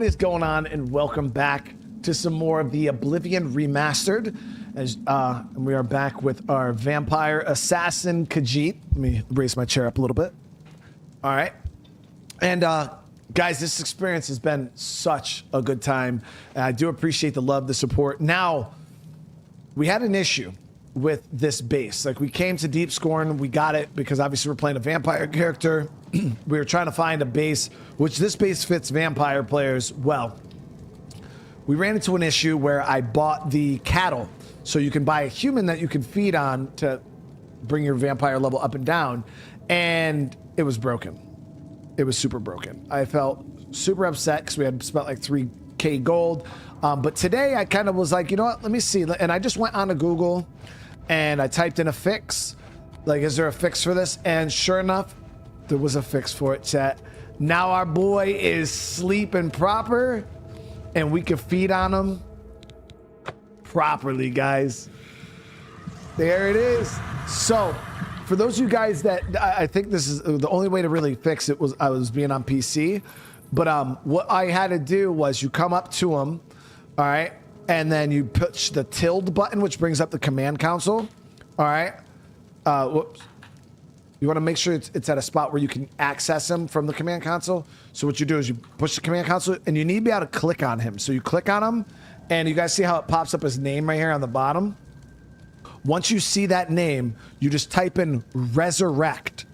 What is going on, and welcome back to some more of the Oblivion Remastered. And we are back with our vampire assassin Khajiit. Let me raise my chair up a little bit. All right. And guys, this experience has been such a good time. I do appreciate the love, the support. Now, we had an issue with this base. Like, we came to Deep Scorn, we got it because obviously we're playing a vampire character. We were trying to find a base, which this base fits vampire players well. We ran into an issue where I bought the cattle, so you can buy a human that you can feed on to bring your vampire level up and down, and it was broken. It was super broken. I felt super upset because we had spent like 3K gold. But today I kind of was like, you know what, let me see. And I just went on to Google and I typed in a fix. Like, is there a fix for this? And sure enough, there was a fix for it, chat. Now our boy is sleeping proper and we can feed on him properly, guys. There it is. So for those of you guys that, I think this is the only way to really fix it was I was being on PC. But what I had to do was you come up to him, all right, and then you push the tilde button, which brings up the command console, all right. Whoops. You want to make sure it's at a spot where you can access him from the command console. So what you do is you push the command console, and you need to be able to click on him. So you click on him, and you guys see how it pops up his name right here on the bottom? Once you see that name, you just type in resurrect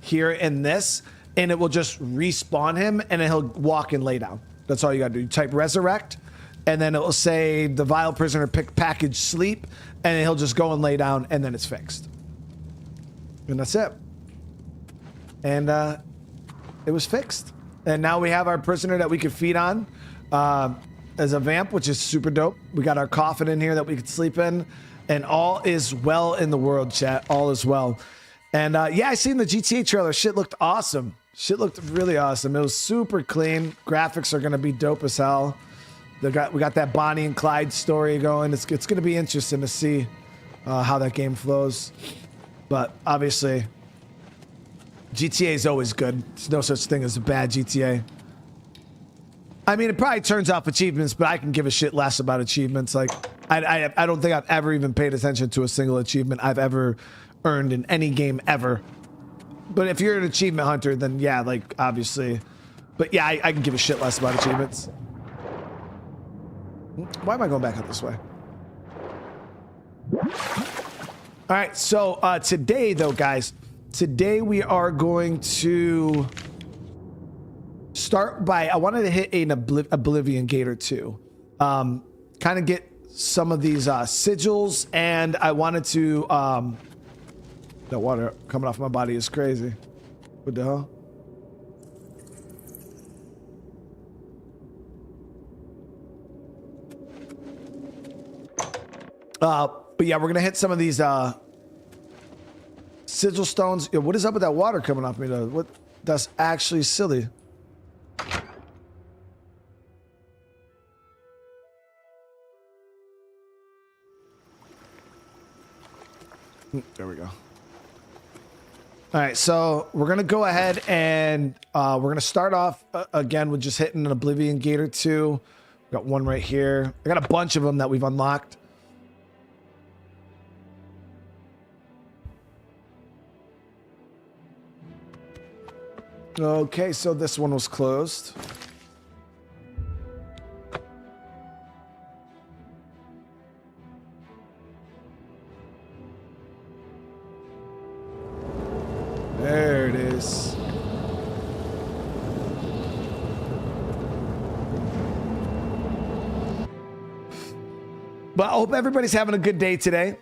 here in this, and it will just respawn him, and then he'll walk and lay down. That's all you gotta do. You type resurrect, and then it will say the vile prisoner pick package sleep, and then he'll just go and lay down, and then it's fixed. And that's it. And it was fixed. And now we have our prisoner that we can feed on as a vamp, which is super dope. We got our coffin in here that we could sleep in, and all is well in the world, chat. All is well. And yeah, I seen the GTA trailer. Shit looked awesome. Shit looked really awesome. It was super clean. Graphics are gonna be dope as hell. We got that Bonnie and Clyde story going. It's gonna be interesting to see how that game flows. But obviously, GTA is always good. There's no such thing as a bad GTA. I mean, it probably turns off achievements, but I can give a shit less about achievements. Like, I don't think I've ever even paid attention to a single achievement I've ever earned in any game ever. But if you're an achievement hunter, then yeah, like, obviously. But yeah, I can give a shit less about achievements. Why am I going back up this way? All right, so today, though, guys, today we are going to start by, I wanted to hit an Oblivion gate or two. Kind of get some of these sigils, and I wanted to, the water coming off my body is crazy. What the hell? But yeah, we're gonna hit some of these sigil stones. Yo, what is up with that water coming off me though? What? That's actually silly. There we go. All right, so we're gonna go ahead and we're gonna start off again with just hitting an Oblivion gate or two. We got one right here. I got a bunch of them that we've unlocked. Okay, so this one was closed. There it is. But I hope everybody's having a good day today.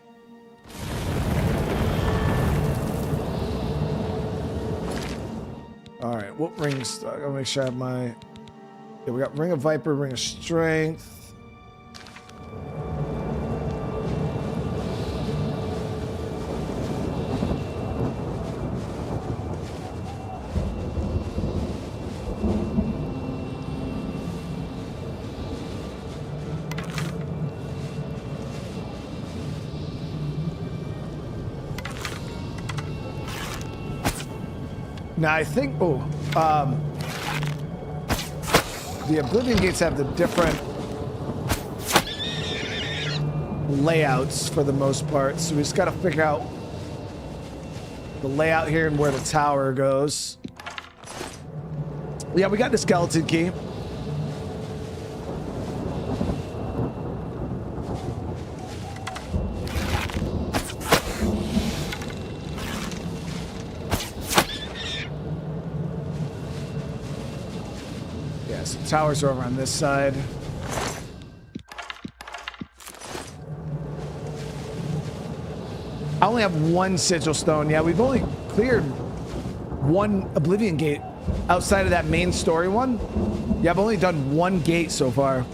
All right, what rings? I gotta make sure I have my. Yeah, we got Ring of Viper, Ring of Strength. Now I think, the Oblivion gates have the different layouts for the most part, so we just got to figure out the layout here and where the tower goes. Yeah, we got the skeleton key. Yeah, so towers are over on this side. I only have one sigil stone. Yeah, we've only cleared one Oblivion gate outside of that main story one. Yeah, I've only done one gate so far.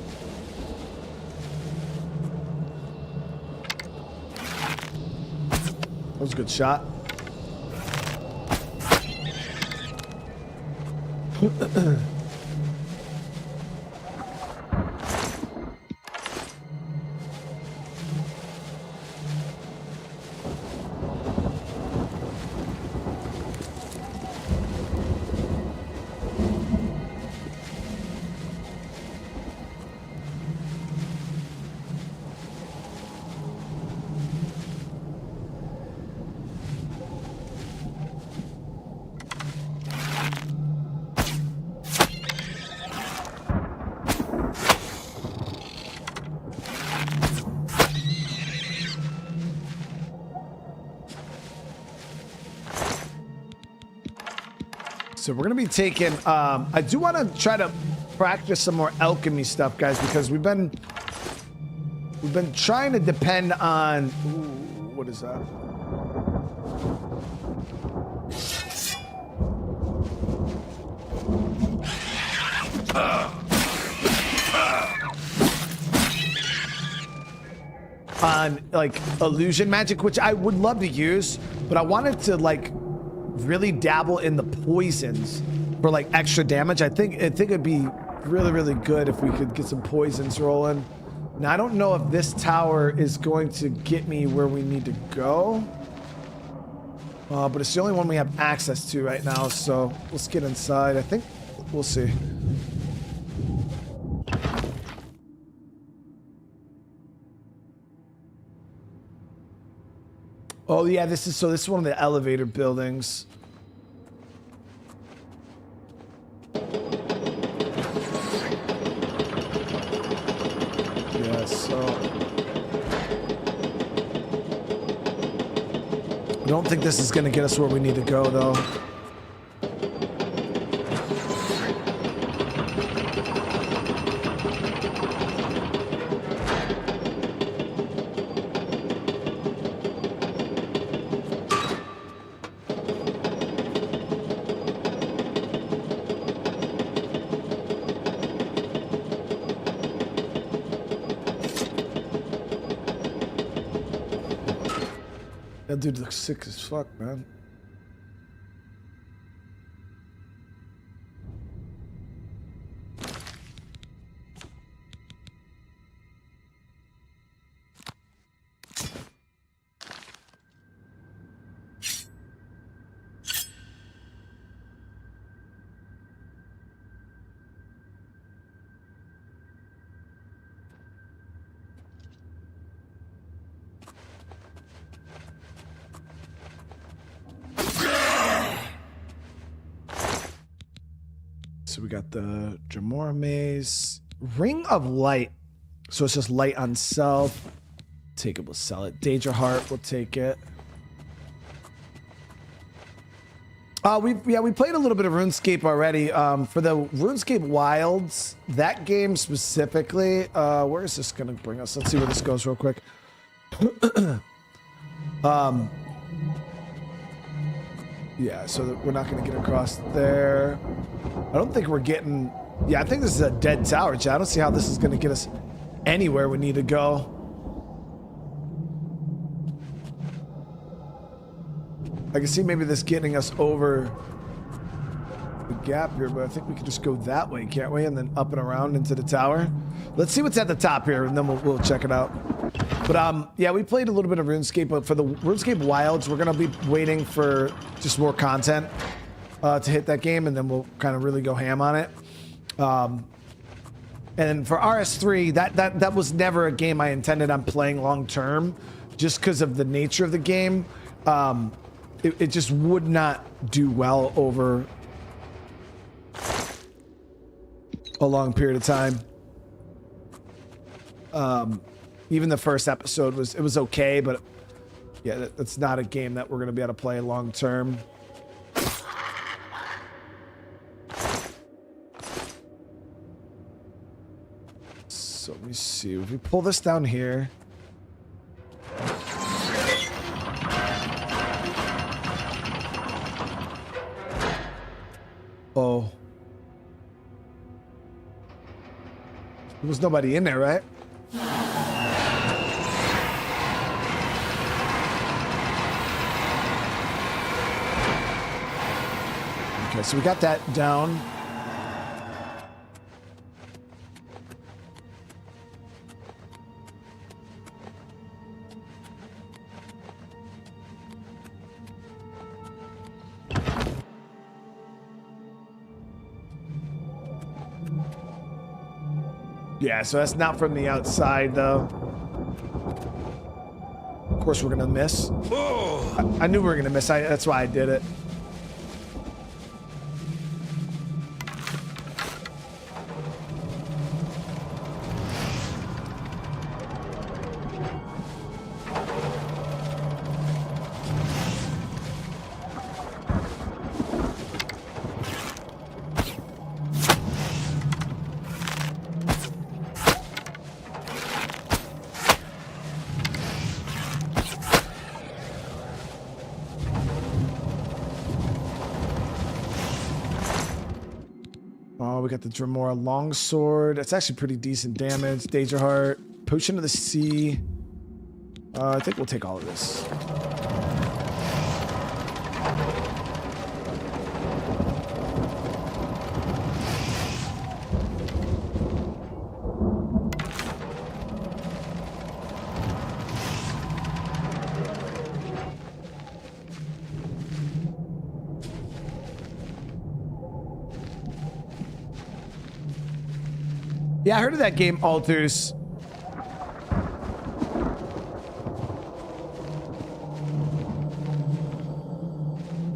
That was a good shot. So we're gonna be taking. I do want to try to practice some more alchemy stuff, guys, because we've been trying to depend on. Ooh, what is that? On like illusion magic, which I would love to use, but I wanted to like really dabble in the poisons for like extra damage. I think it'd be really good if we could get some poisons rolling. Now I don't know if this tower is going to get me where we need to go, but it's the only one we have access to right now, so let's get inside. I think we'll see. Oh yeah, this is one of the elevator buildings. Yeah, so I don't think this is gonna get us where we need to go though. That dude looks sick as fuck, man. So we got the Jamora Maze. Ring of Light. So it's just light on self. Take it, we'll sell it. Danger Heart, we'll take it. We played a little bit of RuneScape already. For the RuneScape Wilds, that game specifically, where is this gonna bring us? Let's see where this goes real quick. Yeah, so we're not gonna get across there. I don't think we're getting. Yeah, I think this is a dead tower, Chad. I don't see how this is gonna get us anywhere we need to go. I can see maybe this getting us over the gap here, but I think we can just go that way, can't we? And then up and around into the tower. Let's see what's at the top here, and then we'll check it out. But yeah, we played a little bit of RuneScape, but for the RuneScape Wilds, we're gonna be waiting for just more content to hit that game, and then we'll kind of really go ham on it. And for RS3, that was never a game I intended on playing long term, just because of the nature of the game. It just would not do well over a long period of time. Even the first episode was okay, but yeah, that's not a game that we're gonna be able to play long term. So let me see. If we pull this down here. Oh. There was nobody in there, right? Okay, so we got that down. Yeah, so that's not from the outside, though. Of course, we're gonna miss. I knew we were gonna miss. That's why I did it. We got the Dremora longsword. That's actually pretty decent damage. Danger Heart, Potion of the Sea. I think we'll take all of this. Yeah, I heard of that game, Alters.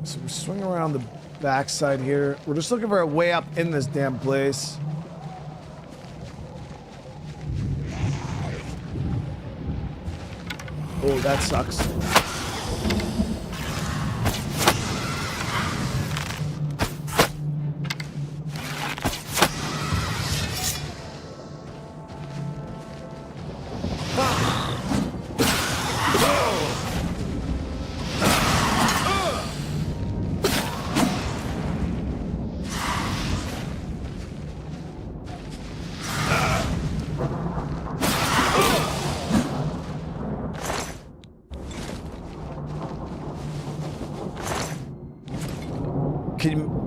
So we're swinging around the backside here. We're just looking for a way up in this damn place. Oh, that sucks.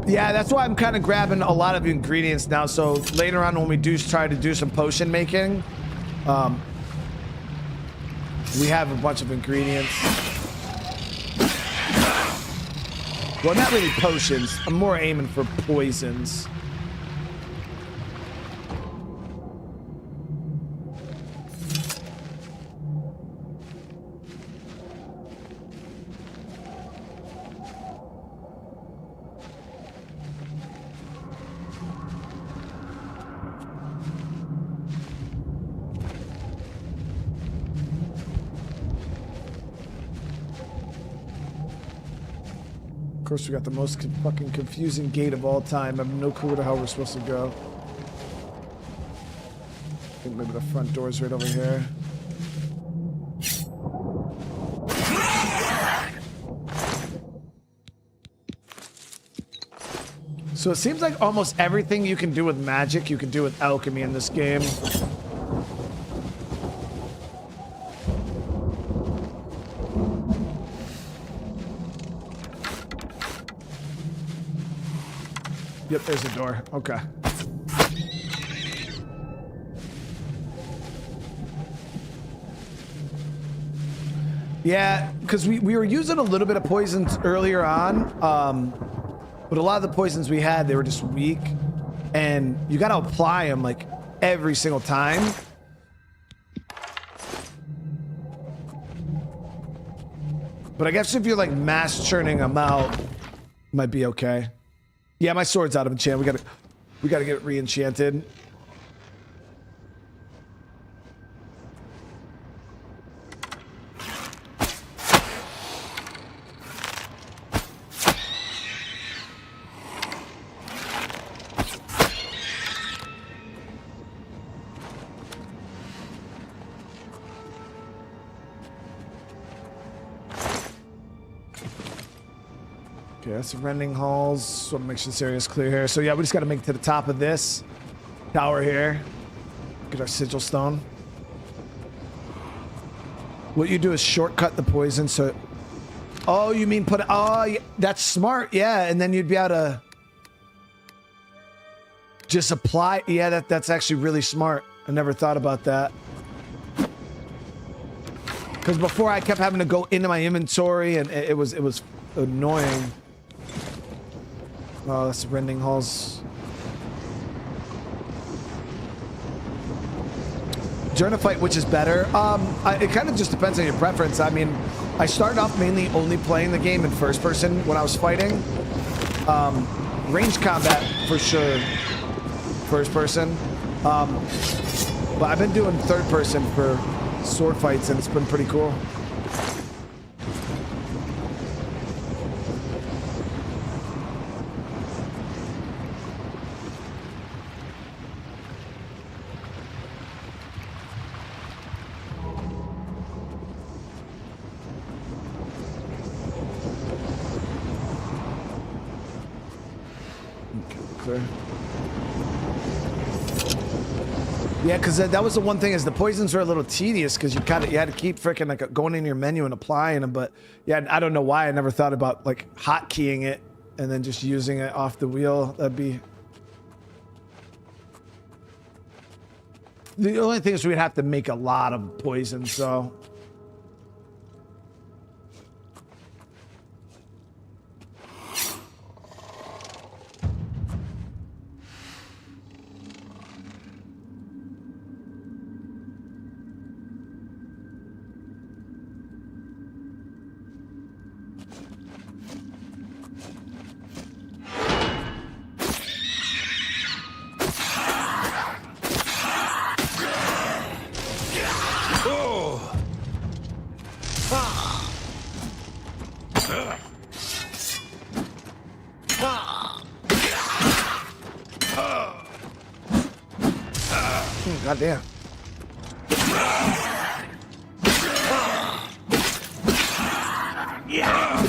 Yeah, that's why I'm kind of grabbing a lot of ingredients now. So later on, when we do try to do some potion making, we have a bunch of ingredients. Well, not really potions. I'm more aiming for poisons. Of course, we got the most fucking confusing gate of all time. I have no clue where the hell we're supposed to go. I think maybe the front door's right over here. So it seems like almost everything you can do with magic, you can do with alchemy in this game. Yep, there's a door. Okay. Yeah, because we were using a little bit of poisons earlier on, but a lot of the poisons we had, they were just weak, and you got to apply them like every single time. But I guess if you're like mass churning them out, might be okay. Yeah, my sword's out of enchant. We gotta get it re-enchanted. Okay, that's the rending halls. So make sure this area is clear here. So yeah, we just got to make it to the top of this tower here. Get our sigil stone. What you do is shortcut the poison. So, oh, you mean put? Oh, yeah, that's smart. Yeah, and then you'd be able to just apply. Yeah, that's actually really smart. I never thought about that. Because before I kept having to go into my inventory, and it was annoying. Oh, that's rending halls. During a fight, which is better? It kind of just depends on your preference. I mean, I started off mainly only playing the game in first person when I was fighting. Range combat, for sure, first person. But I've been doing third person for sword fights, and it's been pretty cool. Yeah, because that was the one thing is the poisons are a little tedious because you had to keep freaking like going in your menu and applying them. But yeah, I don't know why I never thought about like hotkeying it and then just using it off the wheel. That'd be the only thing is we'd have to make a lot of poison. So. God damn. Yeah.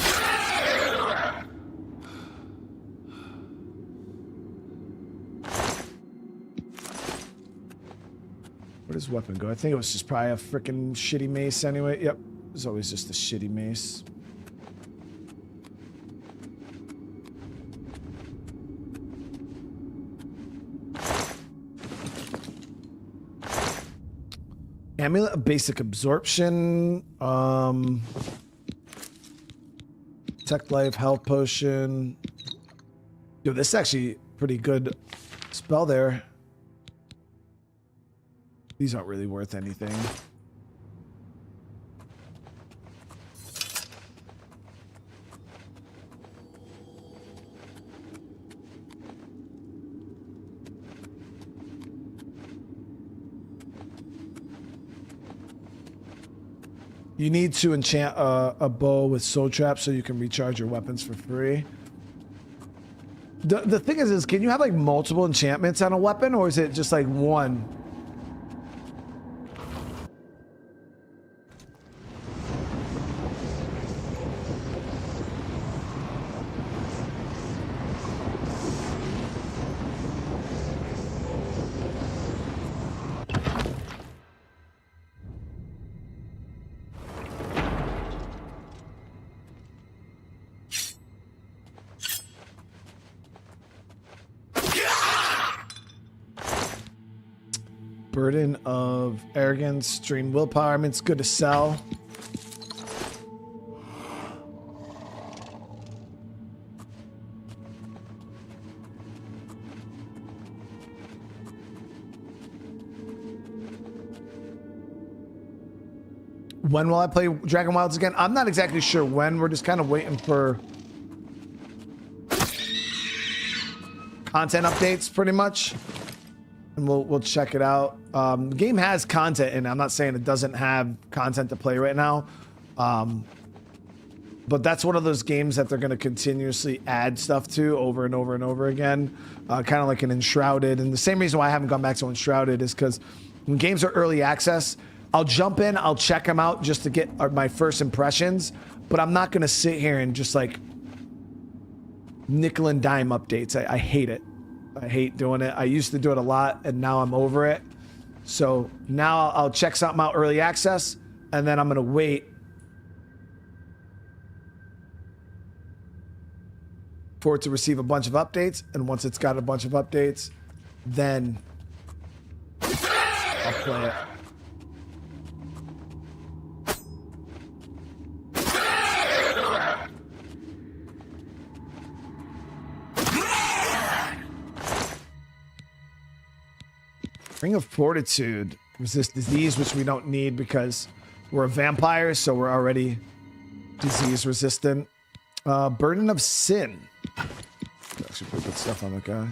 Where does weapon go? I think it was just probably a freaking shitty mace anyway. Yep. It's always just a shitty mace. Amulet of basic absorption. Tech life, health potion. Dude, this is actually pretty good spell there. These aren't really worth anything. You need to enchant a bow with soul trap so you can recharge your weapons for free. The thing is can you have like multiple enchantments on a weapon, or is it just like one? Burden of arrogance, drain willpower. I mean, it's good to sell. When will I play Dragon Wilds again? I'm not exactly sure when. We're just kind of waiting for content updates, pretty much, and we'll check it out. The game has content, and I'm not saying it doesn't have content to play right now, but that's one of those games that they're going to continuously add stuff to over and over and over again, kind of like an Enshrouded. And the same reason why I haven't gone back to Enshrouded is because when games are early access, I'll jump in, I'll check them out just to get my first impressions, but I'm not going to sit here and just like nickel and dime updates. I hate it. I hate doing it. I used to do it a lot, and now I'm over it. So now I'll check something out early access, and then I'm going to wait for it to receive a bunch of updates, and once it's got a bunch of updates, then I'll play it. Ring of Fortitude. Resist disease, which we don't need because we're a vampire, so we're already disease resistant. Burden of Sin. Actually put good stuff on that guy.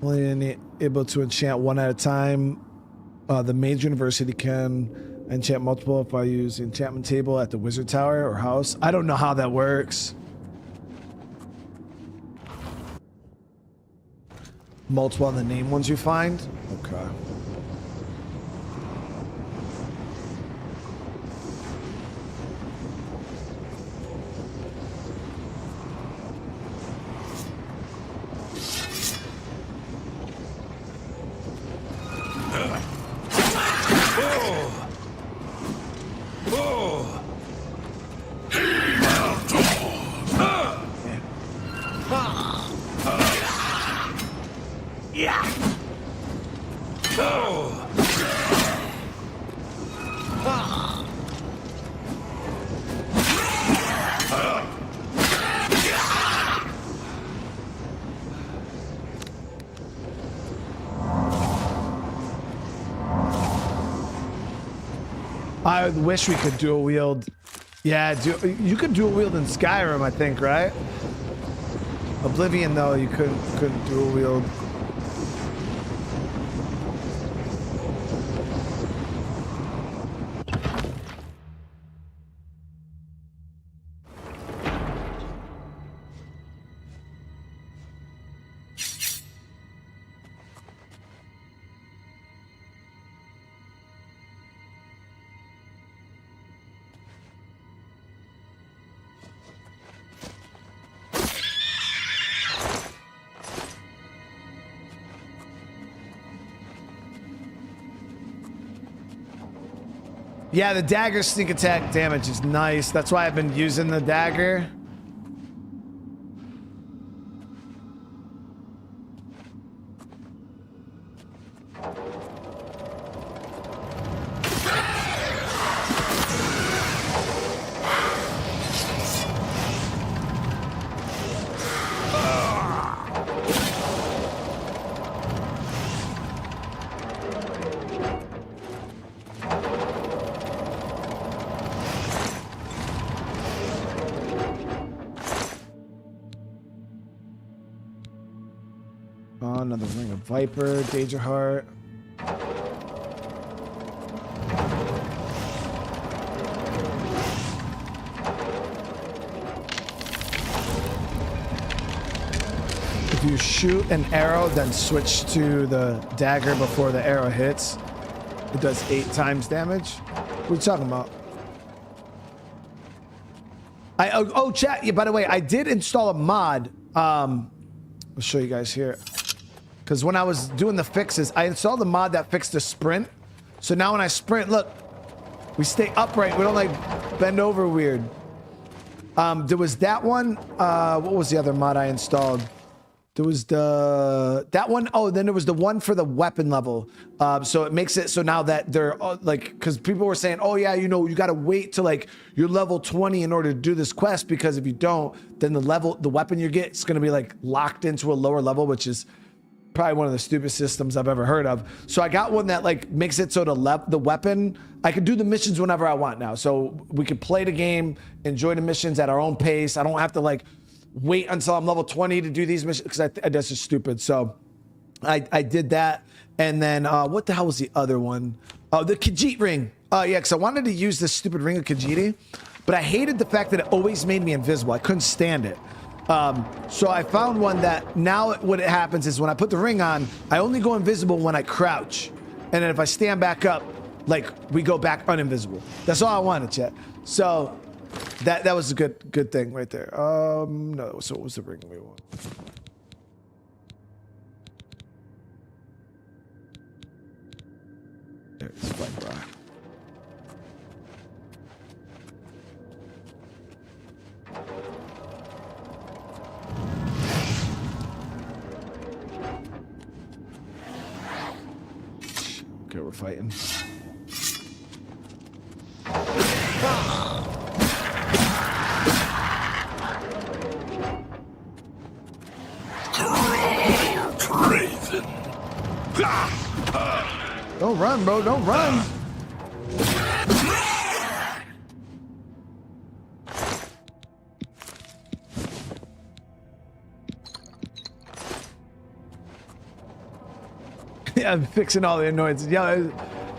Only able to enchant one at a time. The mage university can enchant multiple if I use the enchantment table at the wizard tower or house. I don't know how that works. Multiple on the name ones you find? Okay. I wish we could dual wield. Yeah, you could dual wield in Skyrim, I think, right? Oblivion, though, you couldn't dual wield. Yeah, the dagger sneak attack damage is nice. That's why I've been using the dagger. Another ring of Viper, Danger Heart. If you shoot an arrow, then switch to the dagger before the arrow hits. It does 8 times damage. What are you talking about? Oh, chat. Yeah, by the way, I did install a mod. I'll show you guys here. Because when I was doing the fixes, I installed the mod that fixed the sprint. So now when I sprint, look, we stay upright. We don't like bend over weird. There was that one. What was the other mod I installed? There was that one. Oh, then there was the one for the weapon level. So it makes it so now that they're like, because people were saying, oh yeah, you know, you got to wait till like you're level 20 in order to do this quest, because if you don't, then the weapon you get is going to be like locked into a lower level, which is probably one of the stupidest systems I've ever heard of. So I got one that like makes it so the weapon, I can do the missions whenever I want now. So we can play the game, enjoy the missions at our own pace. I don't have to like wait until I'm level 20 to do these missions, because that's just stupid. So I did that. And then what the hell was the other one? Oh, the Khajiit ring. Yeah, because I wanted to use this stupid ring of Khajiit, but I hated the fact that it always made me invisible. I couldn't stand it. So I found one that now what it happens is when I put the ring on, I only go invisible when I crouch. And then if I stand back up, like we go back uninvisible. That's all I wanted, chat. So that was a good thing right there. No, so what was the ring we want? There's Fight Rock. Okay, we're fighting. Don't run, bro. Don't run. Yeah, I'm fixing all the annoyances. Yeah,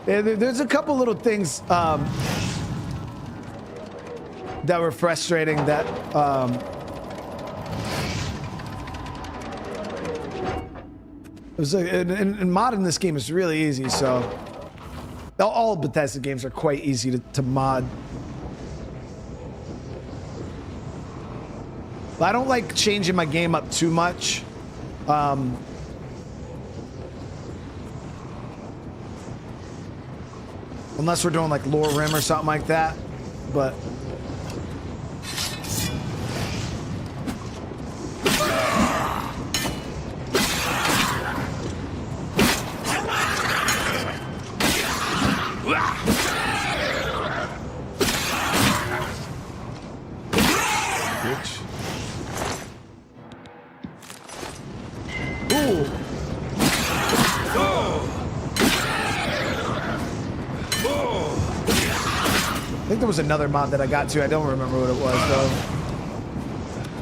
there's a couple little things that were frustrating that it was like, and modding this game is really easy. So all Bethesda games are quite easy to mod. But I don't like changing my game up too much. Unless we're doing like Lore Rim or something like that. But there was another mod that I got to. I don't remember what it was though.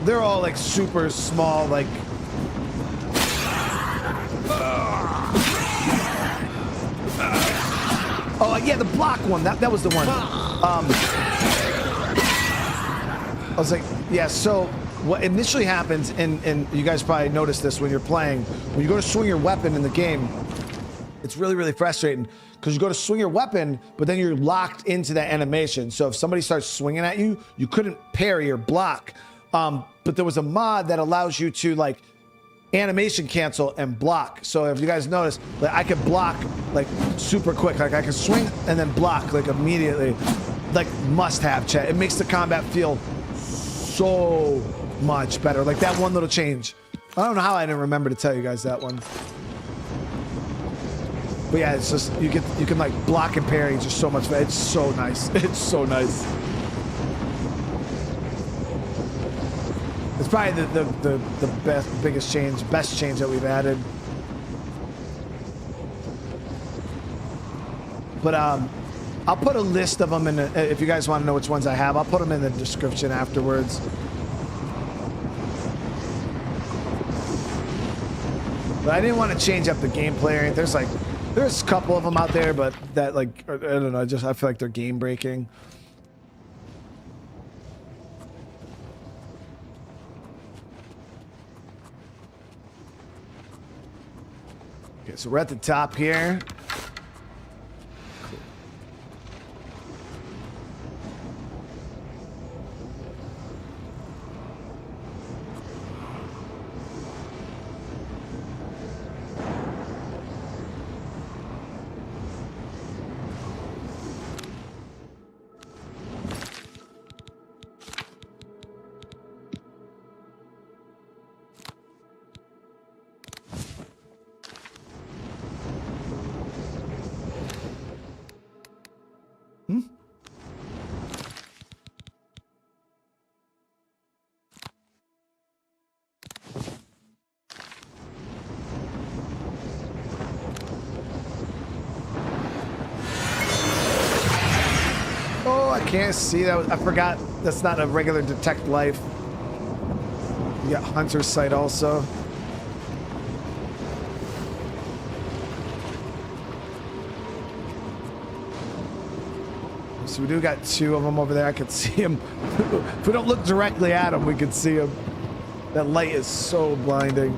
They're all like super small, like oh yeah, the block one. That was the one. I was like, yeah. So what initially happens, and you guys probably noticed this when you're playing, when you go to swing your weapon in the game, it's really frustrating. Because you go to swing your weapon, but then you're locked into that animation. So if somebody starts swinging at you, you couldn't parry or block. But there was a mod that allows you to like animation cancel and block. So if you guys notice, like I could block like super quick. Like I can swing and then block like immediately. Like must have, chat. It makes the combat feel so much better. Like that one little change. I don't know how I didn't remember to tell you guys that one. But yeah, it's just you can like block and parry just so much. It's so nice. It's so nice. It's probably the biggest change, best change that we've added. But I'll put a list of them in if you guys want to know which ones I have. I'll put them in the description afterwards. But I didn't want to change up the gameplay or anything. There's a couple of them out there, but that like, I don't know, I feel like they're game breaking. Okay, so we're at the top here. I can't see that. I forgot that's not a regular detect life. You got hunter's sight also. So we do got 2 of them over there. I can see them. If we don't look directly at them, we can see them. That light is so blinding.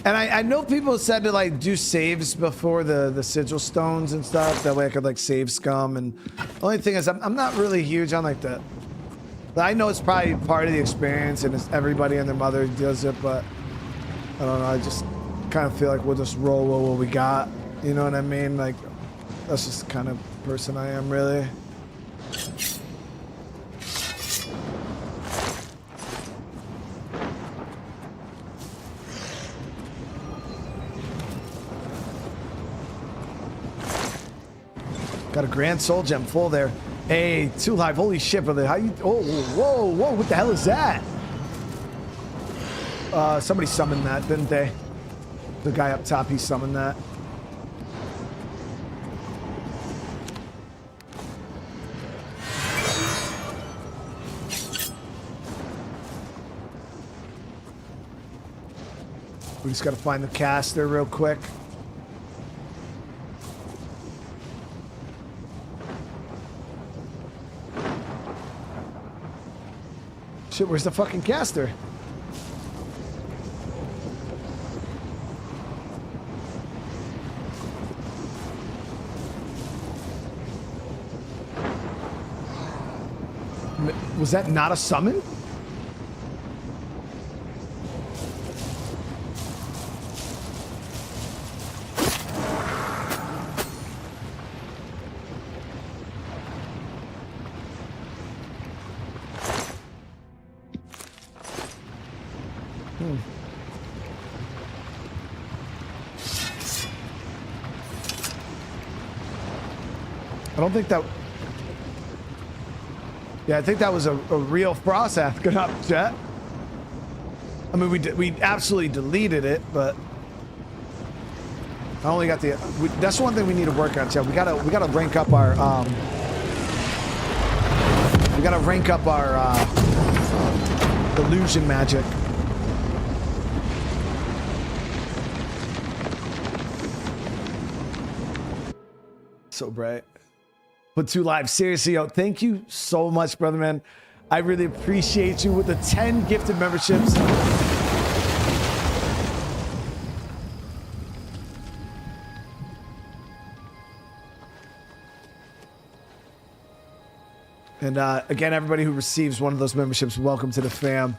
And I know people said to like do saves before the sigil stones and stuff. That way I could like save scum. And the only thing is I'm not really huge on like that. I know it's probably part of the experience and it's everybody and their mother does it, but I don't know. I just kind of feel like we'll just roll with what we got. You know what I mean? Like that's just the kind of person I am, really. Got a grand soul gem full there. Hey, 2 live. Holy shit, brother. How you? Oh, whoa, whoa. What the hell is that? Somebody summoned that, didn't they? The guy up top, he summoned that. We just got to find the caster real quick. Shit, where's the fucking caster? Was that not a summon? I don't think that... Yeah, I think that was a real Frostath. Good up, chat. I mean, we absolutely deleted it, but I only got the... that's one thing we need to work on, chat. We gotta rank up our... we gotta rank up our illusion magic. So bright. Put 2 live. Seriously, yo, thank you so much, brother, man. I really appreciate you with the 10 gifted memberships. And again, everybody who receives one of those memberships, welcome to the fam.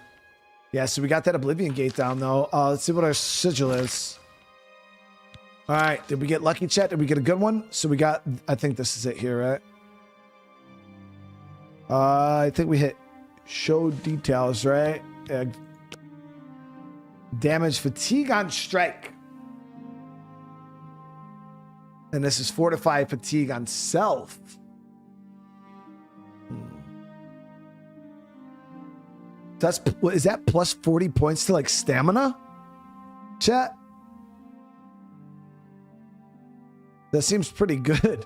Yeah, so we got that Oblivion gate down, though. Let's see what our sigil is. All right, did we get lucky, chat? Did we get a good one? So we got, I think this is it here, right? I think we hit show details, right? Damage fatigue on strike. And this is fortify fatigue on self. That's, is that plus 40 points to like stamina? Chat? That seems pretty good.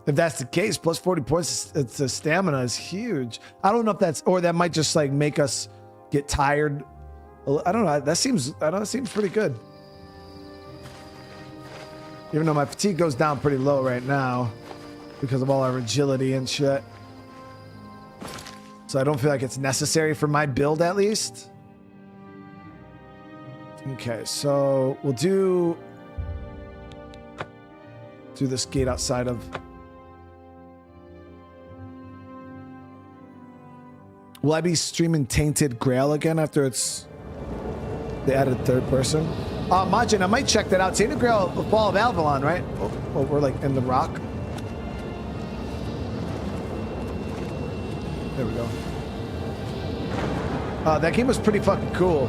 If that's the case, plus 40 points to stamina is huge. I don't know if that's, or that might just like make us get tired. I don't know. That seems, I don't know, it seems pretty good. Even though my fatigue goes down pretty low right now because of all our agility and shit. So I don't feel like it's necessary for my build at least. Okay, so we'll do this gate outside of... Will I be streaming Tainted Grail again after it's... they added third person? Majin, I might check that out. Saint Grail, Fall of Avalon, right? Oh, we're like in the rock. There we go. That game was pretty fucking cool.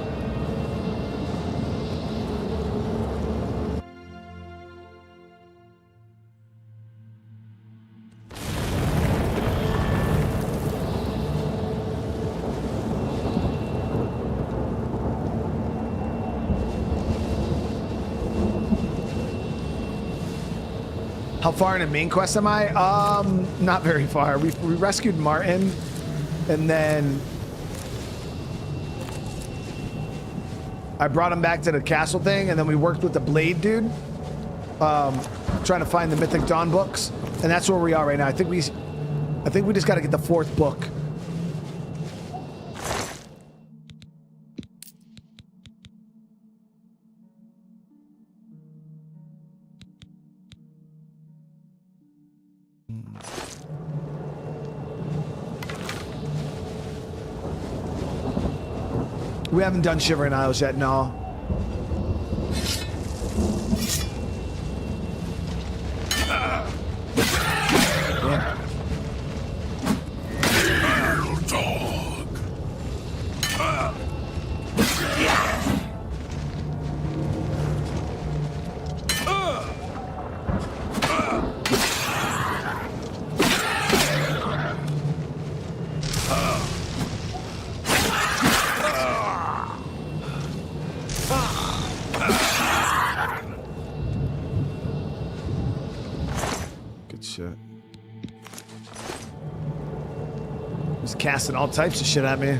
How far in a main quest am I? Not very far. We rescued Martin, and then I brought him back to the castle thing, and then we worked with the Blade dude, trying to find the Mythic Dawn books, and that's where we are right now. I think we just got to get the 4th book. We haven't done Shivering Isles yet, no. Yeah. Casting all types of shit at me.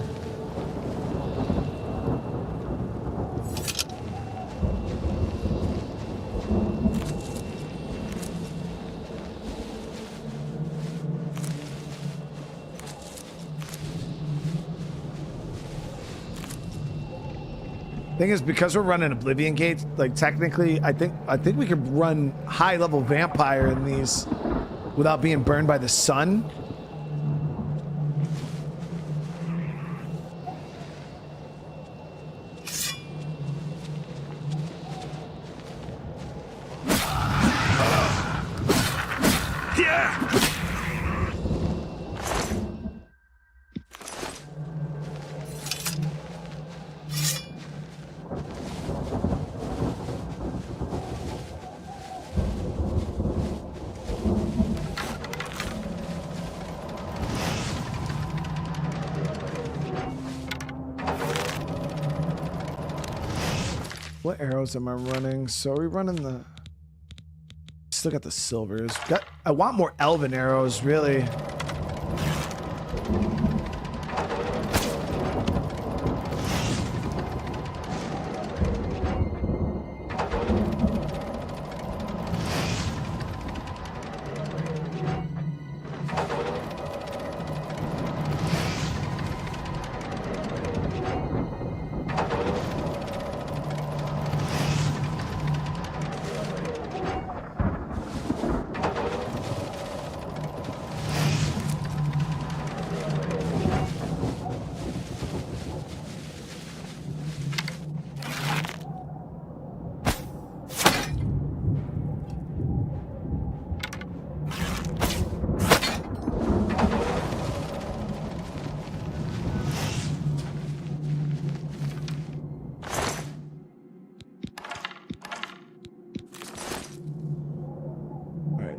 Thing is, because we're running Oblivion gates, like technically, I think we could run high-level vampire in these without being burned by the sun. What arrows am I running? So are we running the... Still got the silvers. I want more elven arrows, really.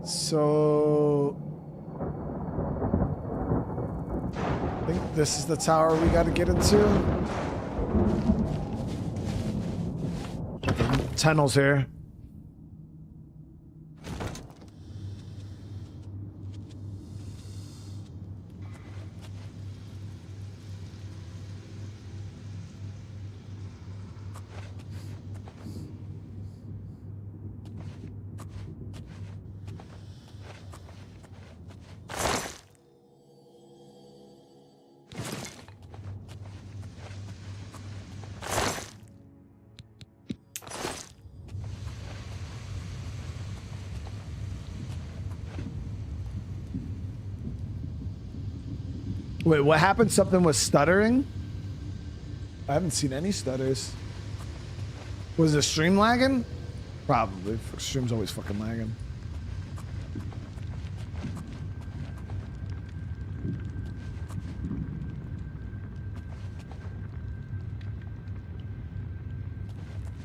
So I think this is the tower we got to get into. Tunnels here. Wait, what happened? Something was stuttering? I haven't seen any stutters. Was the stream lagging? Probably. Stream's always fucking lagging.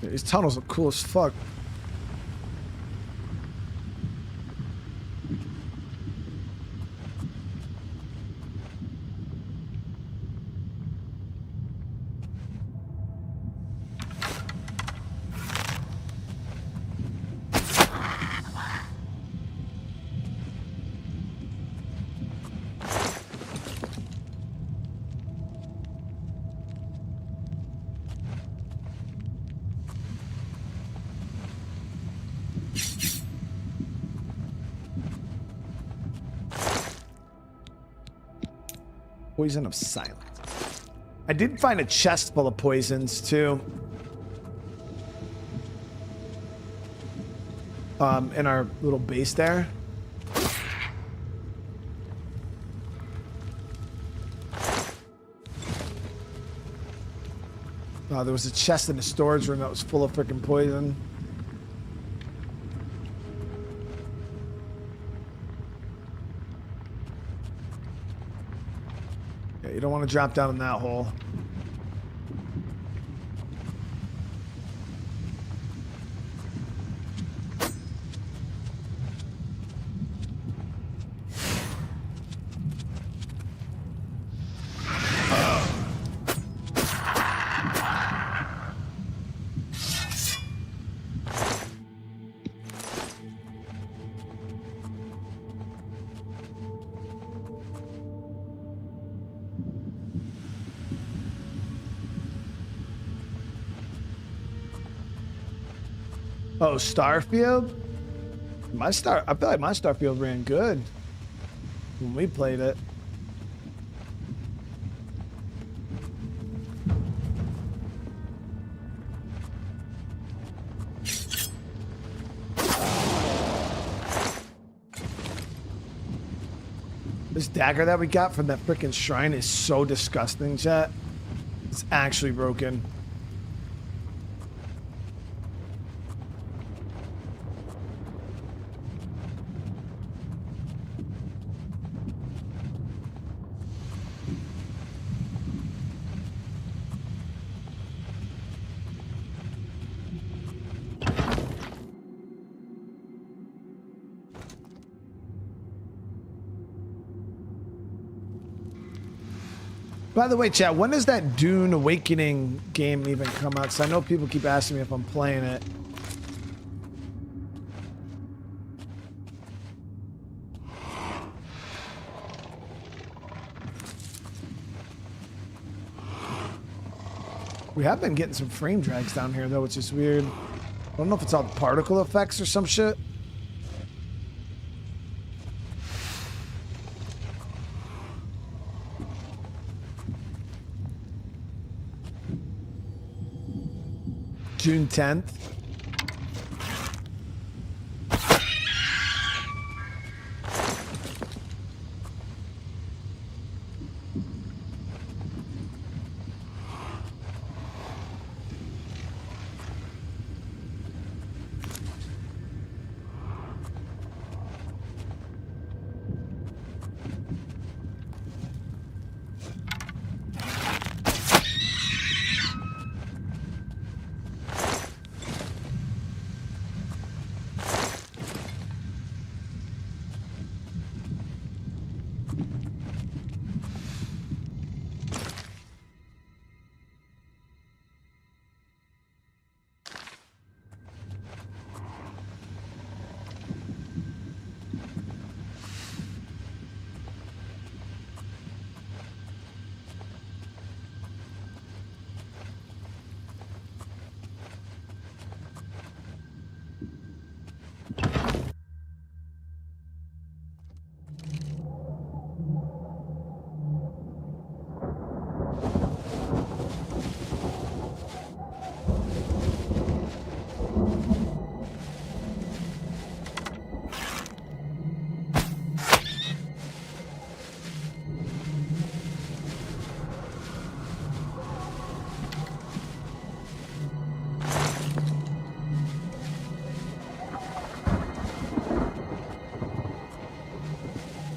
Yeah, these tunnels are cool as fuck. Poison of silence. I did find a chest full of poisons too. In our little base there. There was a chest in the storage room that was full of freaking poison. Yeah, you don't want to drop down in that hole. Oh, Starfield? I feel like my Starfield ran good when we played it. This dagger that we got from that freaking shrine is so disgusting, chat. It's actually broken. By the way, chat, when does that Dune Awakening game even come out? So I know people keep asking me if I'm playing it. We have been getting some frame drags down here, though, which is weird. I don't know if it's all particle effects or some shit. June 10th.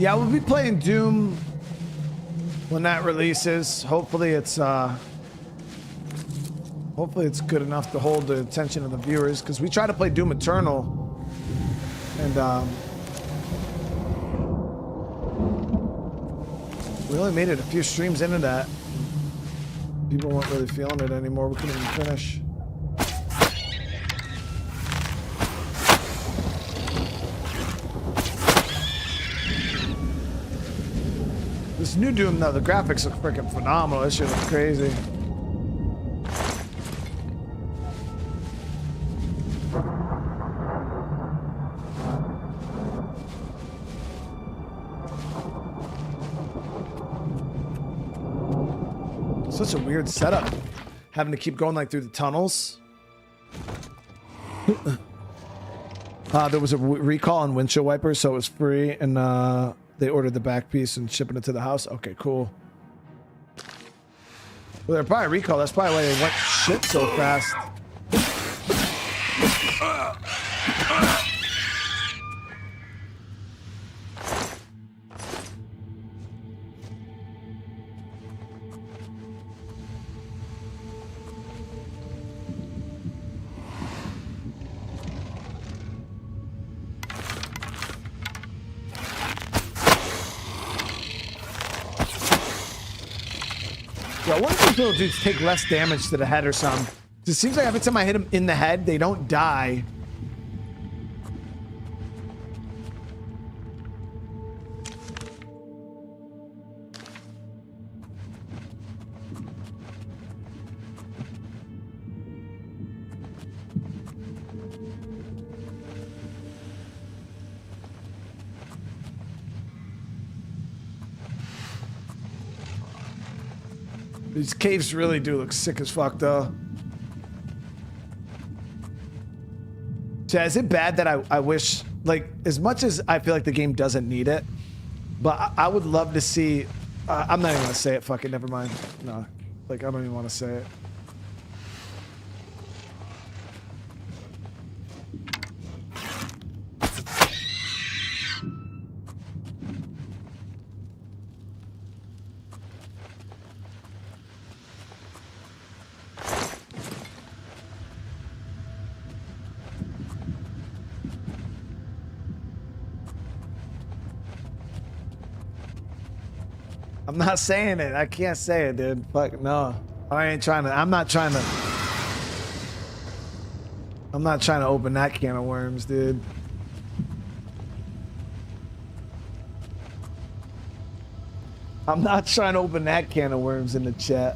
Yeah, we'll be playing Doom when that releases. Hopefully it's good enough to hold the attention of the viewers, because we try to play Doom Eternal, and we only made it a few streams into that. People weren't really feeling it anymore. We couldn't even finish. This new Doom, though, the graphics look freaking phenomenal. This shit looks crazy. Such a weird setup, having to keep going like through the tunnels. There was a recall on windshield wipers, so it was free, and they ordered the back piece and shipping it to the house. Okay, cool. Well, they're probably recall. That's probably why they went shit so fast. Yeah, what if these little dudes take less damage to the head or something? It seems like every time I hit them in the head, they don't die. These caves really do look sick as fuck, though. So is it bad that I wish, like, as much as I feel like the game doesn't need it, but I would love to see, I'm not even gonna say it, fuck it, never mind. No, like, I don't even want to say it. I'm not saying it. I can't say it, dude. Fuck no. I ain't trying to. I'm not trying to open that can of worms, dude. I'm not trying to open that can of worms in the chat.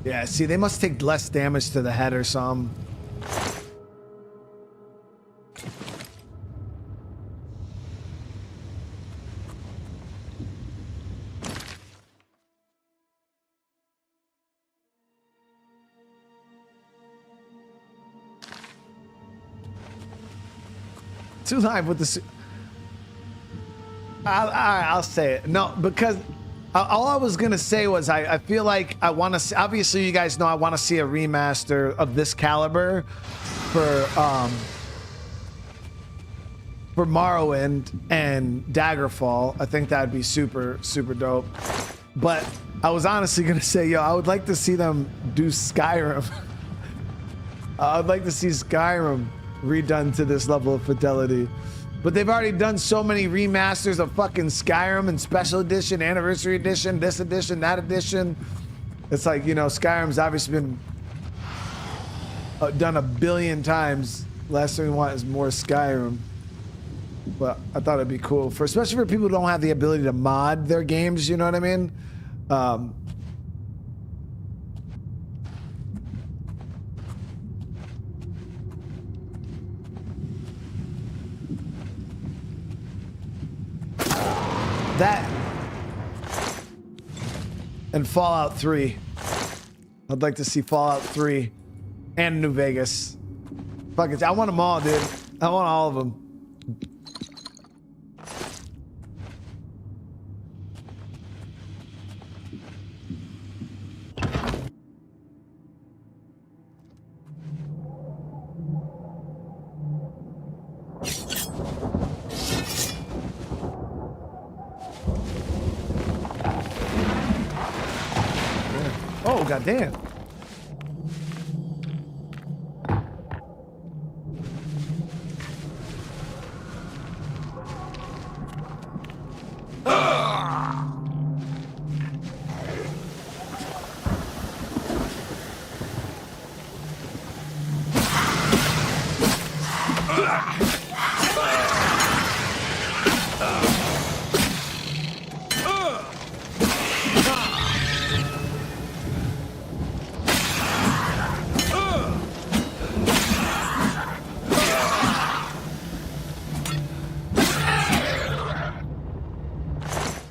Yeah, see, they must take less damage to the head or something. Too live with the... I'll say it. No, because... all I was gonna say was I feel like I want to see, obviously you guys know I want to see a remaster of this caliber for Morrowind and Daggerfall. I think that'd be super dope. But I was honestly gonna say, yo, I would like to see them do Skyrim. I'd like to see Skyrim redone to this level of fidelity. But they've already done so many remasters of fucking Skyrim and Special Edition, Anniversary Edition, this edition, that edition. It's like, you know, Skyrim's obviously been done 1 billion times. Last thing we want is more Skyrim. But I thought it'd be cool, for especially for people who don't have the ability to mod their games, you know what I mean? That and Fallout 3. I'd like to see Fallout 3 and New Vegas. Fuck it, I want them all, dude. I want all of them. Oh, goddamn.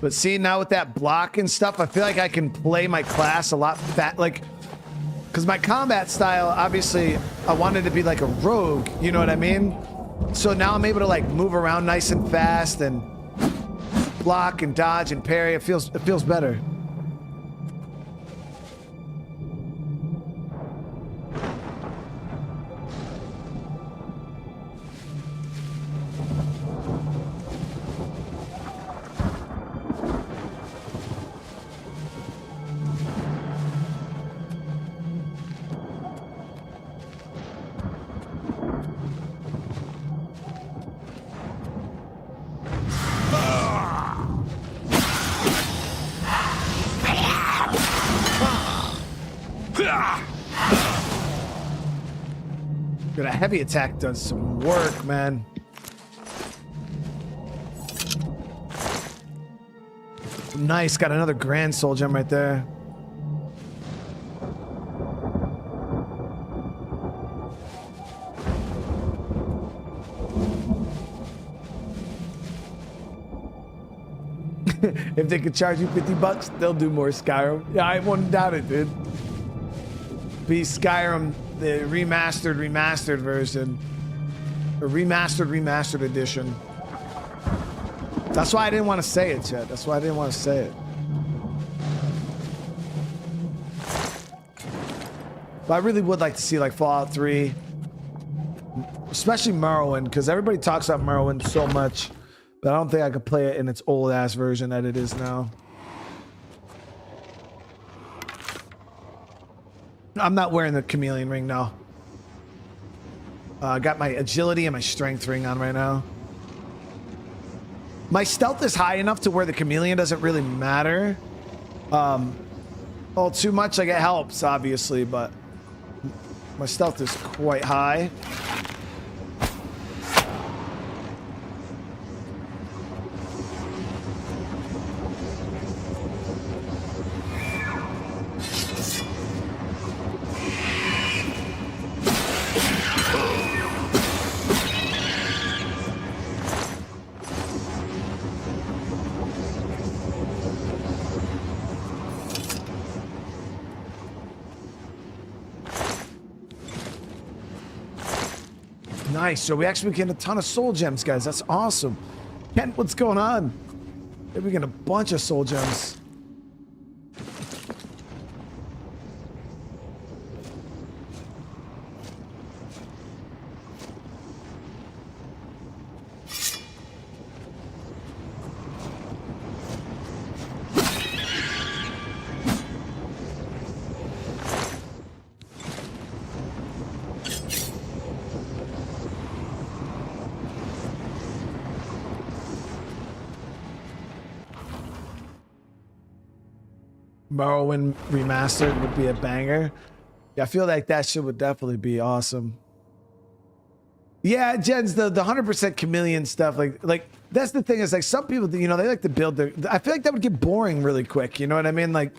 But see, now with that block and stuff, I feel like I can play my class a lot like, because my combat style, obviously, I wanted to be like a rogue, you know what I mean? So now I'm able to like move around nice and fast and block and dodge and parry. It feels better. Good, a heavy attack does some work, man. Nice, got another Grand Soul Gem right there. If they could charge you $50, they'll do more Skyrim. Yeah, I wouldn't doubt it, dude. Be Skyrim, the remastered version. Or remastered edition. That's why I didn't want to say it, Chet. That's why I didn't want to say it. But I really would like to see like Fallout 3. Especially Morrowind, because everybody talks about Morrowind so much. But I don't think I could play it in its old ass version that it is now. I'm not wearing the chameleon ring now. I got my agility and my strength ring on right now. My stealth is high enough to where the chameleon doesn't really matter. All too much, like it helps, obviously, but my stealth is quite high. Nice, so we actually get a ton of soul gems, guys. That's awesome. Kent, what's going on? Maybe we get a bunch of soul gems. Morrowind Remastered would be a banger. Yeah, I feel like that shit would definitely be awesome. Yeah, Jens, the 100% chameleon stuff, like that's the thing is like some people, you know, they like to build their. I feel like that would get boring really quick. You know what I mean? Like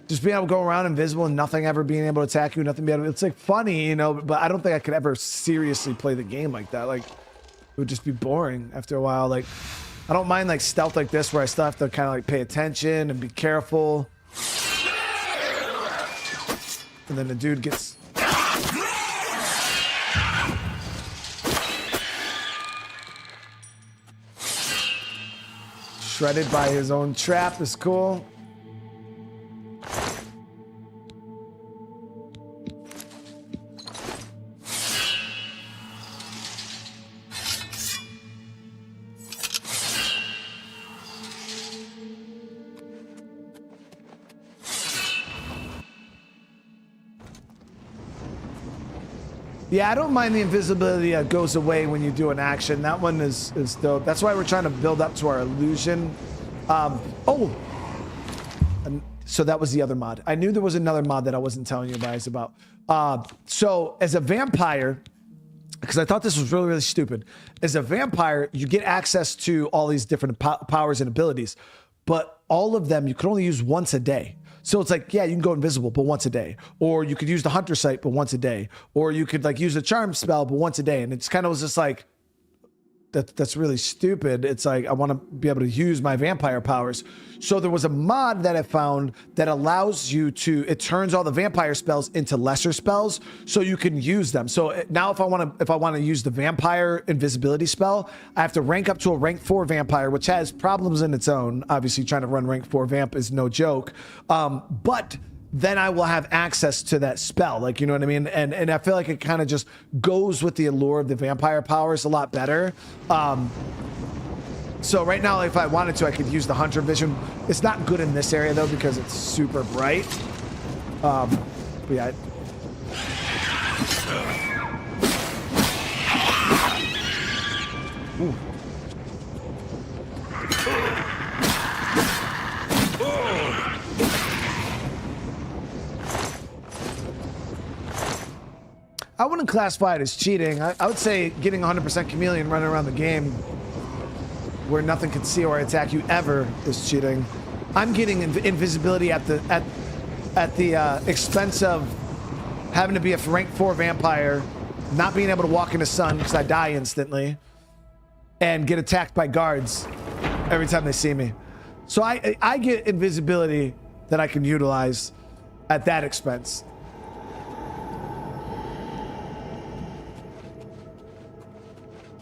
just being able to go around invisible and nothing ever being able to attack you, nothing being able. It's like funny, you know, but I don't think I could ever seriously play the game like that. Like it would just be boring after a while. Like I don't mind like stealth like this where I still have to kind of like pay attention and be careful. And then the dude gets... Shredded by his own trap is cool. Yeah, I don't mind the invisibility that goes away when you do an action. That one is dope. That's why we're trying to build up to our illusion. So that was the other mod. I knew there was another mod that I wasn't telling you guys about. So as a vampire, because I thought this was really, really stupid. As a vampire, you get access to all these different powers and abilities, but all of them you can only use once a day. So it's like, yeah, you can go invisible, but once a day. Or you could use the hunter sight, but once a day. Or you could like use a charm spell, but once a day. And it's kind of was just like, that's really stupid. It's like, I want to be able to use my vampire powers. So there was a mod that I found that allows you to, it turns all the vampire spells into lesser spells so you can use them. So now if I want to use the vampire invisibility spell, I have to rank up to a rank 4 vampire, which has problems in its own. Obviously trying to run rank 4 vamp is no joke. But then I will have access to that spell. Like, you know what I mean? And I feel like it kind of just goes with the allure of the vampire powers a lot better. So right now, if I wanted to, I could use the hunter vision. It's not good in this area though, because it's super bright. But yeah. Ooh. I wouldn't classify it as cheating. I would say getting 100% chameleon running around the game where nothing can see or attack you ever is cheating. I'm getting invisibility at the expense of having to be a rank 4 vampire, not being able to walk in the sun because I die instantly, and get attacked by guards every time they see me. So I get invisibility that I can utilize at that expense.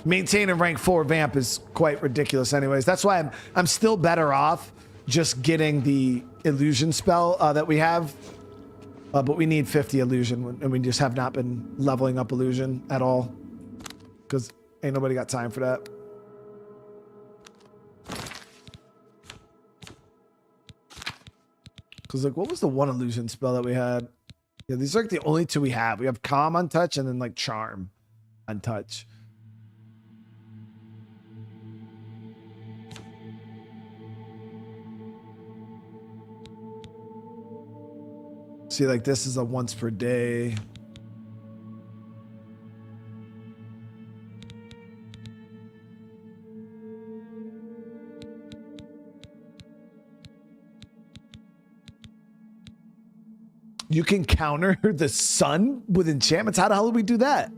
Maintaining rank 4 vamp is quite ridiculous anyways. That's why I'm still better off just getting the illusion spell that we have. But we need 50 illusion, and we just have not been leveling up illusion at all. Because ain't nobody got time for that. Because like, what was the one illusion spell that we had? Yeah, these are like the only two we have. We have calm on touch and then like charm on touch. See, like this is a once per day. You can counter the sun with enchantments. How the hell do we do that?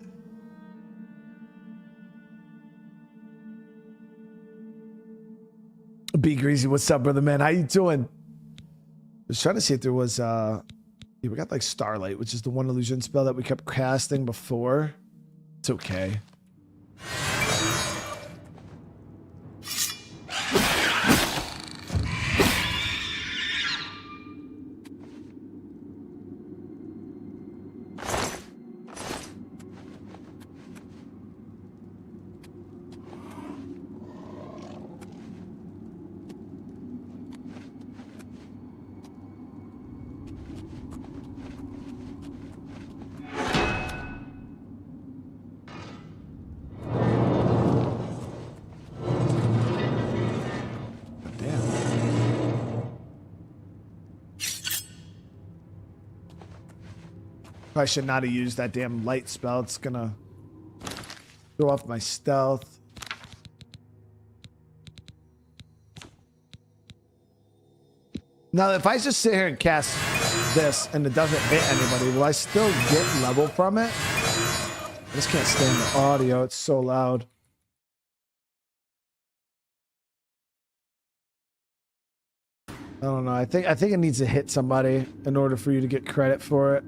B Greasy, what's up, brother man? How you doing? I was trying to see if there was yeah, we got like Starlight, which is the one illusion spell that we kept casting before. It's okay. I should not have used that damn light spell. It's gonna throw off my stealth. Now, if I just sit here and cast this and it doesn't hit anybody, will I still get level from it? I just can't stand the audio. It's so loud. I don't know. I think it needs to hit somebody in order for you to get credit for it.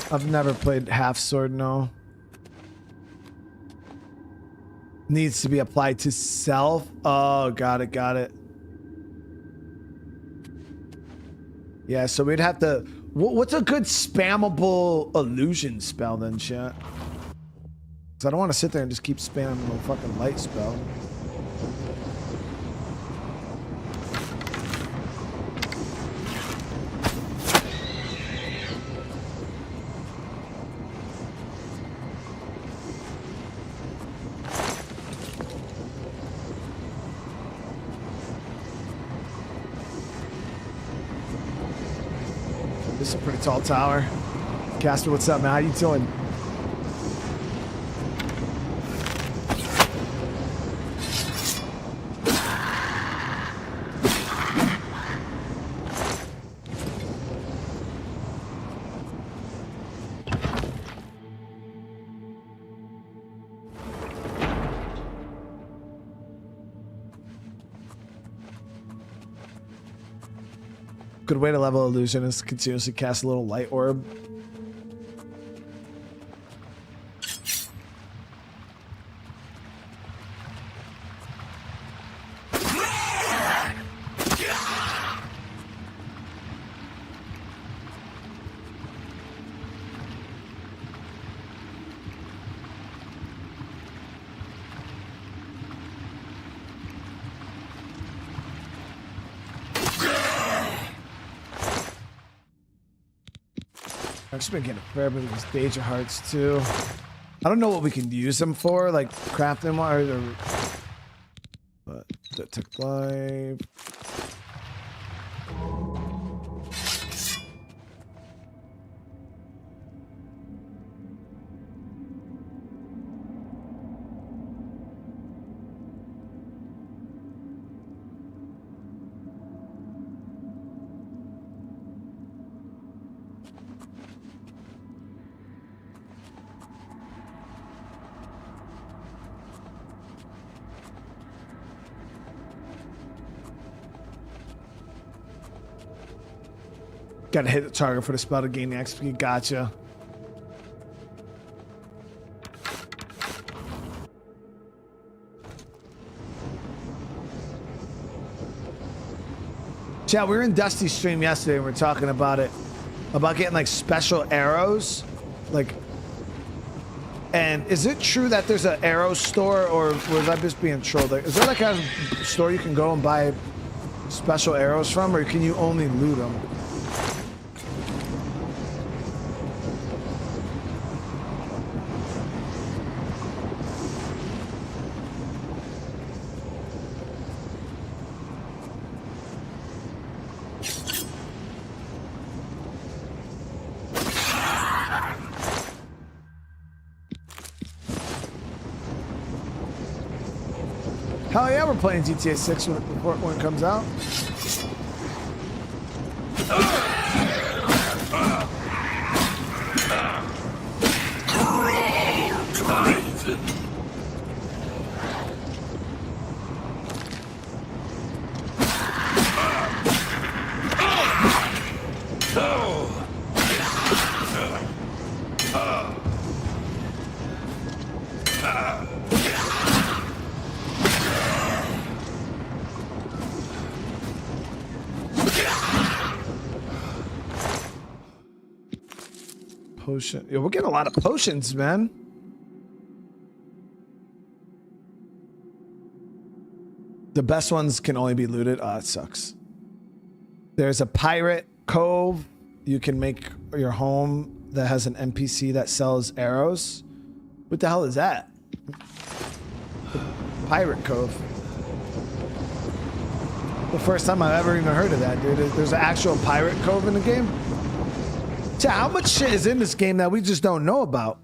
I've never played half sword, no. Needs to be applied to self. Oh, got it, got it. Yeah, so we'd have to... What's a good spammable illusion spell then, chat? Because I don't want to sit there and just keep spamming the fucking light spell. This is a pretty tall tower. Casper, what's up, man? How you doing? Good way to level illusion is to continuously cast a little light orb. I've just been getting a fair bit of these Danger Hearts too. I don't know what we can use them for, like crafting wise, or but that took life. Gotta hit the target for the spell to gain the XP. Gotcha. Chat, we were in Dusty's stream yesterday and we were talking about it. About getting like special arrows. Like, and is it true that there's an arrow store, or was I just being trolled? Like, is there like a store you can go and buy special arrows from, or can you only loot them? Hell yeah, we're playing GTA 6 when it comes out. Potion. Yo, we're getting a lot of potions, man. The best ones can only be looted. Oh, it sucks. There's a pirate cove. You can make your home that has an NPC that sells arrows. What the hell is that? Pirate cove. The first time I've ever even heard of that, dude. There's an actual pirate cove in the game. Chat, how much shit is in this game that we just don't know about?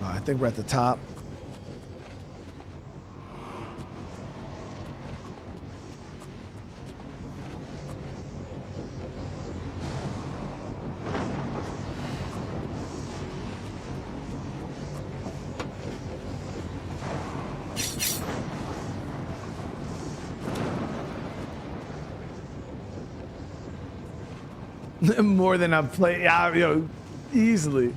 Oh, I think we're at the top. More than I've played. Yeah, you know, easily.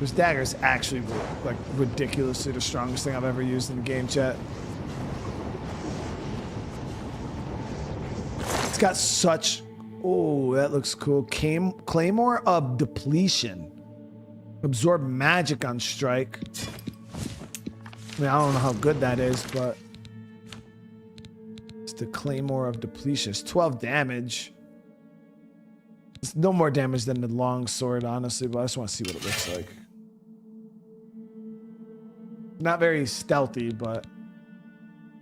This dagger is actually like ridiculously the strongest thing I've ever used in the game, chat. It's got such, oh, that looks cool. Claymore of Depletion. Absorb magic on strike. I mean, I don't know how good that is, but it's the Claymore of Depletion. It's 12 damage. It's no more damage than the long sword, honestly, but I just want to see what it looks like. Not very stealthy, but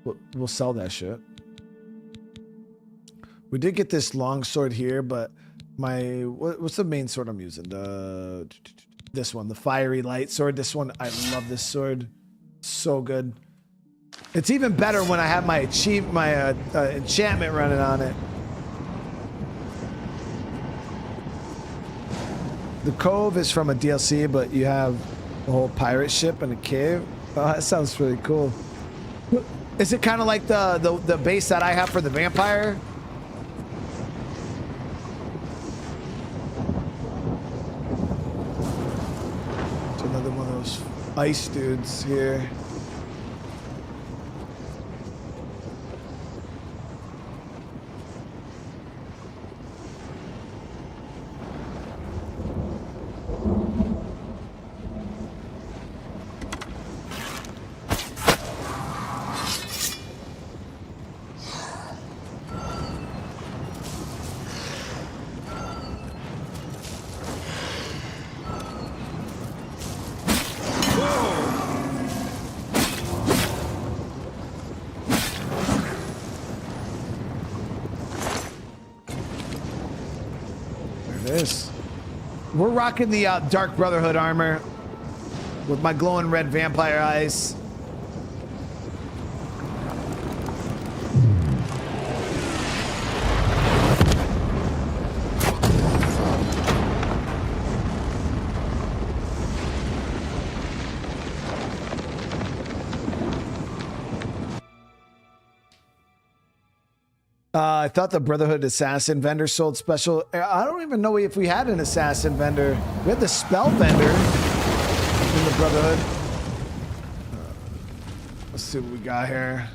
we'll sell that shit. We did get this long sword here, but what's the main sword I'm using? This one, the fiery light sword. This one, I love this sword. So good. It's even better when I have my enchantment running on it. The Cove is from a DLC, but you have a whole pirate ship and a cave. Oh, that sounds really cool. Is it kind of like the base that I have for the vampire? It's another one of those ice dudes here. We're rocking the Dark Brotherhood armor with my glowing red vampire eyes. I thought the Brotherhood assassin vendor sold special. I don't even know if we had an assassin vendor. We had the spell vendor in the Brotherhood. Let's see what we got here.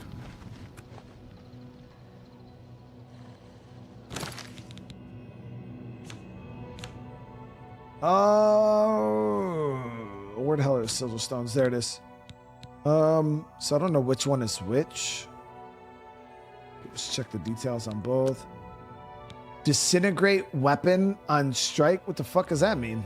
Oh, where the hell are the sigil stones? There it is. So I don't know which one is which. Let's check the details on both. Disintegrate weapon on strike? What the fuck does that mean?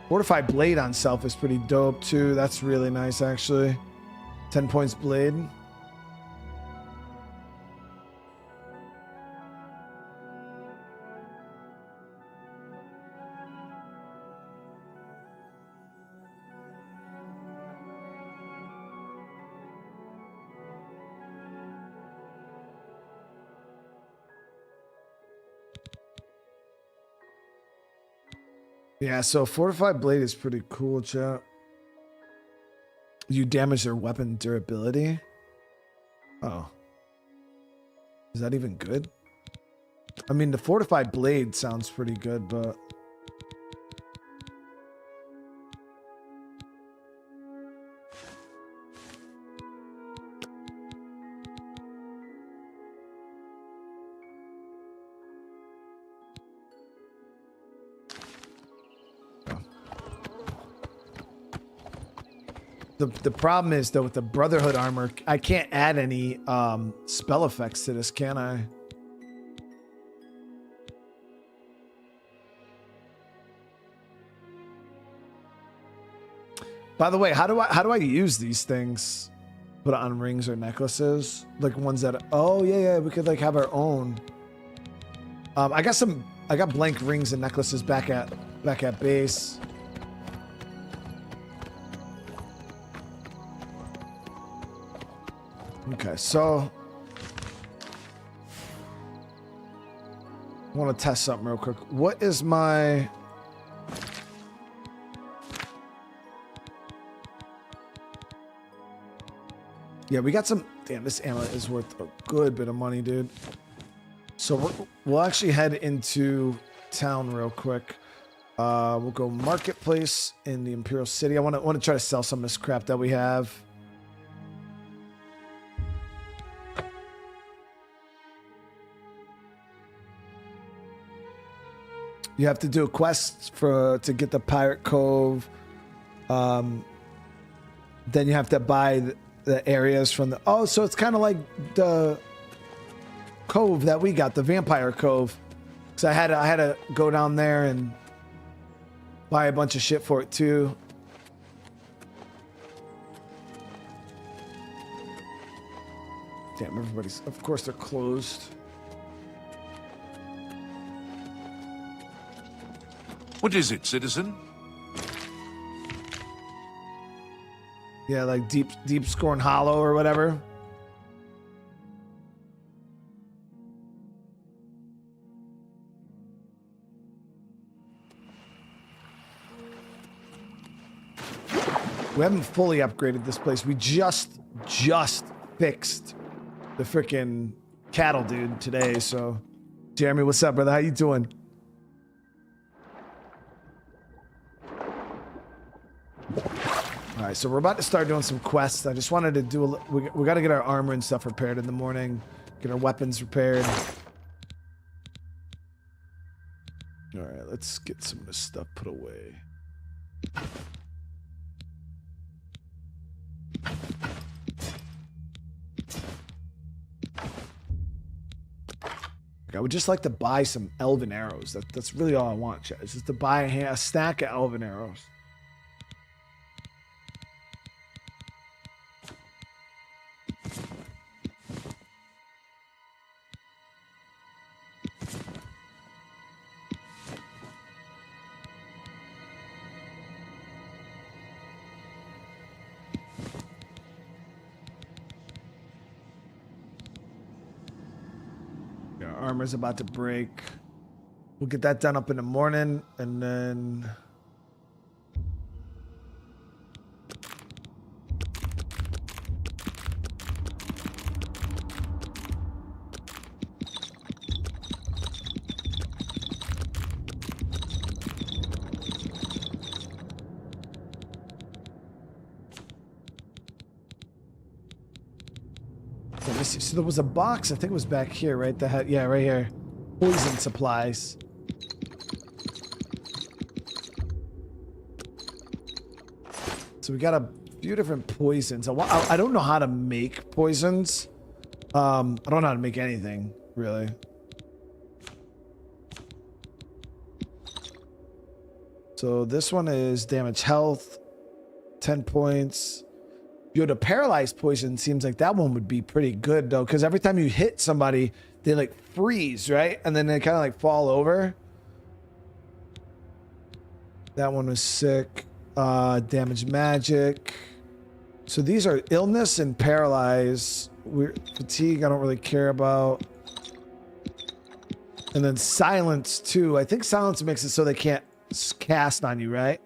Fortified blade on self is pretty dope too. That's really nice actually. 10 points blade. Yeah, so fortified blade is pretty cool, chat. You damage their weapon durability. Oh. Is that even good? I mean, the fortified blade sounds pretty good, but... The problem is, though, with the Brotherhood armor, I can't add any spell effects to this, can I? By the way, how do I use these things? Put it on rings or necklaces, like ones that. Oh yeah, we could like have our own. I got blank rings and necklaces back at base. Okay, so I want to test something real quick. What is my... Yeah, we got some... Damn, this amulet is worth a good bit of money, dude. So we'll actually head into town real quick. We'll go marketplace in the Imperial City. I want to try to sell some of this crap that we have. You have to do a quest to get the Pirate Cove. Then you have to buy the areas from the... Oh, so it's kind of like the cove that we got, the Vampire Cove. Because I had to go down there and buy a bunch of shit for it too. Damn, everybody's... Of course they're closed. What is it, citizen? Yeah, like deep scorn hollow or whatever. We haven't fully upgraded this place. We just fixed the freaking cattle dude today. So, Jeremy, what's up, brother? How you doing? All right, so we're about to start doing some quests. I just wanted to do we got to get our armor and stuff repaired in the morning, get our weapons repaired. All right, let's get some of this stuff put away. I would just like to buy some elven arrows. That's really all I want, chat. It's just to buy a stack of elven arrows. Armor's about to break. We'll get that done up in the morning, and then so there was a box, I think it was back here, right? That had, yeah, right here. Poison supplies. So we got a few different poisons. I don't know how to make poisons. I don't know how to make anything, really. So this one is damage health, 10 points. Yo, the paralyzed poison seems like that one would be pretty good though, because every time you hit somebody, they like freeze, right? And then they kind of like fall over. That one was sick. Damage magic. So these are illness and paralyze. Fatigue, I don't really care about. And then silence too. I think silence makes it so they can't cast on you, right?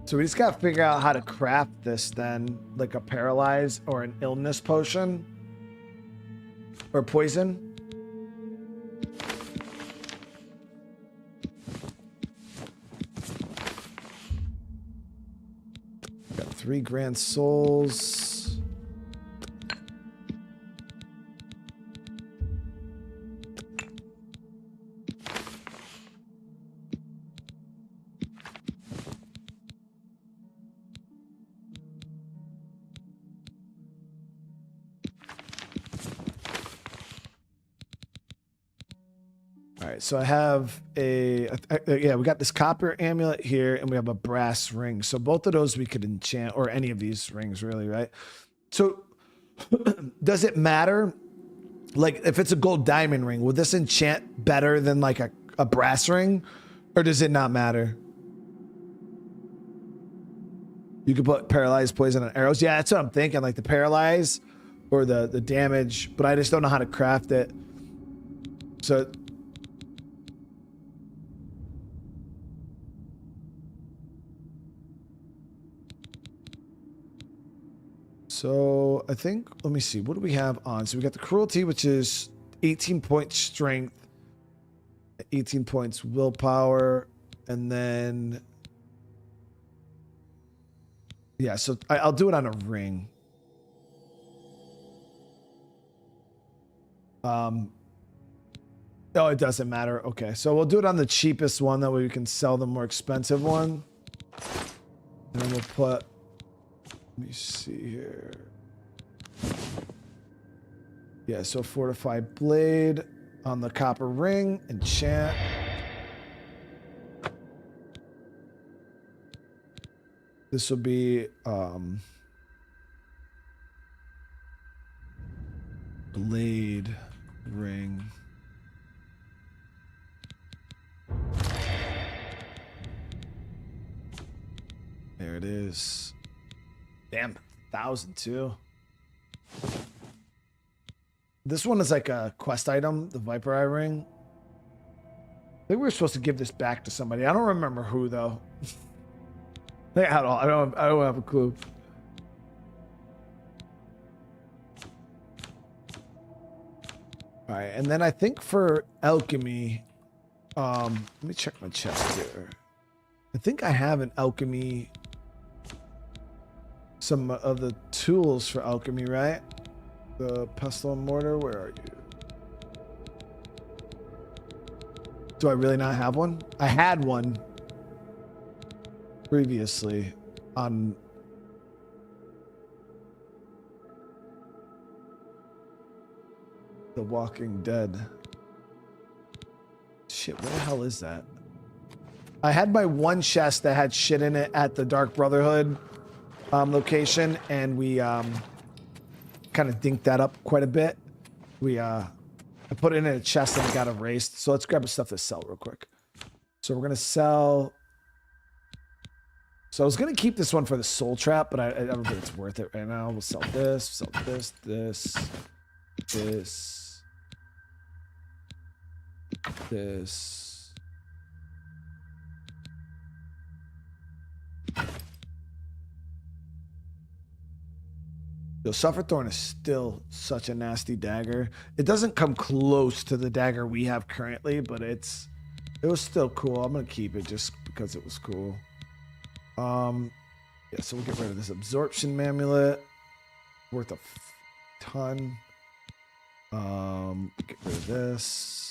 So we just gotta figure out how to craft this then, like a paralyze or an illness potion or poison. Got 3 grand souls. So I have yeah, we got this copper amulet here and we have a brass ring. So both of those we could enchant, or any of these rings really, right? So Does it matter? Like, if it's a gold diamond ring, would this enchant better than like a brass ring? Or does it not matter? You could put paralyzed poison on arrows. Yeah, that's what I'm thinking. Like the paralyze or the damage, but I just don't know how to craft it. So I think, let me see, what do we have on? So we got the cruelty, which is 18 points strength, 18 points willpower, and then, yeah, so I'll do it on a ring. Oh, it doesn't matter. Okay, so we'll do it on the cheapest one. That way we can sell the more expensive one. And then we'll put, let me see here. Yeah, so fortified blade on the copper ring, enchant. This will be blade ring. There it is. Damn, 1,000 too. This one is like a quest item, the Viper Eye ring. I think we were supposed to give this back to somebody. I don't remember who though. I don't have a clue. All right, and then I think for alchemy, let me check my chest here. I think I have an alchemy, some of the tools for alchemy, right? The pestle and mortar, where are you? Do I really not have one? I had one previously on The Walking Dead. Shit, where the hell is that? I had my one chest that had shit in it at the Dark Brotherhood location, and we kind of dinked that up quite a bit. I put it in a chest and it got erased. So let's grab the stuff to sell real quick. So we're gonna sell. So I was gonna keep this one for the soul trap, but I don't think it's worth it right now. We'll sell this, this. The Sufferthorn is still such a nasty dagger. It doesn't come close to the dagger we have currently, but it was still cool. I'm gonna keep it just because it was cool. Yeah, so we'll get rid of this absorption amulet. Worth a ton. Get rid of this.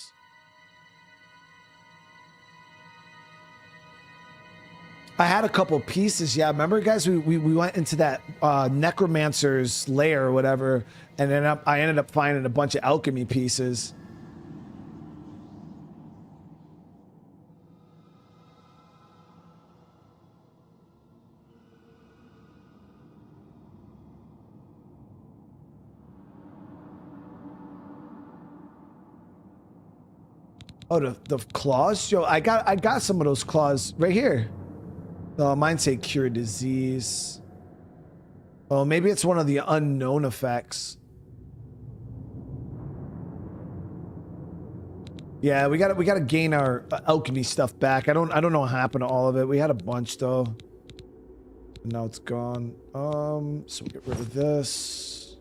I had a couple pieces. Yeah, remember, guys, we went into that necromancer's lair or whatever, and then I ended up finding a bunch of alchemy pieces. Oh, the claws? Yo, I got some of those claws right here. Mine say cure disease. Oh, maybe it's one of the unknown effects. Yeah, we gotta gain our alchemy stuff back. I don't know what happened to all of it. We had a bunch though. And now it's gone. So we get rid of this.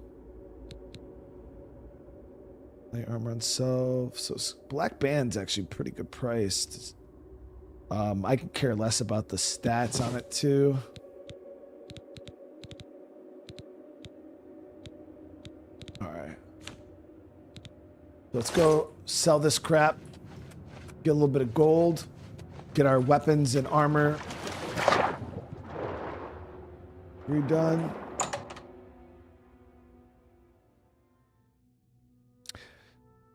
Light armor on self. So black band's actually pretty good priced. I can care less about the stats on it too. All right. Let's go sell this crap. Get a little bit of gold. Get our weapons and armor redone.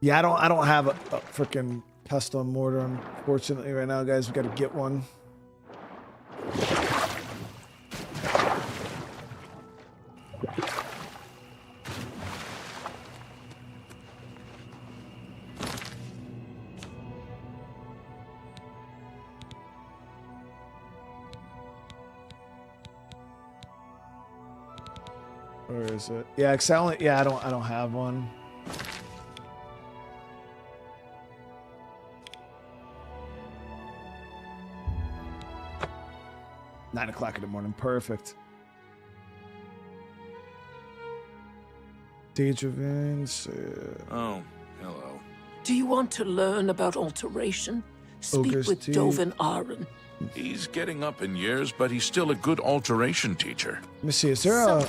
Yeah, I don't have a freaking pestle and mortar, unfortunately, right now, guys. We got to get one. Where is it? Yeah, cause I don't have one. Nine o'clock in the morning, perfect. Daedra. Oh, hello. Do you want to learn about alteration? Speak Ogre's with tea. Dovin Aaron. He's getting up in years, but he's still a good alteration teacher. Let me see. Is there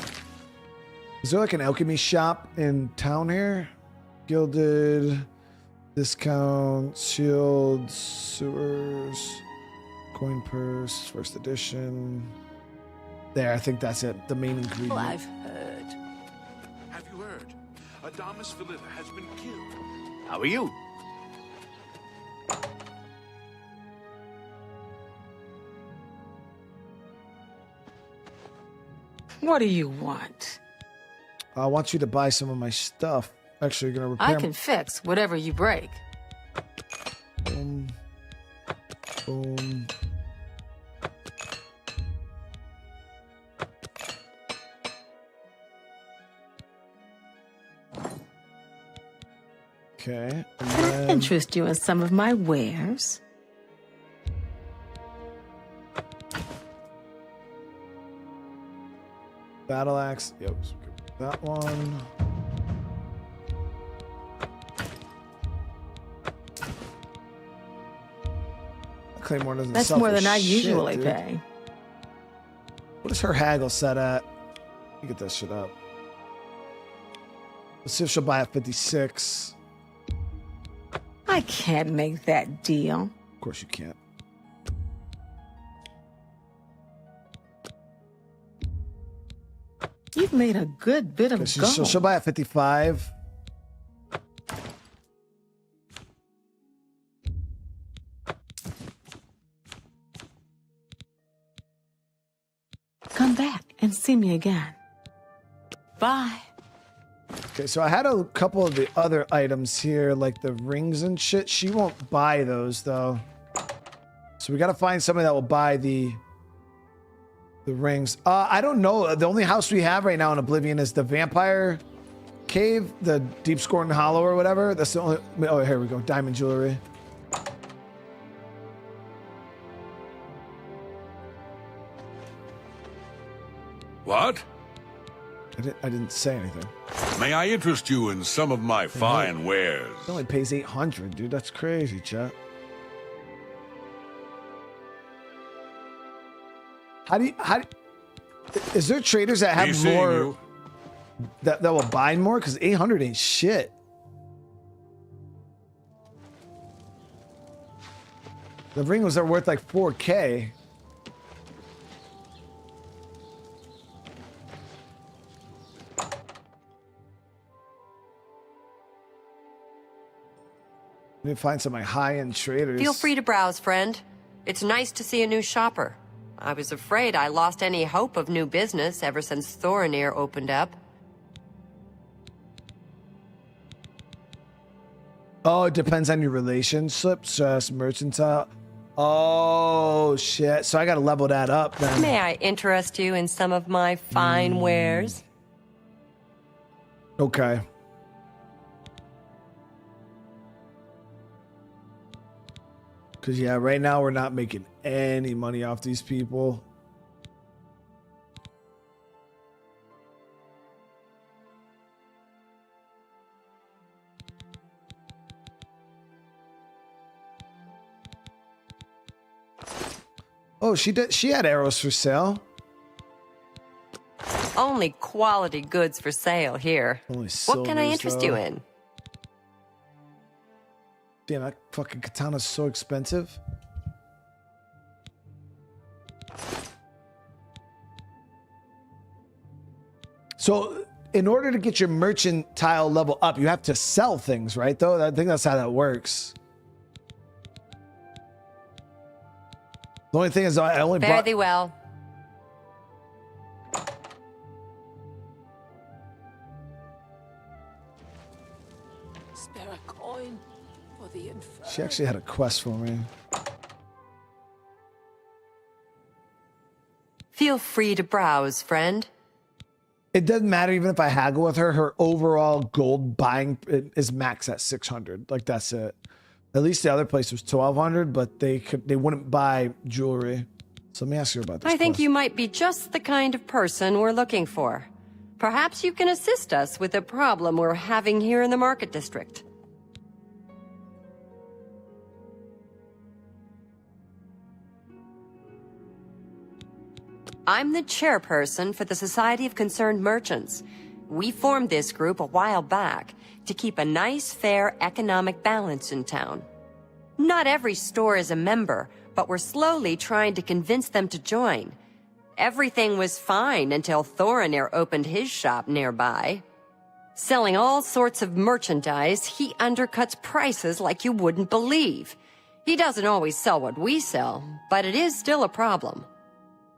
like an alchemy shop in town here? Gilded, discount, shield, sewers, coin purse, first edition. There, I think that's it. The main ingredient. Well, I've heard. Have you heard? Adamus Philippa has been killed. How are you? What do you want? I want you to buy some of my stuff. Actually, you're gonna repair. I can fix whatever you break. Boom. Boom. Okay. And Can I then, interest you in some of my wares? battle axe. Yep. That one. Claymore doesn't That's sell more for than I shit, usually dude. pay. What is her haggle set at? Let me get that shit up. Let's see if she'll buy at 56. I can't make that deal. Of course you can't. You've made a good bit of Okay, gold. she'll buy at 55. Come back and see me again. Bye. Okay, so I had a couple of the other items here, like the rings and shit. She won't buy those, though. So we got to find somebody that will buy the rings. I don't know. The only house we have right now in Oblivion is the vampire cave, the Deep Scorn Hollow or whatever. That's the only... Oh, here we go. Diamond jewelry. What? I didn't say anything. May I interest you in some of my fine wares? It only pays 800, dude. That's crazy, chat. Is there traders that have Be more seeing you. that will buy more? Because 800 ain't shit. The rings are worth like 4K. Let me find some of my high-end traders. Feel free to browse, friend. It's nice to see a new shopper. I was afraid I lost any hope of new business ever since Thorinir opened up. Oh, it depends on your relationships, mercantile. Oh, shit. So I got to level that up then. May I interest you in some of my fine wares? Okay. Because, yeah, right now we're not making any money off these people. Oh, she did. She had arrows for sale. Only quality goods for sale here. Only What can I silvers, interest though. you in? Damn, that fucking katana's so expensive. So, in order to get your mercantile level up, you have to sell things, right? Though I think that's how that works. The only thing is, I only Fare bought. thee well. Spare a coin for the infernal. She actually had a quest for me. Feel free to browse, friend. It doesn't matter even if I haggle with her. Her overall gold buying is max at 600. Like that's it. At least the other place was 1200, but they wouldn't buy jewelry. So let me ask you about this. I think you might be just the kind of person we're looking for. Perhaps you can assist us with a problem we're having here in the Market District. I'm the chairperson for the Society of Concerned Merchants. We formed this group a while back to keep a nice, fair economic balance in town. Not every store is a member, but we're slowly trying to convince them to join. Everything was fine until Thorinir opened his shop nearby. Selling all sorts of merchandise, he undercuts prices like you wouldn't believe. He doesn't always sell what we sell, but it is still a problem.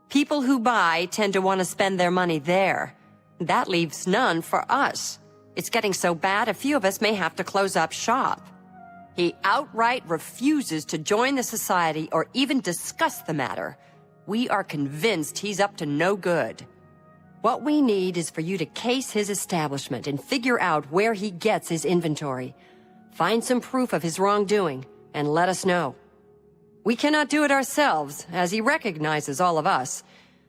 People who buy tend to want to spend their money there. That leaves none for us. It's getting so bad a few of us may have to close up shop. He outright refuses to join the society or even discuss the matter. We are convinced he's up to no good. What we need is for you to case his establishment and figure out where he gets his inventory. Find some proof of his wrongdoing and let us know. We cannot do it ourselves, as he recognizes all of us.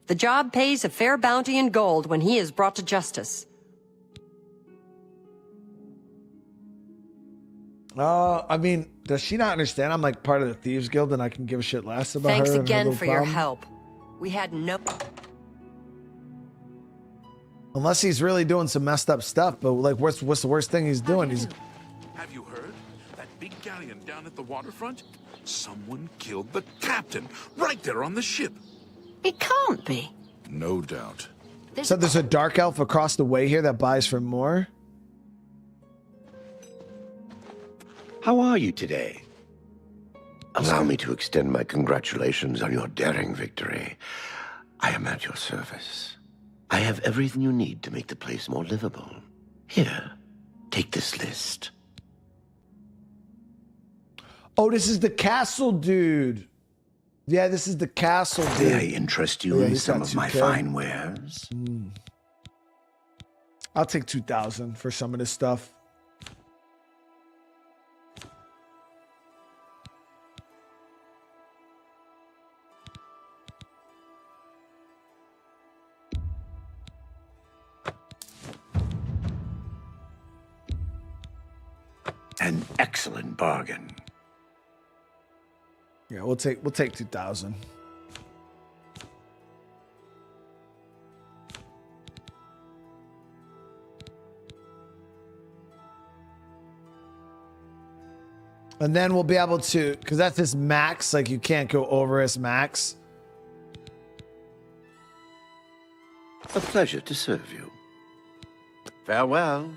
The job pays a fair bounty in gold when he is brought to justice. I mean, does she not understand I'm like part of the Thieves Guild and I can give a shit less about Thanks her? Thanks again for your help. We had no... Unless he's really doing some messed up stuff, but like, what's the worst thing he's doing? He's... Have you heard? That big galleon down at the waterfront? Someone killed the captain right there on the ship. It can't be. No doubt. So there's a dark elf across the way here that buys for more? How are you today? Allow me to extend my congratulations on your daring victory. I am at your service. I have everything you need to make the place more livable. Here, take this list. Oh, this is the castle dude. Yeah, this is the castle dude. May I interest you in some of my fine wares? I'll take 2,000 for some of this stuff. An excellent bargain. Yeah, we'll take 2,000. And then we'll be able to, because that's his max, like you can't go over his max. A pleasure to serve you. Farewell.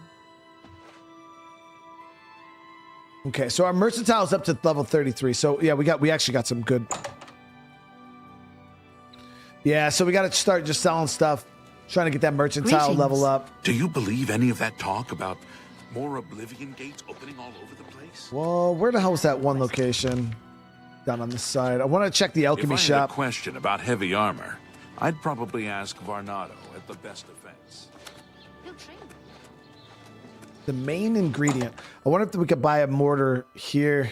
Okay, so our mercantile is up to level 33. So yeah, we actually got some good. Yeah, so we got to start just selling stuff, trying to get that mercantile level up. Do you believe any of that talk about more Oblivion gates opening all over the place? Well, where the hell was that one location? Down on this side. I want to check the alchemy if I shop. had a question about heavy armor, I'd probably ask Varnado at the best defense. The main ingredient. I wonder if we could buy a mortar here.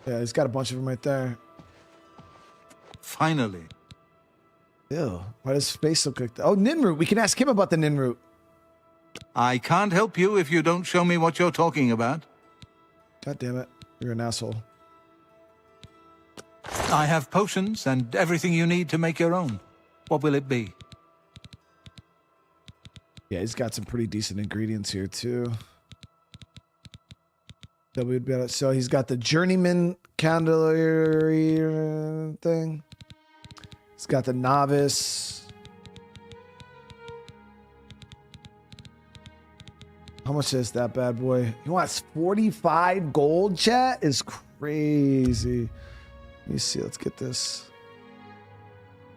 Yeah, he's got a bunch of them right there. Finally. Ew, why does space look like that? Oh, Ninroot. We can ask him about the Ninroot. I can't help you if you don't show me what you're talking about. God damn it. You're an asshole. I have potions and everything you need to make your own. What will it be? Yeah, he's got some pretty decent ingredients here, too. That we'd be able to, so he's got the Journeyman Candlery thing. He's got the Novice. How much is that bad boy? He wants 45 gold, chat? Is crazy. Let me see. Let's get this.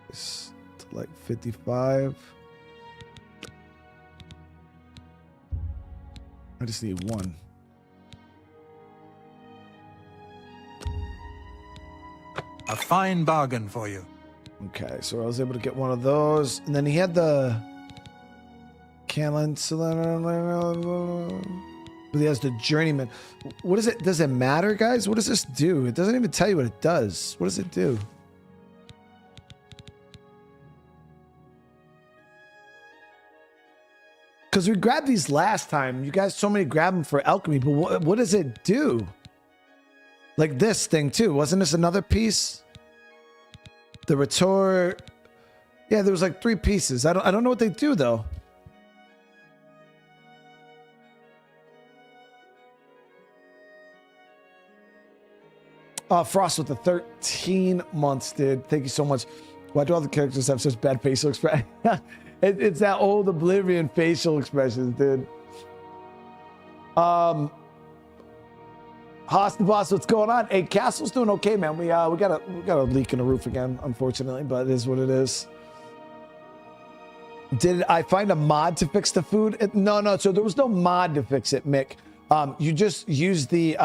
It's like 55. I just need one. A fine bargain for you. Okay, so I was able to get one of those. And then he had the Canlin cylinder. But he has the journeyman. What is it? Does it matter, guys? What does this do? It doesn't even tell you what it does. What does it do? Because we grabbed these last time. You guys told me to grab them for alchemy, but what does it do? Like this thing too. Wasn't this another piece? The retort. Yeah, there was like 3 pieces. I don't know what they do though. Frost with the 13 months, dude. Thank you so much. Why do all the characters have such bad facial expression? It's that old Oblivion facial expressions, dude. Haas the boss, what's going on? Hey, Castle's doing okay, man. We got a leak in the roof again, unfortunately, but it is what it is. Did I find a mod to fix the food? No. So there was no mod to fix it, Mick. You just use the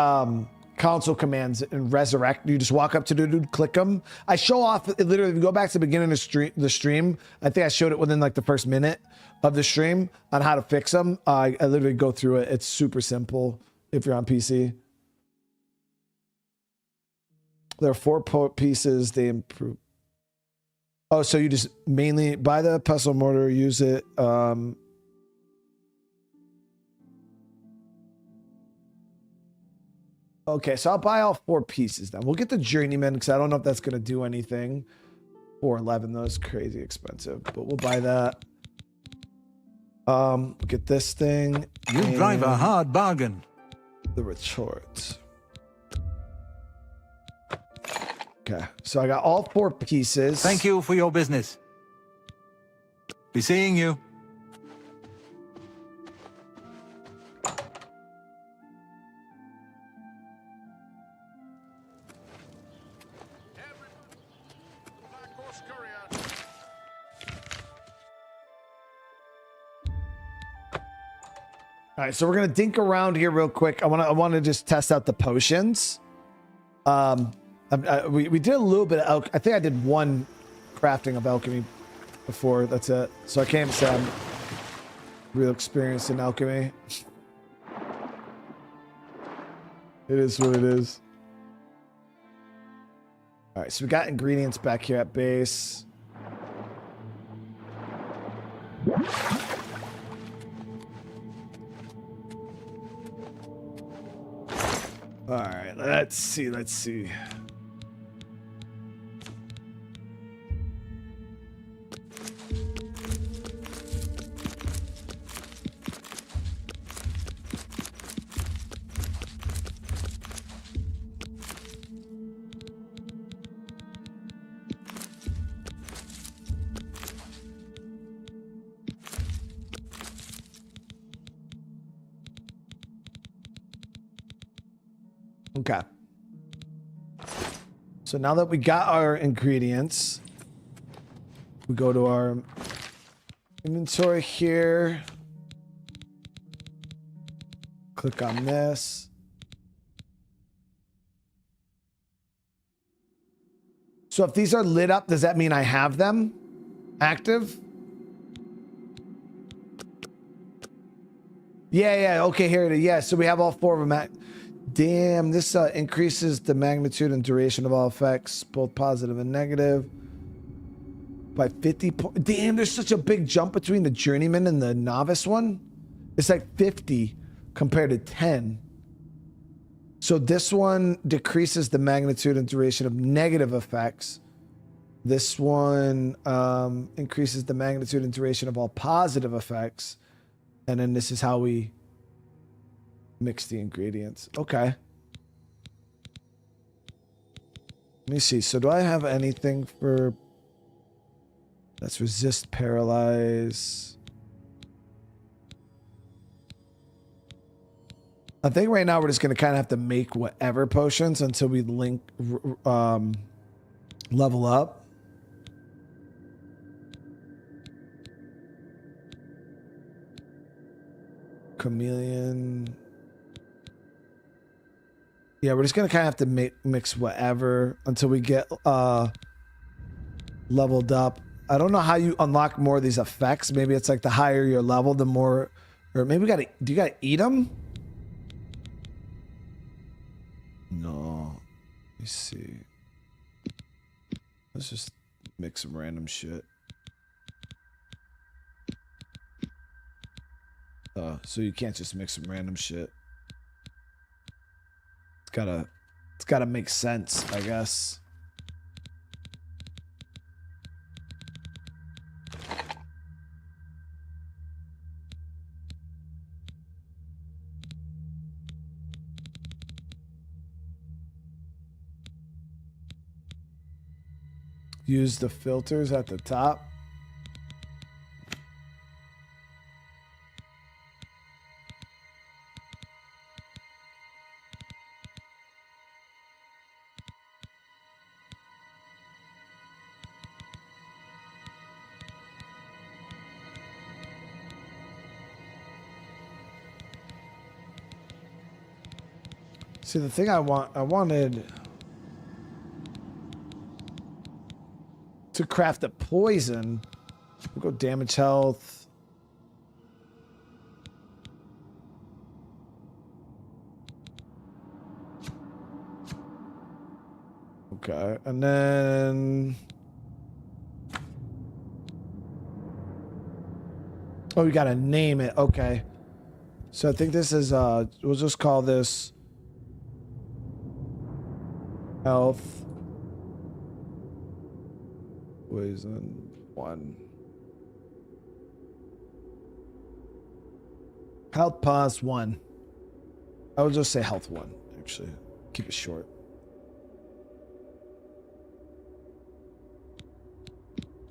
console commands and resurrect. You just walk up to the dude, click them. I show off, literally, if you go back to the beginning of the stream, I think I showed it within like the first minute of the stream on how to fix them. I literally go through it. It's super simple if you're on PC. There are 4 pieces. They improve. Oh, so you just mainly buy the pestle mortar, use it. Okay, so I'll buy all 4 pieces then. We'll get the journeyman because I don't know if that's going to do anything. 411, those crazy expensive, but we'll buy that. Get this thing. You drive a hard bargain. The retort. Okay, so I got all 4 pieces. Thank you for your business. Be seeing you. All right, so we're gonna dink around here real quick. I want to just test out the potions. We did a little bit of I think I did 1 crafting of alchemy before. That's it. So I can't say I'm real experienced in alchemy. It is what it is. All right, so we got ingredients back here at base. All right, let's see. Okay. So now that we got our ingredients, we go to our inventory here. Click on this. So if these are lit up, does that mean I have them active? Yeah. Okay, here it is. Yeah, so we have all 4 of them active. Damn, this increases the magnitude and duration of all effects, both positive and negative, by 50 points. Damn, there's such a big jump between the journeyman and the novice one. It's like 50 compared to 10. So this one decreases the magnitude and duration of negative effects. This one increases the magnitude and duration of all positive effects. And then this is how we mix the ingredients. Okay. Let me see. So do I have anything for... Let's resist paralyze. I think right now we're just going to kind of have to make whatever potions until we level up. Chameleon. Yeah, we're just gonna kind of have to mix whatever until we get leveled up. I don't know how you unlock more of these effects. Maybe it's like the higher your level, the more, or maybe we gotta, do you gotta eat them? No. Let me see. Let's just mix some random shit. So you can't just mix some random shit. It's gotta make sense, I guess. Use the filters at the top. See, the thing I wanted to craft a poison. We'll go damage health. Okay, and then... Oh, we gotta name it. Okay. So I think this is, we'll just call this health. Poison 1. Health pause 1. I would just say health 1, actually. Keep it short.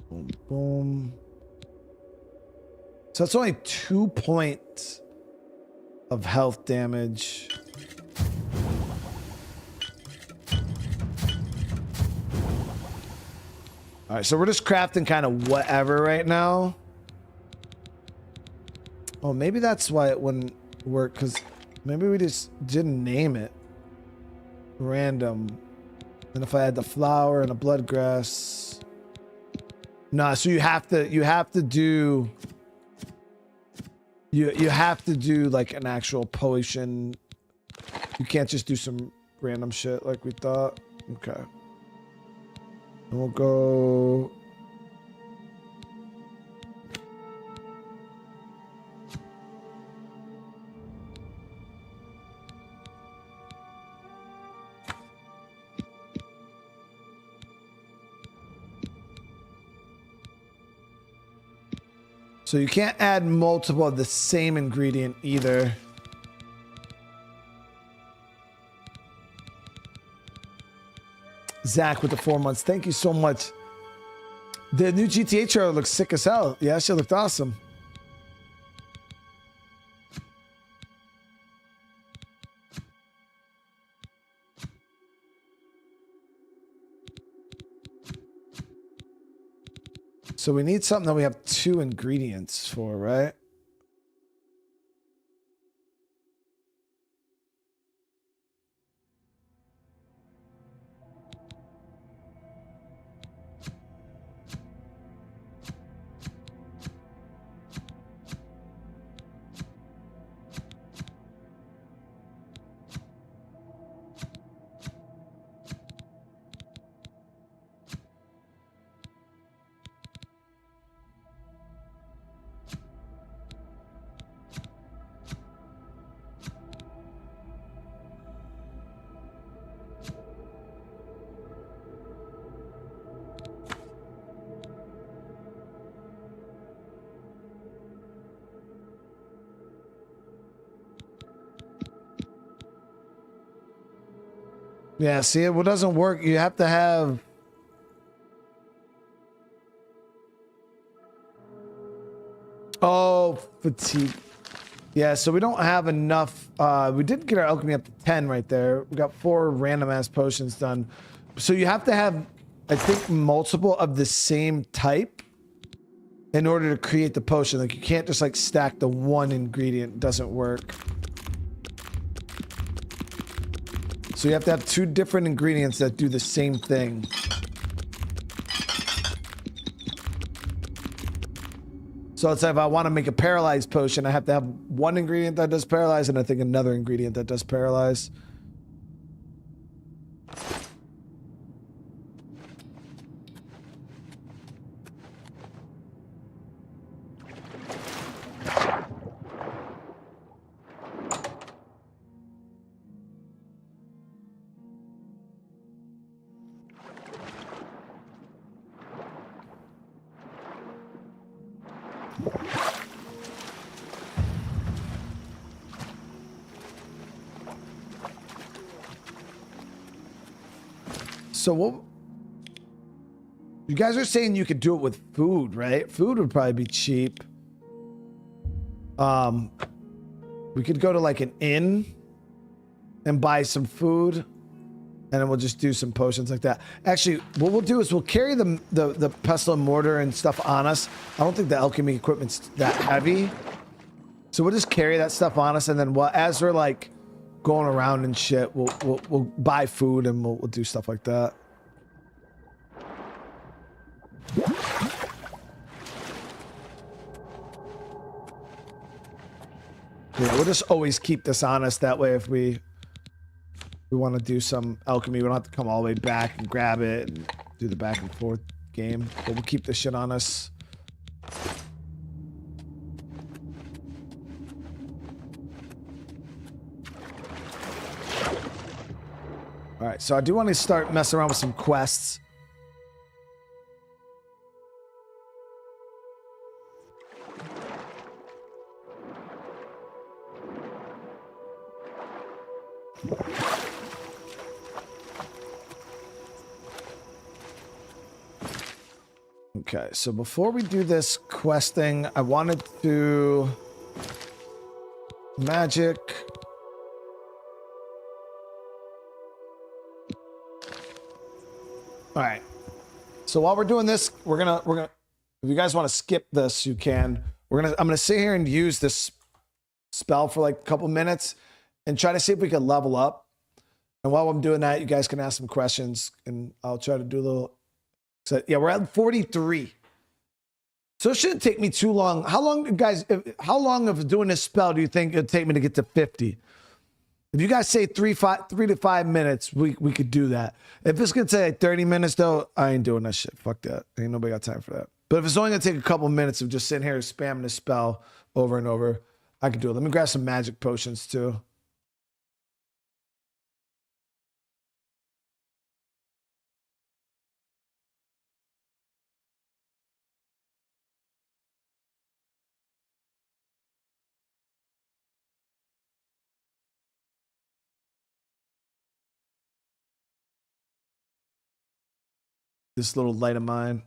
Boom, boom. So it's only 2 points of health damage. All right, so we're just crafting kind of whatever right now. Oh, maybe that's why it wouldn't work, because maybe we just didn't name it. Random. And if I had the flower and a bloodgrass. Nah, so you have to do you have to do like an actual potion. You can't just do some random shit like we thought. Okay. And we'll go. So you can't add multiple of the same ingredient either. Zach with the 4 months. Thank you so much. The new GTA trailer looks sick as hell. Yeah, she looked awesome. So we need something that we have 2 ingredients for, right? Yeah, see, it doesn't work. You have to have... Oh, fatigue. Yeah, so we don't have enough. We did get our alchemy up to 10 right there. We got 4 random ass potions done. So you have to have, I think, multiple of the same type in order to create the potion. Like, you can't just like stack the one ingredient. It doesn't work. So you have to have 2 different ingredients that do the same thing. So it's like if I want to make a paralyzed potion, I have to have 1 ingredient that does paralyze and I think another ingredient that does paralyze. So what? You guys are saying you could do it with food, right? Food would probably be cheap. We could go to like an inn and buy some food, and then we'll just do some potions like that. Actually, what we'll do is we'll carry the pestle and mortar and stuff on us. I don't think the alchemy equipment's that heavy, so we'll just carry that stuff on us, and then as we're like going around and shit, we'll buy food and we'll do stuff like that. Yeah, we'll just always keep this on us. That way, if we want to do some alchemy, we don't have to come all the way back and grab it and do the back and forth game. But we'll keep this shit on us. All right, so I do want to start messing around with some quests. Okay, so before we do this questing, I wanted to magic. All right. So while we're doing this, we're gonna if you guys want to skip this, you can. I'm gonna sit here and use this spell for like a couple minutes and try to see if we can level up. And while I'm doing that, you guys can ask some questions and I'll try to do a little. So yeah, we're at 43. So it shouldn't take me too long. How long, guys, how long of doing this spell do you think it'll take me to get to 50? If you guys say 3 to 5 minutes, we could do that. If it's gonna take like 30 minutes though, I ain't doing that shit. Fuck that. Ain't nobody got time for that. But if it's only gonna take a couple minutes of just sitting here spamming this spell over and over, I can do it. Let me grab some magic potions too. This little light of mine.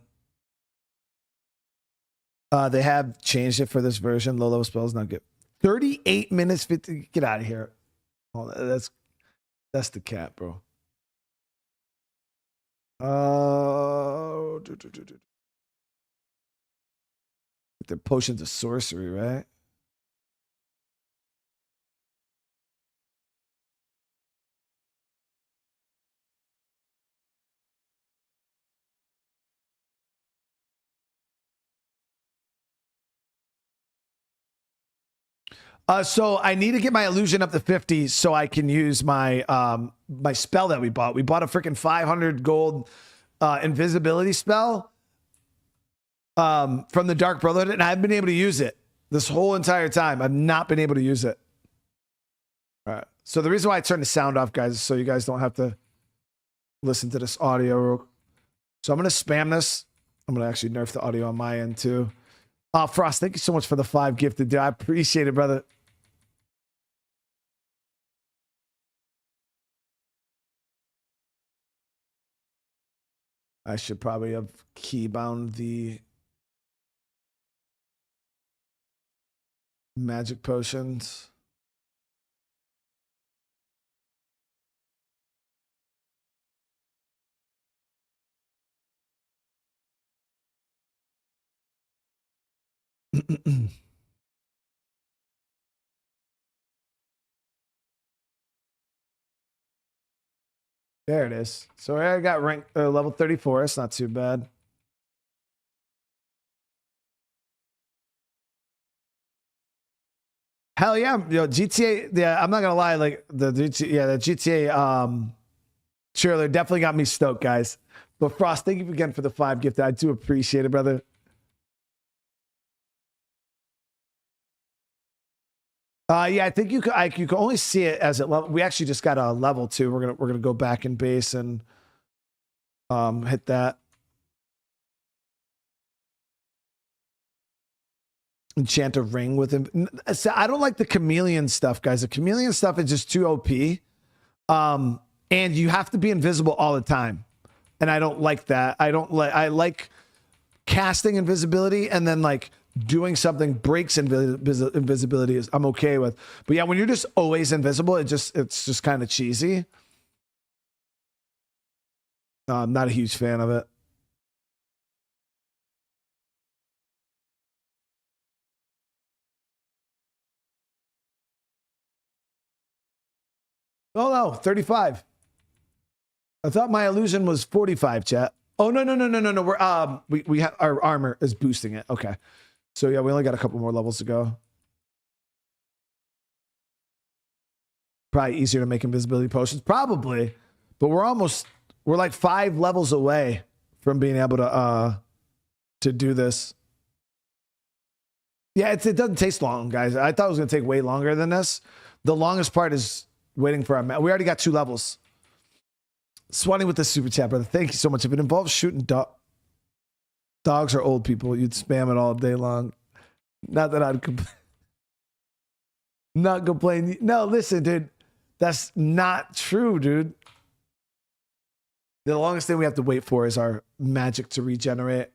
They have changed it for this version. Low level spells not good. 38 minutes 50. Get out of here. Oh, that's the cat, bro. The potions of sorcery, right? So I need to get my illusion up to 50 so I can use my my spell that we bought. We bought a freaking 500 gold invisibility spell from the Dark Brotherhood, and I've been able to use it this whole entire time. I've not been able to use it. All right. So the reason why I turned the sound off, guys, is so you guys don't have to listen to this audio. So I'm going to spam this. I'm going to actually nerf the audio on my end too. Frost, thank you so much for the 5 gifted, dude. I appreciate it, brother. I should probably have keybound the magic potions. There it is. So I got rank level 34. It's not too bad. Hell yeah, GTA. Yeah, I'm not gonna lie. Like the GTA trailer definitely got me stoked, guys. But Frost, thank you again for the 5 gift. I do appreciate it, brother. Yeah, I think you can only see it as it level. We actually just got a level 2. We're gonna go back in base and hit that. Enchant a ring with him. I don't like the chameleon stuff, guys. The chameleon stuff is just too OP. And you have to be invisible all the time. And I don't like that. I like casting invisibility and then like doing something breaks invisibility is I'm okay with. But yeah, when you're just always invisible, it's just kind of cheesy. I'm not a huge fan of it. Oh no, 35. I thought my illusion was 45, chat. Oh no. We're we have our armor is boosting it. Okay. So yeah, we only got a couple more levels to go. Probably easier to make invisibility potions. Probably. But we're like 5 levels away from being able to do this. Yeah, it doesn't taste long, guys. I thought it was gonna take way longer than this. The longest part is waiting for our we already got 2 levels. Swanee with the super chat, brother. Thank you so much. If it involves shooting dogs or old people, you'd spam it all day long. Not that I'd not complain. No, listen, dude. That's not true, dude. The longest thing we have to wait for is our magic to regenerate.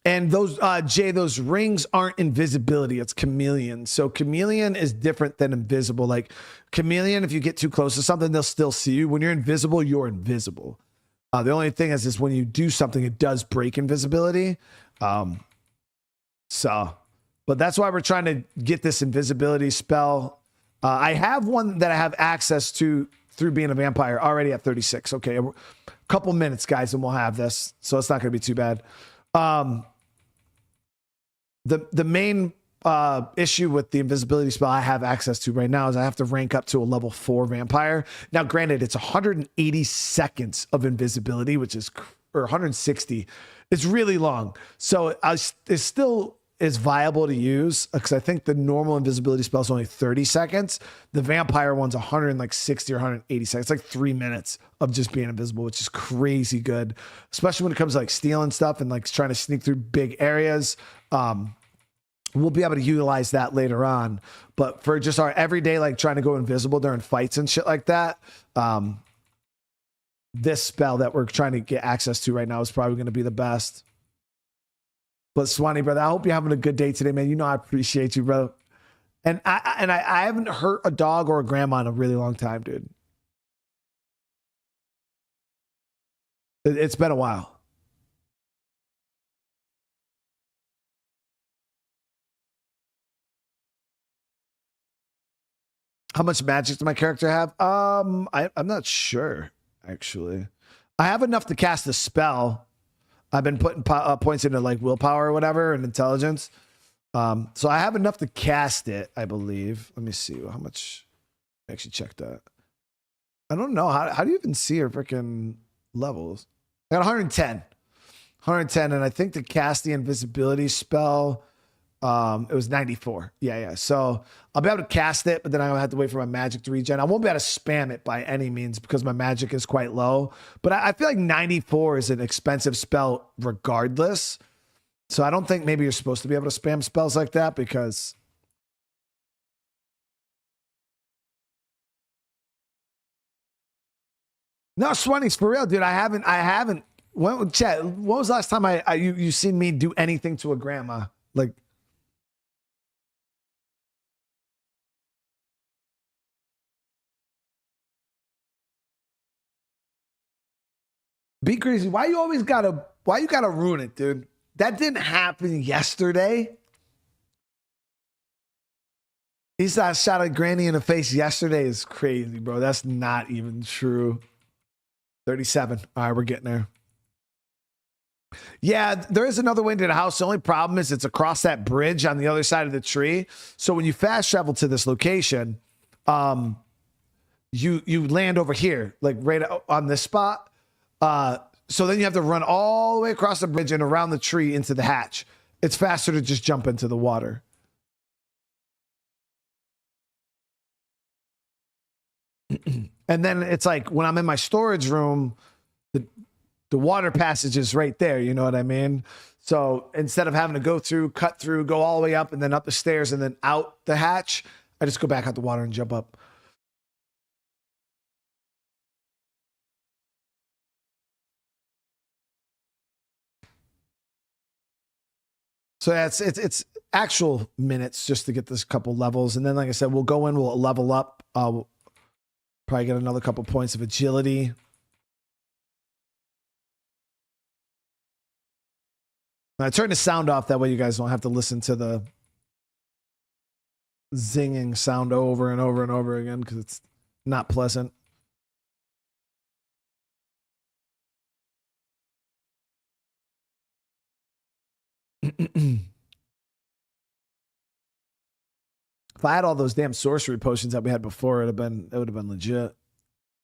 And those, Jay, those rings aren't invisibility. It's chameleon. So chameleon is different than invisible. Like chameleon, if you get too close to something, they'll still see you. When you're invisible, you're invisible. The only thing is when you do something, it does break invisibility. But that's why we're trying to get this invisibility spell. I have one that I have access to through being a vampire already at 36. Okay, a couple minutes, guys, and we'll have this. So it's not going to be too bad. The main issue with the invisibility spell I have access to right now is I have to rank up to a level 4 vampire. Now, granted, it's 180 seconds of invisibility, which is, or 160. It's really long. So it still is viable to use because I think the normal invisibility spell is only 30 seconds. The vampire one's 160 or 180 seconds. It's like 3 minutes of just being invisible, which is crazy good, especially when it comes to like stealing stuff and like trying to sneak through big areas. We'll be able to utilize that later on, but for just our everyday, like trying to go invisible during fights and shit like that, this spell that we're trying to get access to right now is probably going to be the best. But Swanee, brother, I hope you're having a good day today, man. You know I appreciate you, bro. And I haven't hurt a dog or a grandma in a really long time, dude. It's been a while. How much magic does my character have? I'm not sure, actually. I have enough to cast a spell. I've been putting points into like willpower or whatever and intelligence. So I have enough to cast it, I believe. Let me see how much. Actually, check that. I don't know. How do you even see her freaking levels? I got 110. 110, and I think to cast the invisibility spell, it was 94. Yeah. So I'll be able to cast it, but then I'll have to wait for my magic to regen. I won't be able to spam it by any means because my magic is quite low. But I feel like 94 is an expensive spell regardless. So I don't think maybe you're supposed to be able to spam spells like that because... No, Swannies, for real, dude. I haven't. Chat, when was the last time you seen me do anything to a grandma? Like... Be crazy. Why you always gotta Why you gotta ruin it, dude? That didn't happen yesterday. He shot a granny in the face yesterday is crazy, bro. That's not even true. 37. All right, we're getting there. Yeah, there is another way into the house. The only problem is it's across that bridge on the other side of the tree. So when you fast travel to this location, you land over here, like right on this spot. So then you have to run all the way across the bridge and around the tree into the hatch. It's faster to just jump into the water. And then it's like when I'm in my storage room, the water passage is right there. You know what I mean? So instead of having to go through, cut through, go all the way up and then up the stairs and then out the hatch, I just go back out the water and jump up. So that's it's actual minutes just to get this couple levels. And then, like I said, we'll go in, we'll level up. We'll probably get another couple points of agility. I turn the sound off. That way you guys don't have to listen to the zinging sound over and over and over again because it's not pleasant. If I had all those damn sorcery potions that we had before, it would have been legit.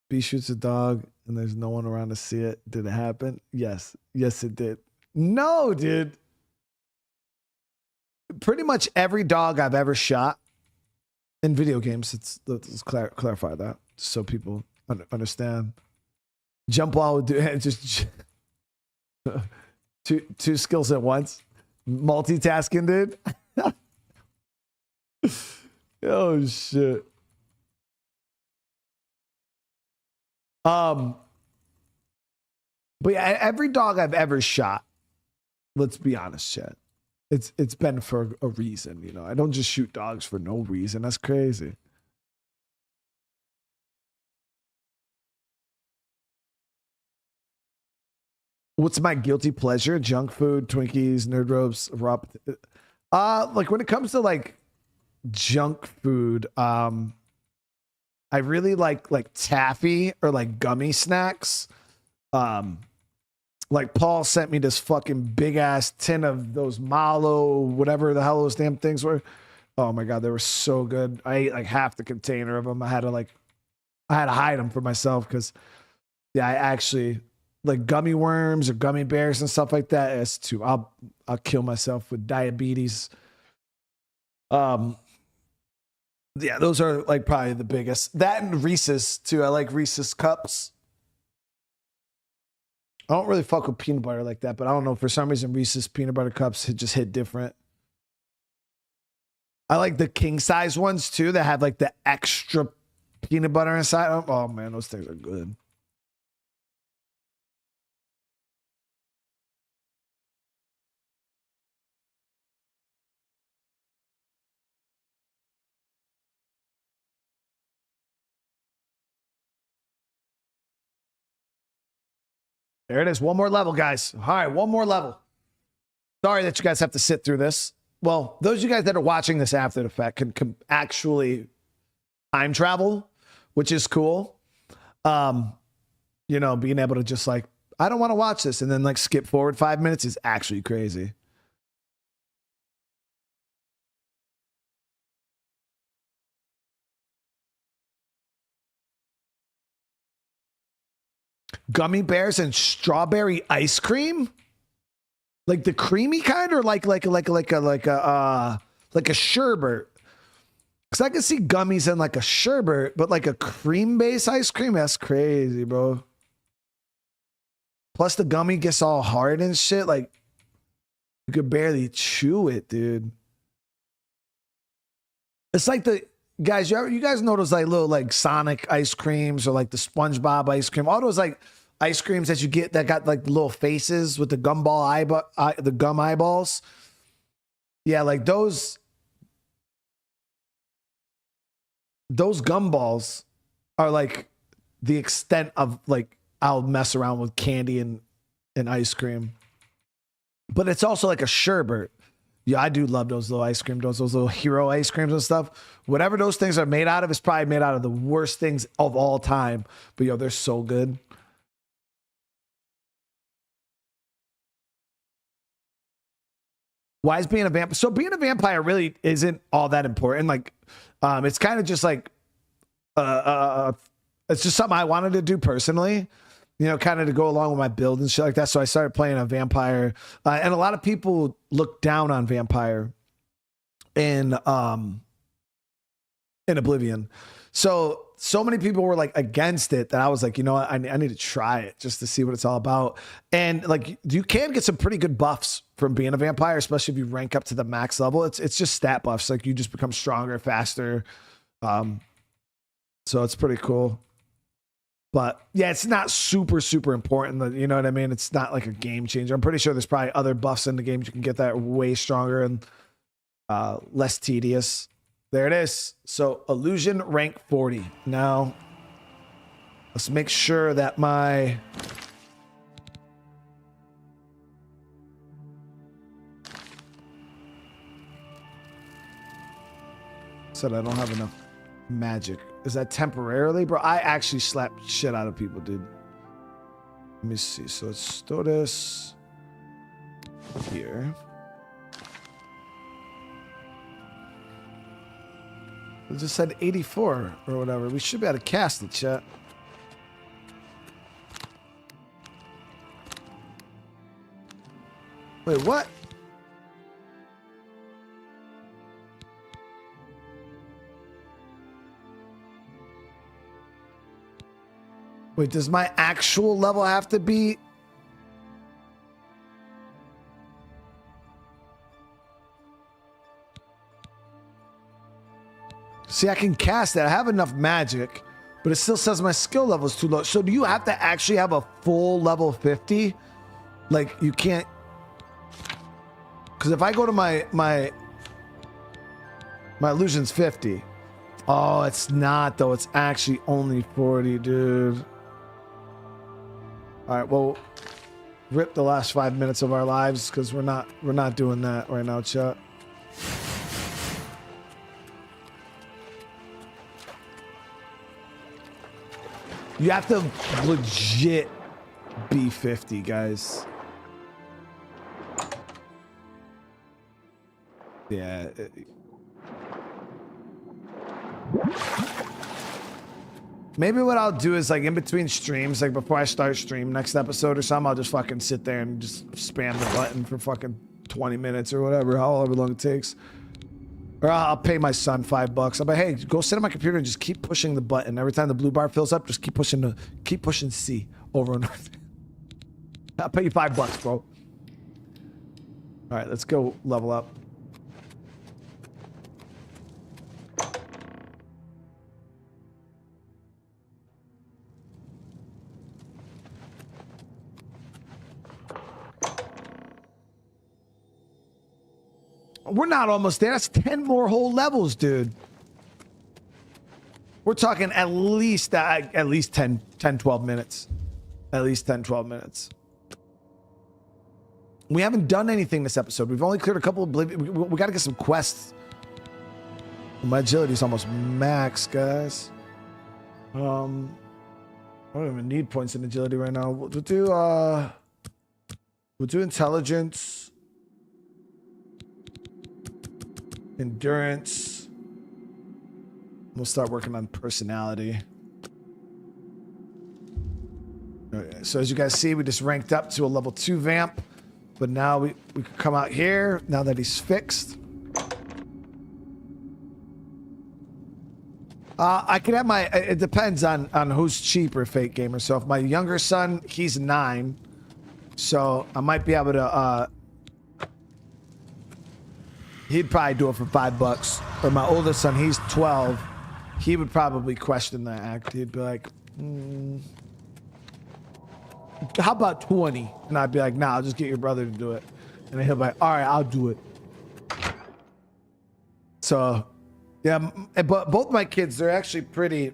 B shoots a dog and there's no one around to see it. Did it happen? Yes. Yes, it did. No, dude. Pretty much every dog I've ever shot in video games, let's clarify that so people understand. Jump wall would do just two skills at once. Multitasking, dude. Oh shit. But yeah, every dog I've ever shot, let's be honest, Chad, it's been for a reason, you know. I don't just shoot dogs for no reason. That's crazy. What's my guilty pleasure? Junk food, Twinkies, nerd ropes, like when it comes to like junk food, I really like taffy or like gummy snacks. Like Paul sent me this fucking big ass tin of those Malo, whatever the hell those damn things were. Oh my God, they were so good. I ate like half the container of them. I had to hide them for myself because yeah, I actually like gummy worms or gummy bears and stuff like that. It's too. I'll kill myself with diabetes. Yeah, those are like probably the biggest. That and Reese's too. I like Reese's cups. I don't really fuck with peanut butter like that, but I don't know. For some reason, Reese's peanut butter cups just hit different. I like the king size ones too that have like the extra peanut butter inside. Oh man, those things are good. There it is. One more level, guys. All right, one more level. Sorry that you guys have to sit through this. Well, those of you guys that are watching this after the fact can actually time travel, which is cool. You know, being able to just like, I don't want to watch this and then like skip forward 5 minutes is actually crazy. Gummy bears and strawberry ice cream, like the creamy kind, or like a sherbet. Because I can see gummies in like a sherbet, but like a cream based ice cream, that's crazy, bro. Plus the gummy gets all hard and shit. Like you could barely chew it, dude. It's like the guys, you guys know those like little like Sonic ice creams or like the SpongeBob ice cream, all those like ice creams that you get that got like the little faces with the gumball the gum eyeballs. Yeah, like those gumballs are like the extent of like I'll mess around with candy and ice cream. but it's also like a sherbet. Yeah, I do love those little ice cream, those little hero ice creams and stuff. Whatever those things are made out of is probably made out of the worst things of all time. But yo, they're so good. Why is being a vampire? So being a vampire really isn't all that important. Like, it's kind of just like, it's just something I wanted to do personally, you know, kind of to go along with my build and shit like that. So I started playing a vampire, and a lot of people look down on vampire in Oblivion. So many people were like against it that I was like, you know what, I need to try it just to see what it's all about. And like, you can get some pretty good buffs from being a vampire, especially if you rank up to the max level. It's just stat buffs. Like you just become stronger, faster. So it's pretty cool. But yeah, it's not super, super important. You know what I mean? It's not like a game changer. I'm pretty sure there's probably other buffs in the game you can get that are way stronger and less tedious. There it is. So illusion rank 40. Now let's make sure that my said I don't have enough magic. Is that temporarily, bro? I actually slapped shit out of people, dude. Let me see. So let's throw this here. It just said 84 or whatever. We should be able to cast it, chat. Wait, what? Wait, does my actual level have to be? See, I can cast it. I have enough magic, but it still says my skill level is too low. So do you have to actually have a full level 50? Like you can't, because if I go to my illusion's 50. Oh, it's not though. It's actually only 40, dude. All right, well, rip the last 5 minutes of our lives because we're not doing that right now, chat. You have to legit be 50, guys. Yeah. Maybe what I'll do is like in between streams, like before I start stream next episode or something, I'll just fucking sit there and just spam the button for fucking 20 minutes or whatever, however long it takes. Or I'll pay my son $5. I'll be, hey, go sit on my computer and just keep pushing the button. Every time the blue bar fills up, just keep pushing C over and over. I'll pay you $5, bro. All right, let's go level up. We're not almost there. That's 10 more whole levels, dude. We're talking at least 10, 12 minutes. At least 10, 12 minutes. We haven't done anything this episode. We've only cleared a couple of Oblivion. We got to get some quests. My agility is almost max, guys. I don't even need points in agility right now. We'll do intelligence. Endurance. We'll start working on personality. Okay, so as you guys see, we just ranked up to a level 2 vamp, but now we can come out here now that he's fixed. I can have my, it depends on who's cheaper, Fake Gamer. So if my younger son, he's 9, so I might be able to he'd probably do it for $5. Or my oldest son, he's 12. He would probably question the act. He'd be like, how about 20? And I'd be like, nah, I'll just get your brother to do it. And then he'll be like, all right, I'll do it. So, yeah, but both my kids, they're actually pretty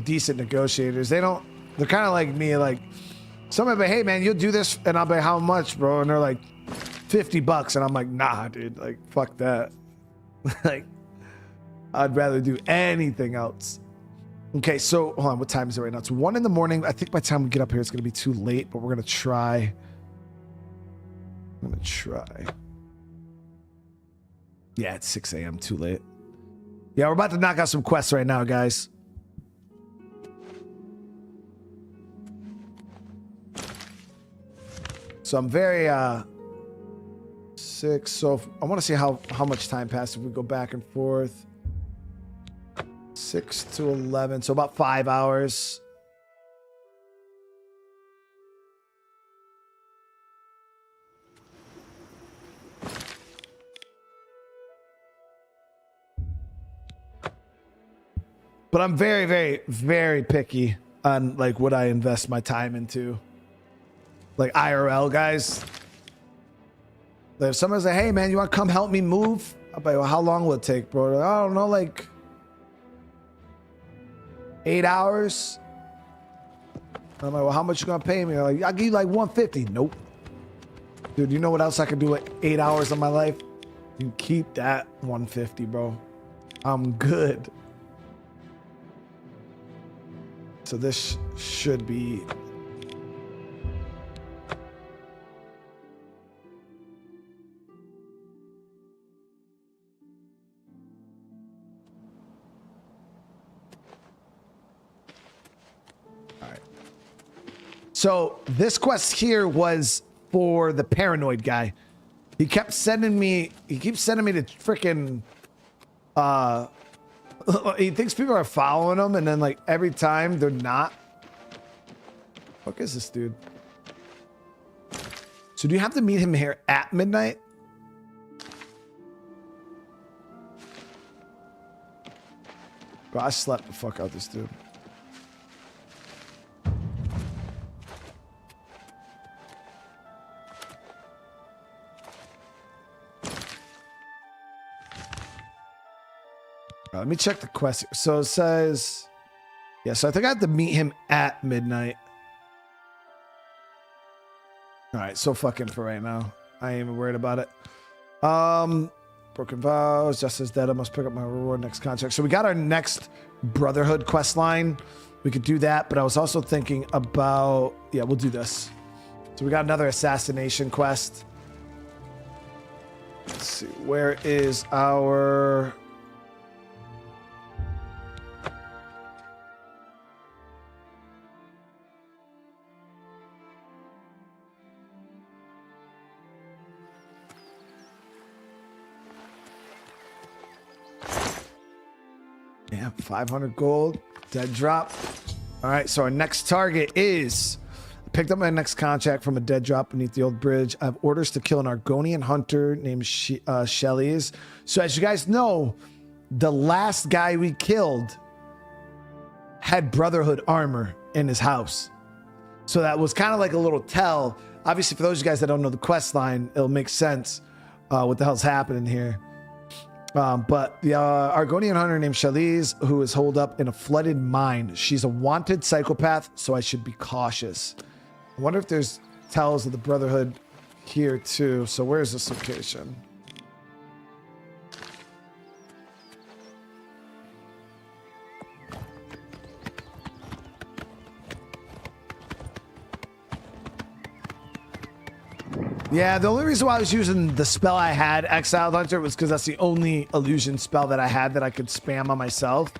decent negotiators. They're kind of like me, like, Somebody be, hey man, you'll do this, and I'll be, how much, bro? And they're like, $50, and I'm like, nah, dude, like, fuck that. Like, I'd rather do anything else. Okay, so hold on, what time is it right now? It's 1 in the morning. I think by the time we get up here, it's gonna be too late, but we're gonna try. I'm gonna try. Yeah, it's 6 a.m. Too late. Yeah, we're about to knock out some quests right now, guys. So I'm very 6. So I want to see how much time passed if we go back and forth. 6 to 11, so about 5 hours. But I'm very, very, very picky on like what I invest my time into. Like IRL guys. Like if someone's like, hey man, you want to come help me move? I'll be like, well, how long will it take, bro? Like, I don't know, like 8 hours. I'm like, well, how much you gonna pay me? They're like, I'll give you like 150. Nope. Dude, you know what else I could do with 8 hours of my life? You keep that 150, bro. I'm good. So this should be. All right. So this quest here was for the paranoid guy. He kept sending me, he keeps sending me to freaking, he thinks people are following him, and then like every time they're not. What is this dude? So do you have to meet him here at midnight? Bro, I slept the fuck out this dude. Let me check the quest. So it says, yeah, so I think I have to meet him at midnight. All right, so fucking for right now. I ain't even worried about it. Broken vows, just as dead. I must pick up my reward next contract. So we got our next Brotherhood quest line. We could do that, but I was also thinking about, yeah, we'll do this. So we got another assassination quest. Let's see, where is our... Yeah, 500 gold, dead drop. All right, so our next target is, I picked up my next contract from a dead drop beneath the old bridge. I have orders to kill an Argonian hunter named Shelley's. So as you guys know, the last guy we killed had Brotherhood armor in his house. So that was kind of like a little tell. Obviously, for those of you guys that don't know the quest line, it'll make sense what the hell's happening here. But the Argonian hunter named Shaliz, who is holed up in a flooded mine. She's a wanted psychopath, so I should be cautious. I wonder if there's tells of the Brotherhood here too. So where's this location? Yeah, the only reason why I was using the spell I had, Exiled Hunter, was because that's the only illusion spell that I had that I could spam on myself.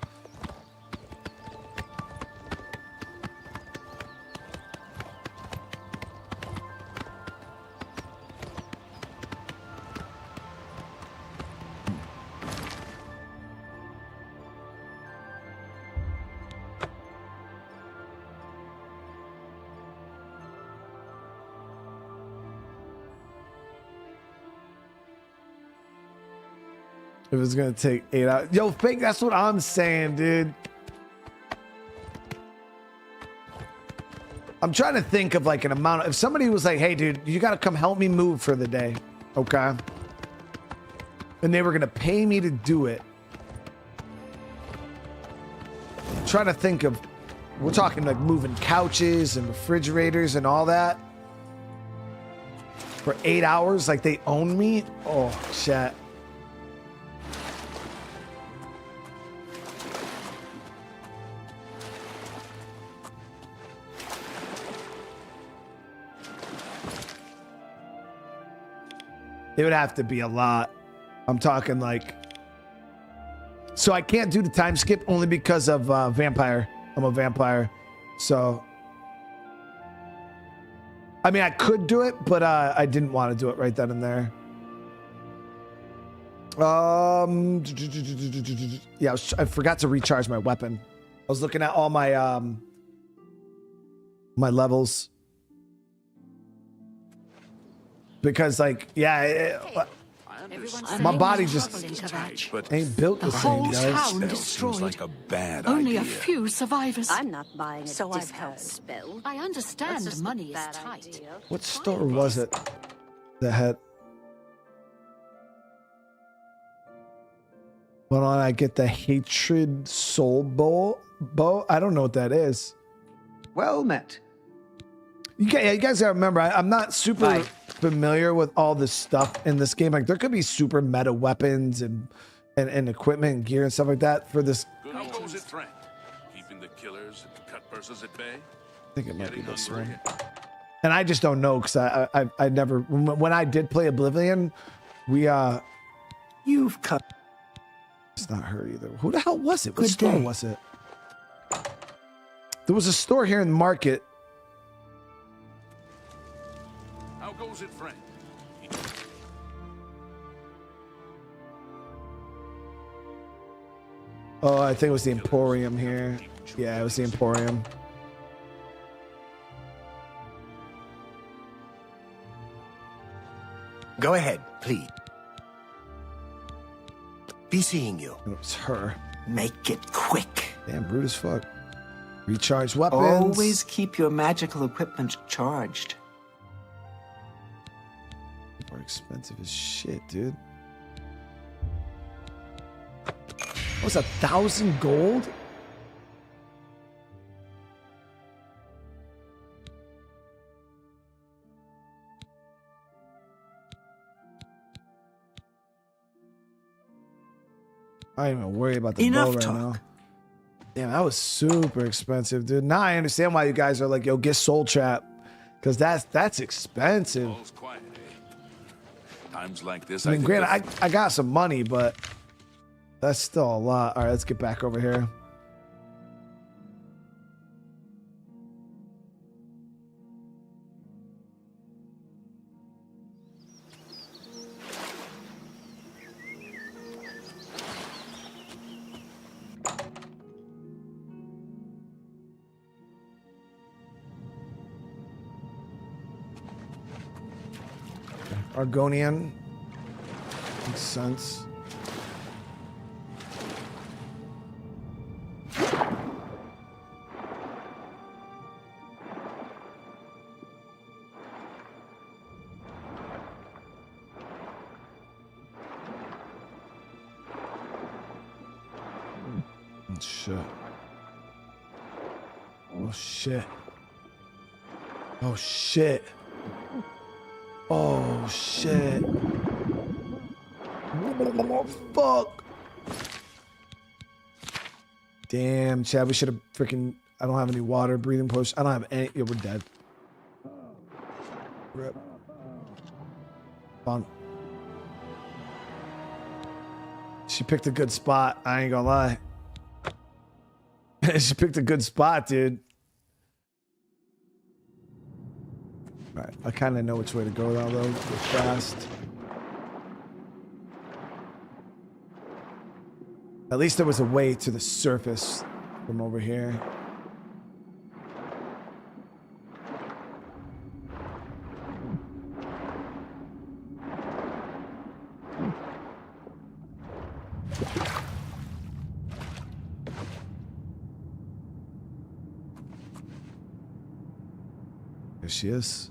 If it's gonna take 8 hours. Yo, fake, that's what I'm saying, dude. I'm trying to think of like an amount. If somebody was like, hey, dude, you gotta come help me move for the day. Okay. And they were gonna pay me to do it. I'm trying to think of We're talking like moving couches and refrigerators and all that for 8 hours. Like they own me. Oh, shit. It would have to be a lot. I'm talking like... So I can't do the time skip only because of vampire. I'm a vampire. So... I mean, I could do it, but I didn't want to do it right then and there. Yeah, I forgot to recharge my weapon. I was looking at all my my levels. Because like, yeah, my body just ain't built the same, whole guys. town destroyed. Like a bad Only idea. a few survivors. I'm not buying a So I've discount heard. spill. I understand That's just money a is bad tight. idea. What store was it that had... Well, I get the Hatred Soul bow. I don't know what that is. Well met. You guys gotta remember, I'm not super familiar with all the stuff in this game. Like, there could be super meta weapons and equipment and gear and stuff like that for this. How goes it, friend? Keeping the killers and cut purses at bay? I think it might be Getting this hungry? one. And I just don't know because I never, when I did play Oblivion, we You've cut. it's not her either. Who the hell was it? What Good store day. was it? There was a store here in the market. How goes it, friend? Oh, I think it was the Emporium here. Yeah, it was the Emporium. Go ahead, please. Be seeing you. It was her. Make it quick. Damn, rude as fuck. Recharge weapons. Always keep your magical equipment charged. People are expensive as shit, dude. What's 1,000 gold? I ain't even worry about the Enough bow right talk. now. Damn, that was super expensive, dude. Now I understand why you guys are like, yo, get Soul Trap. Because that's expensive. All's quiet, eh? Times like this, I mean, think granted, that- I got some money, but that's still a lot. All right, let's get back over here. Argonian. Makes sense. Shit. Oh shit. Oh shit. Oh shit. Fuck. Damn, Chad, we should have freaking. I don't have any water, breathing potion. I don't have any. Yeah, we're dead. Rip. Fun. She picked a good spot. I ain't gonna lie. She picked a good spot, dude. All right, I kind of know which way to go now, though. Go fast. At least there was a way to the surface from over here. There she is.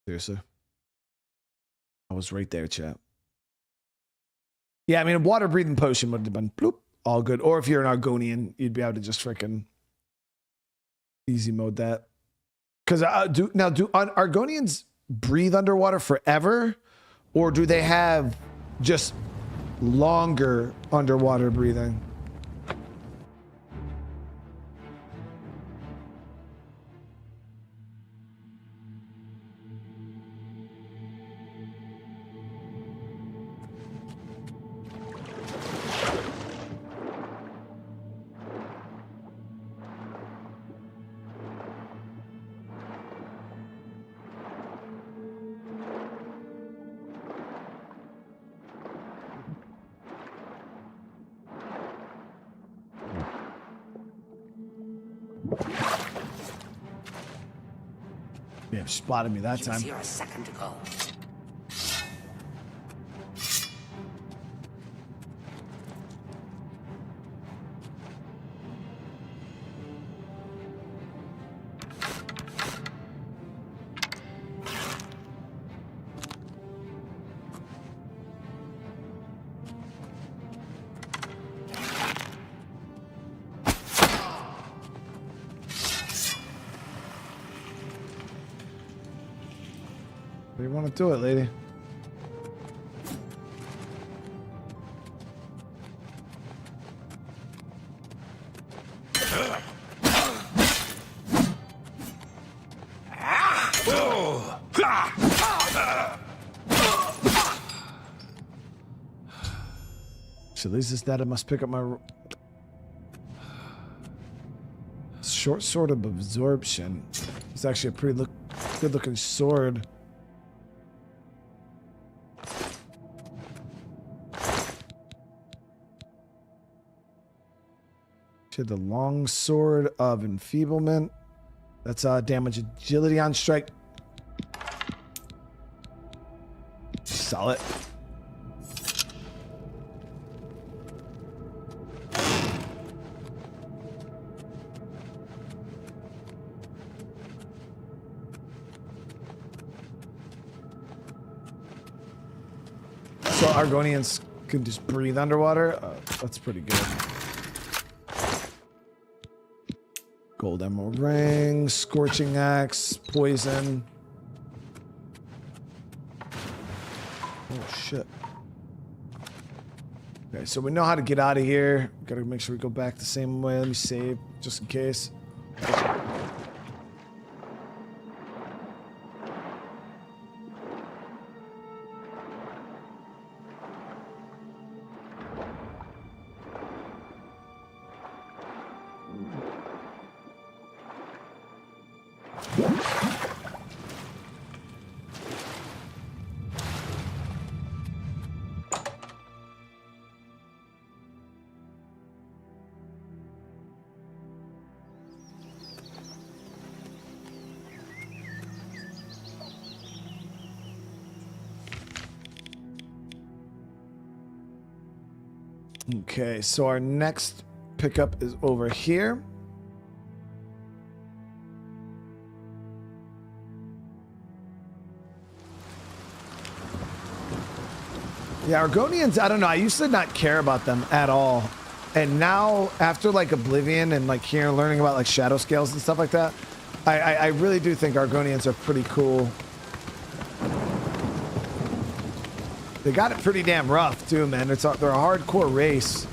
Seriously. I was right there, chat. Yeah, I mean, a water breathing potion would have been bloop, all good. Or if you're an Argonian, you'd be able to just freaking easy mode that. Because do Argonians breathe underwater forever, or do they have just longer underwater breathing? Yeah, spotted me that time. Here a second ago. You want to do it, lady? So at least it's that I must pick up my short sword of absorption. It's actually a pretty good looking sword. The long sword of enfeeblement. That's damage agility on strike. Solid. So Argonians can just breathe underwater. That's pretty good. Gold emerald ring, scorching axe, poison. Oh shit. Okay, so we know how to get out of here. Gotta make sure we go back the same way. Let me save just in case. Okay, so our next pickup is over here. Yeah, Argonians, I don't know. I used to not care about them at all. And now, after like Oblivion and like here learning about like shadow scales and stuff like that, I really do think Argonians are pretty cool. They got it pretty damn rough too, man. They're a hardcore race.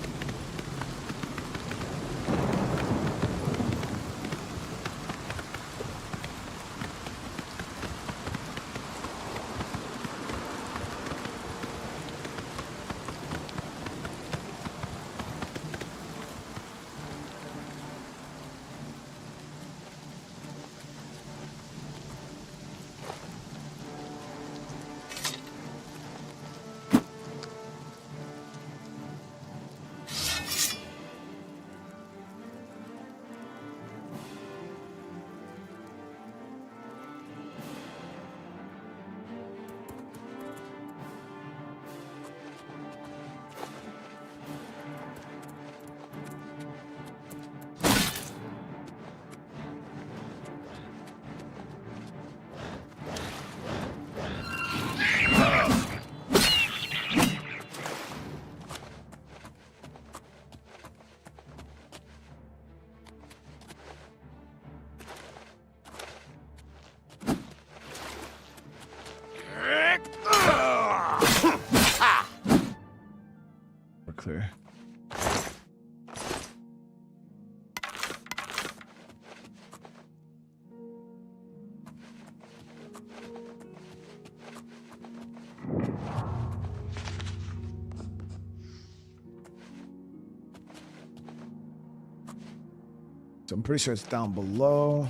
So I'm pretty sure it's down below.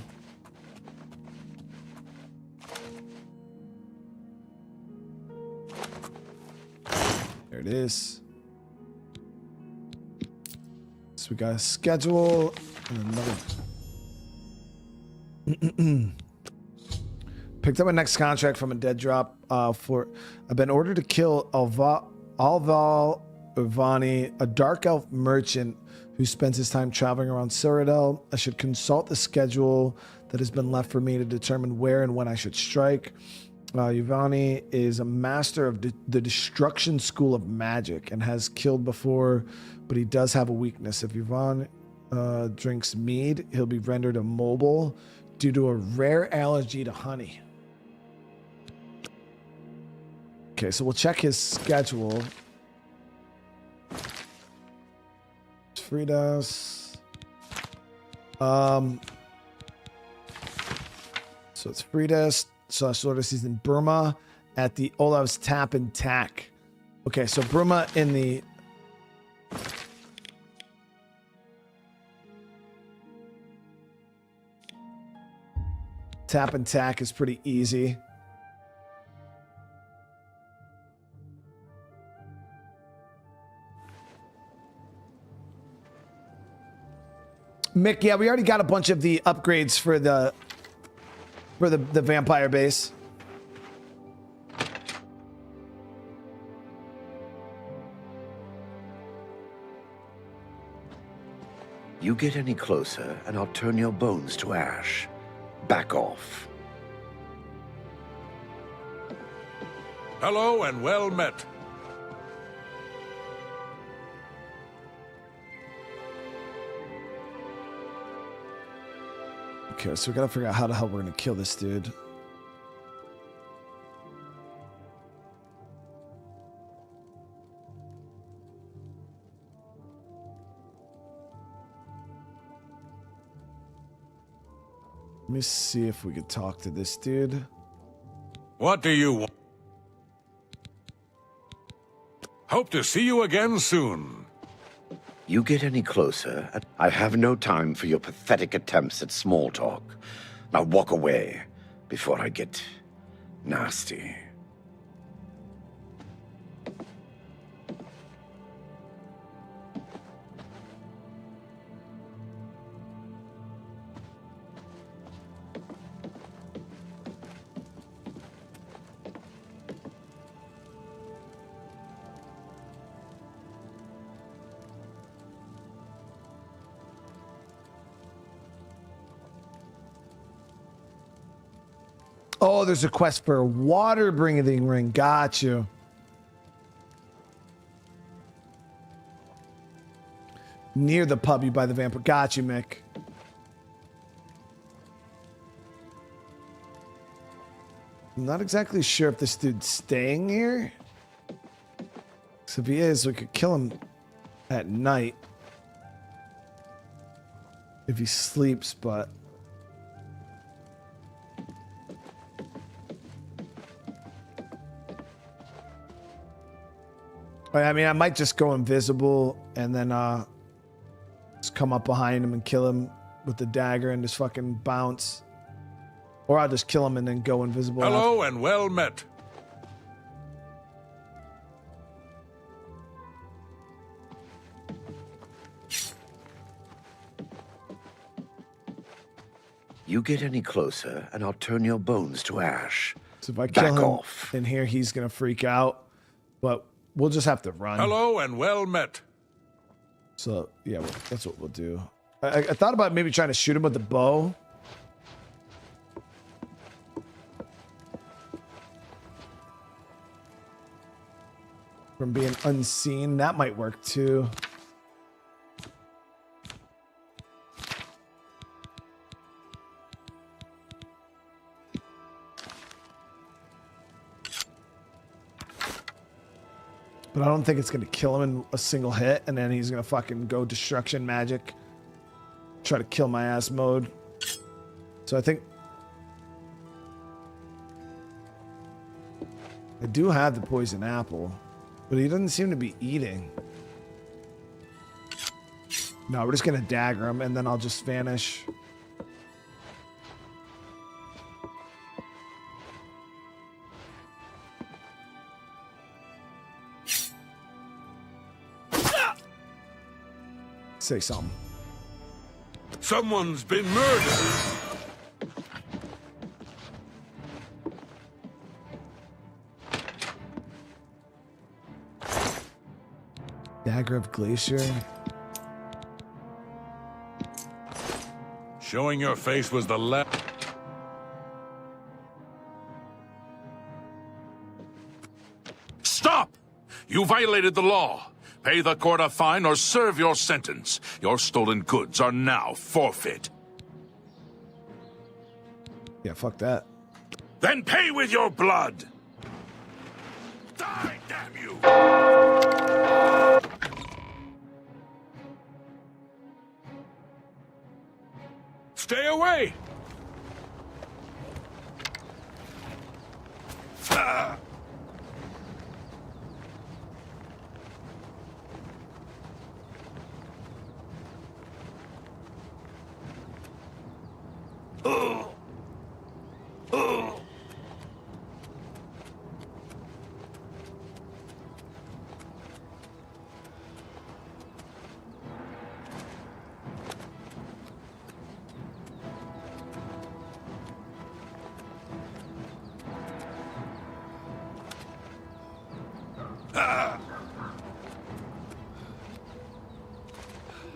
There it is. So we got a schedule and another. Picked up my next contract from a dead drop. I've been ordered to kill Alval Ivani, a dark elf merchant who spends his time traveling around Cyrodiil. I should consult the schedule that has been left for me to determine where and when I should strike. Ivani is a master of the destruction school of magic and has killed before, but he does have a weakness. If Ivan drinks mead, he'll be rendered immobile due to a rare allergy to honey. Okay, so we'll check his schedule. Fridas. So it's Fridas. So he's in Burma at the Olav's Tap and Tack. Okay, so Burma in the Tap and Tack is pretty easy. Mick, yeah, we already got a bunch of the upgrades for the vampire base. You get any closer, and I'll turn your bones to ash. Back off. Hello and well met. Okay, so we gotta figure out how the hell we're gonna kill this dude. Let me see if we could talk to this dude. What do you want? Hope to see you again soon. You get any closer, and I have no time for your pathetic attempts at small talk. Now walk away before I get nasty. Oh, there's a quest for a water breathing ring. Got you. Near the pub, you buy the vampire. Got you, Mick. I'm not exactly sure if this dude's staying here. So if he is, we could kill him at night. If he sleeps, but... I mean, I might just go invisible and then just come up behind him and kill him with the dagger and just fucking bounce. Or I'll just kill him and then go invisible. Hello and well met. You get any closer, and I'll turn your bones to ash. So if I kill Back him off. in here, he's going to freak out. But we'll just have to run. Hello and well met. So, yeah, that's what we'll do. I thought about maybe trying to shoot him with the bow. From being unseen. That might work too. But I don't think it's going to kill him in a single hit, and then he's going to fucking go destruction magic. Try to kill my ass mode. So I think... I do have the poison apple, but he doesn't seem to be eating. No, we're just gonna dagger him and then I'll just vanish. Say something. Someone's been murdered. Dagger of Glacier. Showing your face was the left. Stop! You violated the law. Pay the court a fine or serve your sentence. Your stolen goods are now forfeit. Yeah, fuck that. Then pay with your blood! Die, damn you! Stay away! Ah!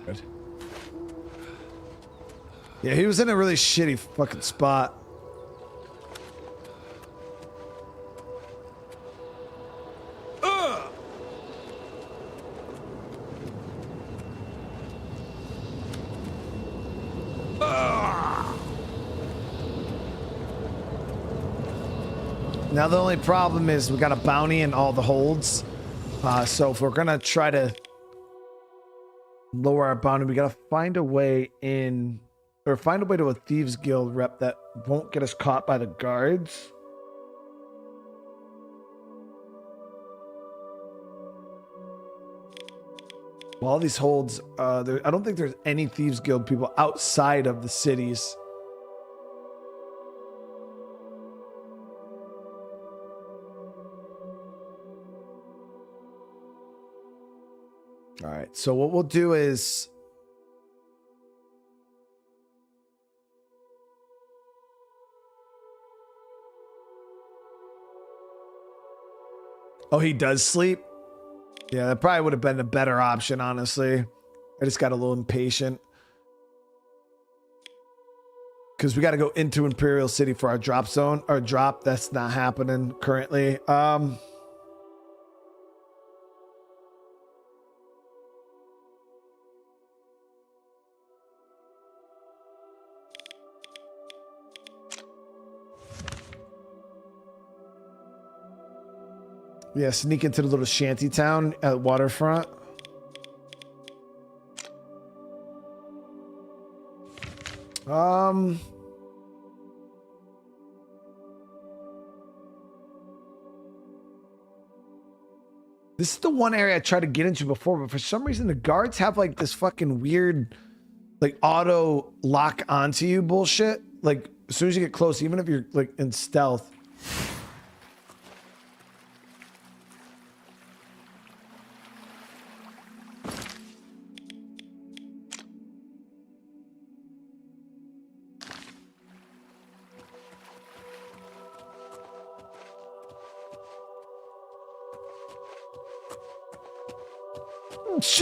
Good. Yeah, he was in a really shitty fucking spot. Now the only problem is we got a bounty in all the holds. So if we're gonna try to lower our bounty, we gotta find a way in, or find a way to a Thieves Guild rep that won't get us caught by the guards. Well, all these holds, I don't think there's any Thieves Guild people outside of the cities. All right, so what we'll do is oh, he does sleep? Yeah, that probably would have been a better option, honestly. I just got a little impatient. Because we got to go into Imperial City for our drop zone. Our drop, that's not happening currently. Yeah, sneak into the little shanty town at Waterfront. This is the one area I tried to get into before, but for some reason the guards have like this fucking weird, like auto lock onto you bullshit. Like as soon as you get close, even if you're like in stealth.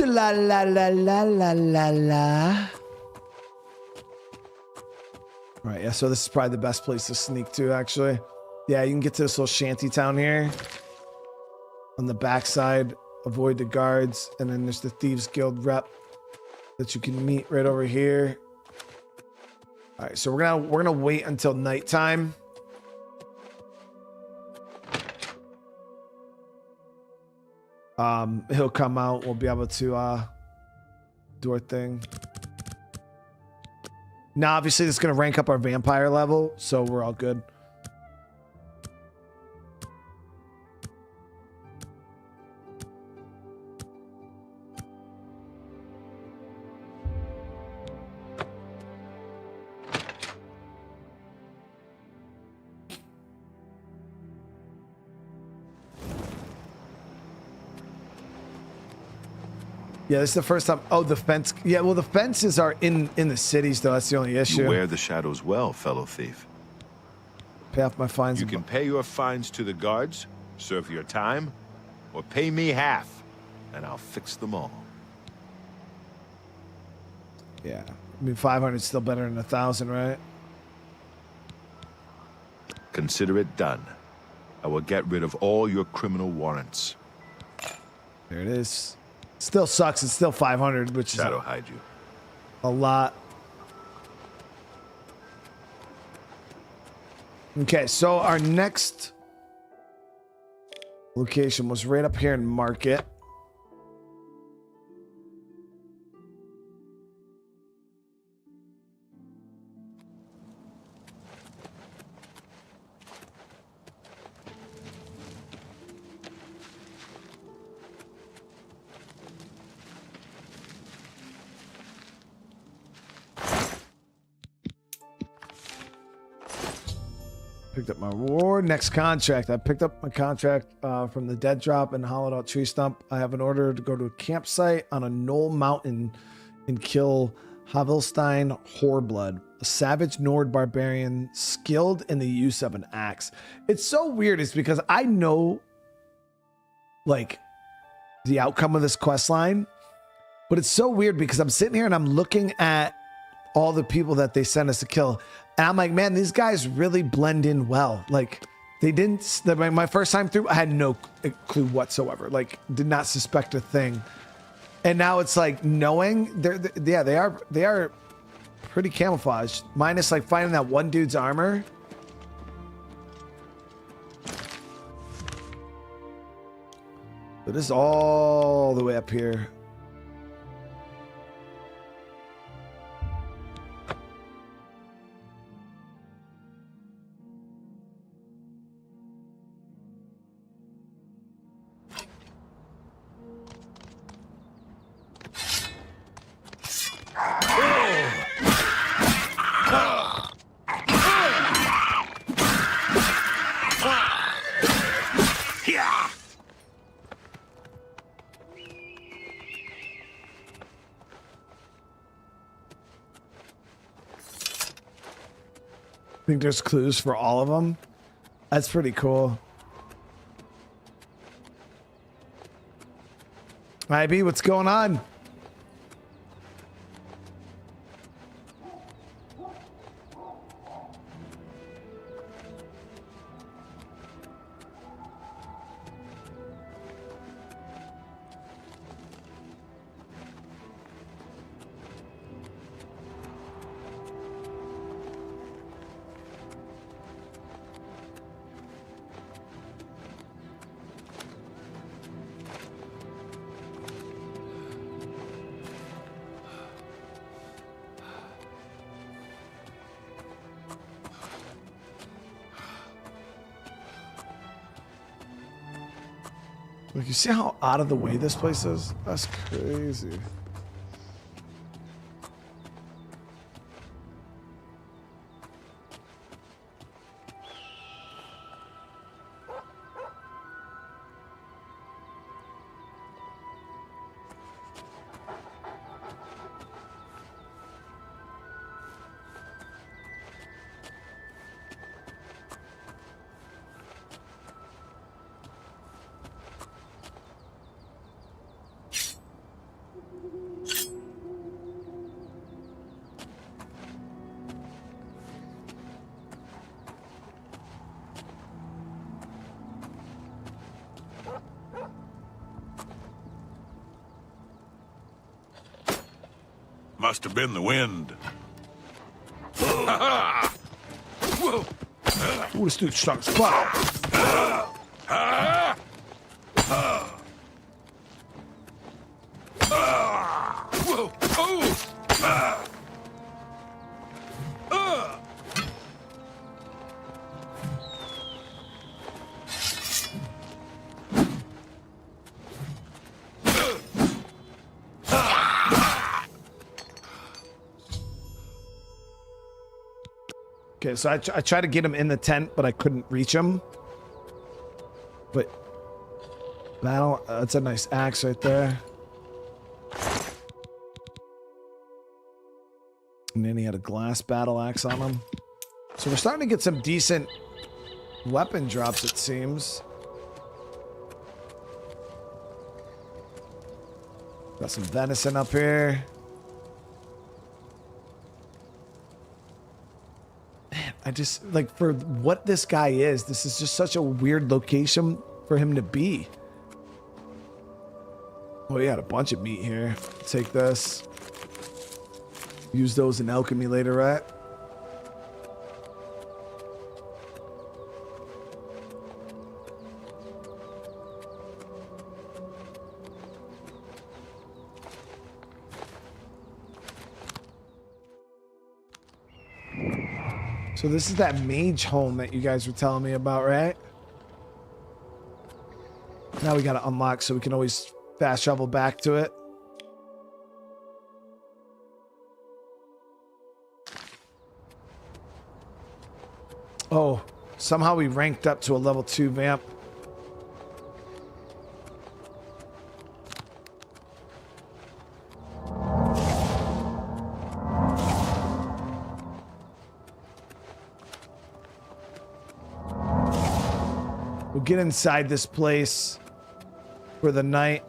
La la la la la la la. All right, yeah, so this is probably the best place to sneak to, actually. Yeah, you can get to this little shanty town here. On the backside, avoid the guards, and then there's the Thieves Guild rep that you can meet right over here. All right, so we're gonna wait until nighttime. He'll come out. We'll be able to do our thing. Now, obviously, this is going to rank up our vampire level, so we're all good. Yeah, this is the first time. Oh, the fence. Yeah, well, the fences are in the cities, though. That's the only issue. You wear the shadows well, fellow thief. Pay off my fines. You can pay your fines to the guards, serve your time, or pay me half, and I'll fix them all. Yeah, I mean 500 is still better than 1,000, right? Consider it done. I will get rid of all your criminal warrants. There it is. Still sucks. It's still 500, which Shadow is hide you. a lot. Okay, so our next location was right up here in Market. Picked up my reward. Next contract. I picked up my contract from the dead drop and hollowed out tree stump. I have an order to go to a campsite on a knoll mountain and kill Havelstein Whoreblood, a savage Nord barbarian skilled in the use of an axe. It's so weird. It's because I know like the outcome of this quest line, but it's so weird because I'm sitting here and I'm looking at all the people that they sent us to kill. And I'm like, man, these guys really blend in well. Like they didn't, my first time through, I had no clue whatsoever. Like did not suspect a thing. And now it's like knowing they are pretty camouflaged. Minus like finding that one dude's armor. But this is all the way up here. I think there's clues for all of them. That's pretty cool. IB, what's going on? Like, you see how out of the way this place is? That's crazy. Must have been the wind. Ooh, this dude's strong as fuck. Okay, so I tried to get him in the tent, but I couldn't reach him. But battle, that's a nice axe right there. And then he had a glass battle axe on him. So we're starting to get some decent weapon drops, it seems. Got some venison up here. Man, I just, like, for what this guy is, this is just such a weird location for him to be. Oh, he had a bunch of meat here. Take this. Use those in alchemy later, right? So this is that mage home that you guys were telling me about, right? Now we got to unlock so we can always fast travel back to it. Oh, somehow we ranked up to a level 2 vamp. We'll get inside this place for the night.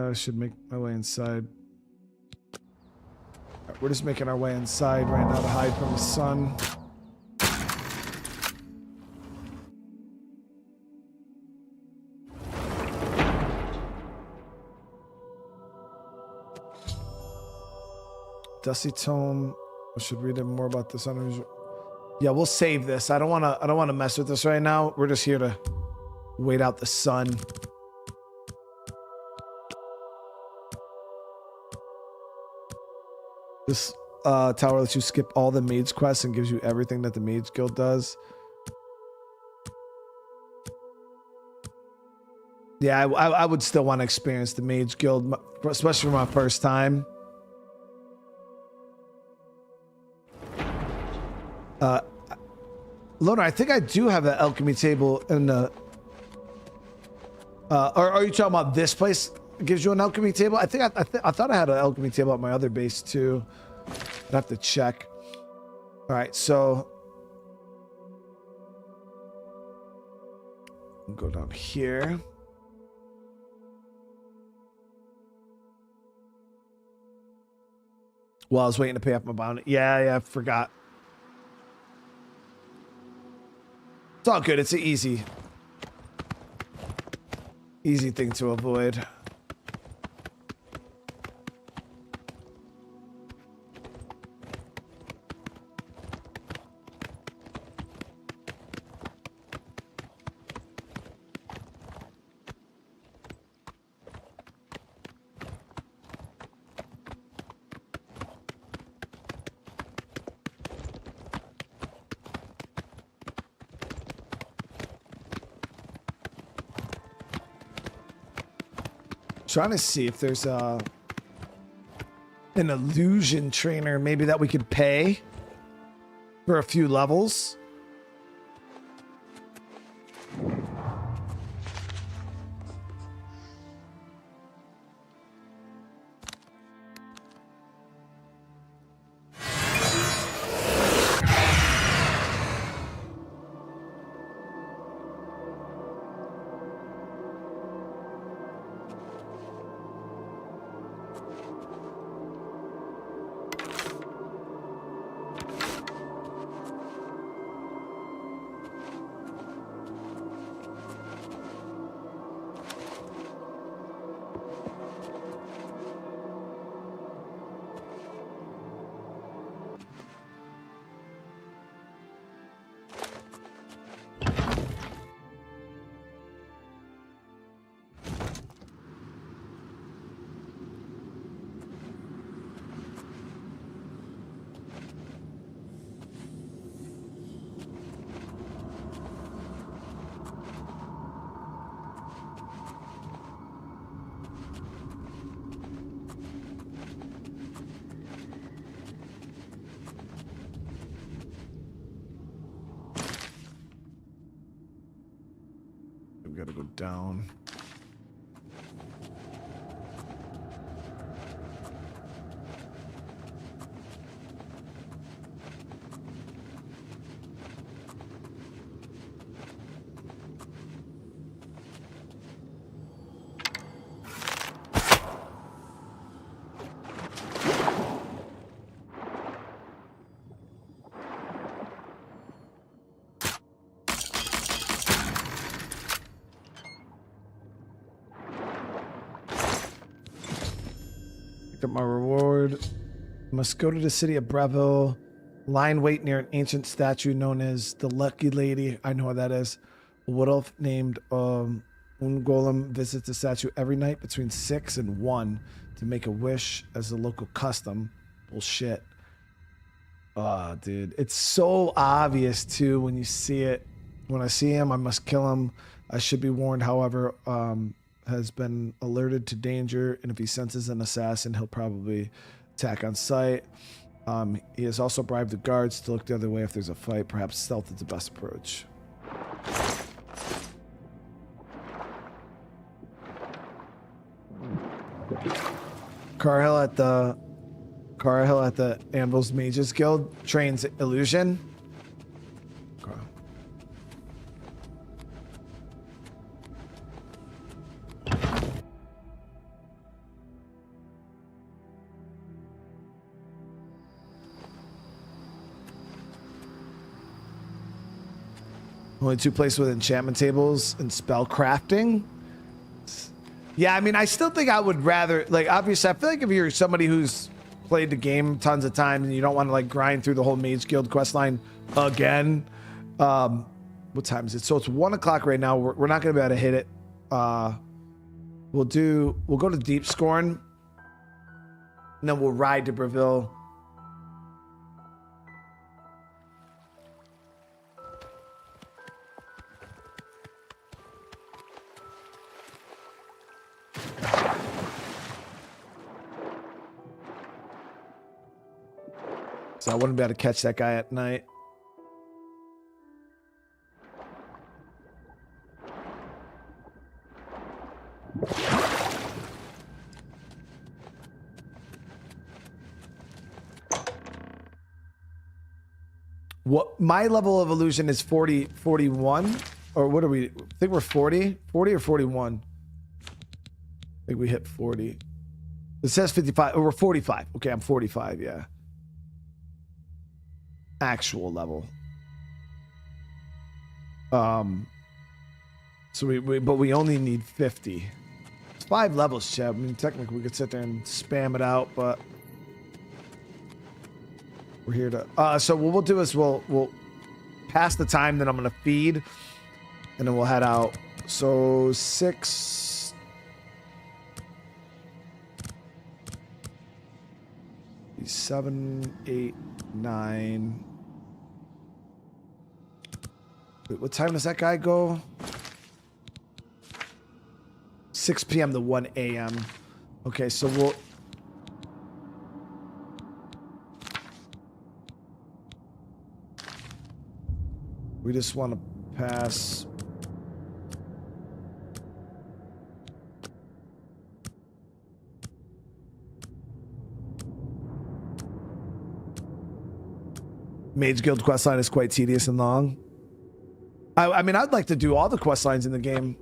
I should make my way inside. Right, we're just making our way inside right now to hide from the sun. Dusty Tome. I should read more about this unusual. Yeah, we'll save this. I don't wanna mess with this right now. We're just here to wait out the sun. This tower lets you skip all the mage quests and gives you everything that the mage guild does. Yeah, I would still want to experience the mage guild, especially for my first time. Loner, I think I do have an alchemy table in the... or are you talking about this place? Gives you an alchemy table? I think I thought I had an alchemy table at my other base too. I'd have to check. All right, so we'll go down here. Well, I was waiting to pay off my bounty. Yeah, I forgot. It's all good. It's an easy thing to avoid. Trying to see if there's an illusion trainer maybe that we could pay for a few levels. We gotta go down. Up my reward. Must go to the city of Breville. Line wait near an ancient statue known as the Lucky Lady. I know what that is. A wood elf named Ungolem visits the statue every night between 6 and 1 to make a wish as a local custom. Bullshit. Oh, dude. It's so obvious, too, when you see it. When I see him, I must kill him. I should be warned, however, has been alerted to danger, and if he senses an assassin, he'll probably attack on sight. He has also bribed the guards to look the other way if there's a fight. Perhaps stealth is the best approach. Carhill at the Anvil's Mages Guild trains illusion. Only 2 places with enchantment tables and spell crafting. Yeah, I mean, I still think I would rather, like, obviously, I feel like if you're somebody who's played the game tons of times and you don't want to, like, grind through the whole Mage Guild questline again. What time is it? So it's 1 o'clock right now. We're not going to be able to hit it. We'll go to Deep Scorn. And then we'll ride to Breville. So I wouldn't be able to catch that guy at night. What my level of illusion is 41, or what are we? I think we're 40 or 41. I think we hit 40. It says 55. Oh, we're 45. Okay, I'm 45. Yeah. Actual level. So we only need 50. It's 5 levels, Chad. I mean, technically we could sit there and spam it out, but we're here to. So what we'll do is we'll pass the time that I'm gonna feed, and then we'll head out. So 6. Seven, 8, 9. Wait, what time does that guy go? 6 p.m. to 1 a.m. Okay, so we just want to pass. Mage Guild questline is quite tedious and long. I mean, I'd like to do all the questlines in the game.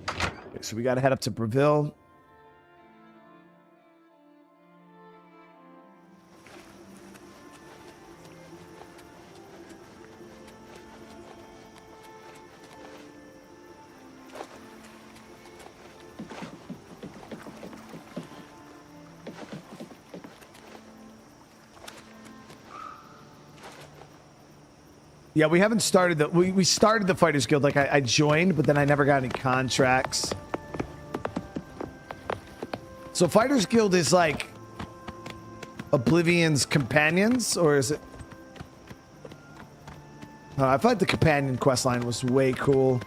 Okay, so we got to head up to Breville. Yeah, we haven't started the we started the Fighters Guild. Like I joined, but then I never got any contracts. So Fighters Guild is like Oblivion's companions, or is it? I felt like the companion quest line was way cool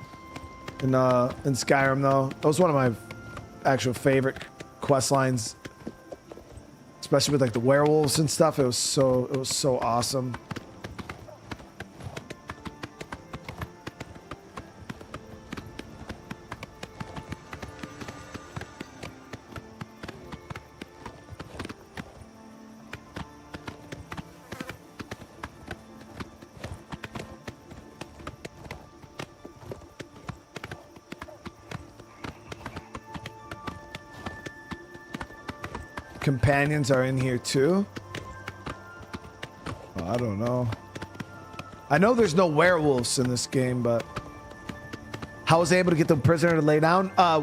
in Skyrim, though. That was one of my actual favorite quest lines, especially with like the werewolves and stuff. It was so awesome. Companions are in here too. Oh, I don't know. I know there's no werewolves in this game, but how was I able to get the prisoner to lay down? Yeah,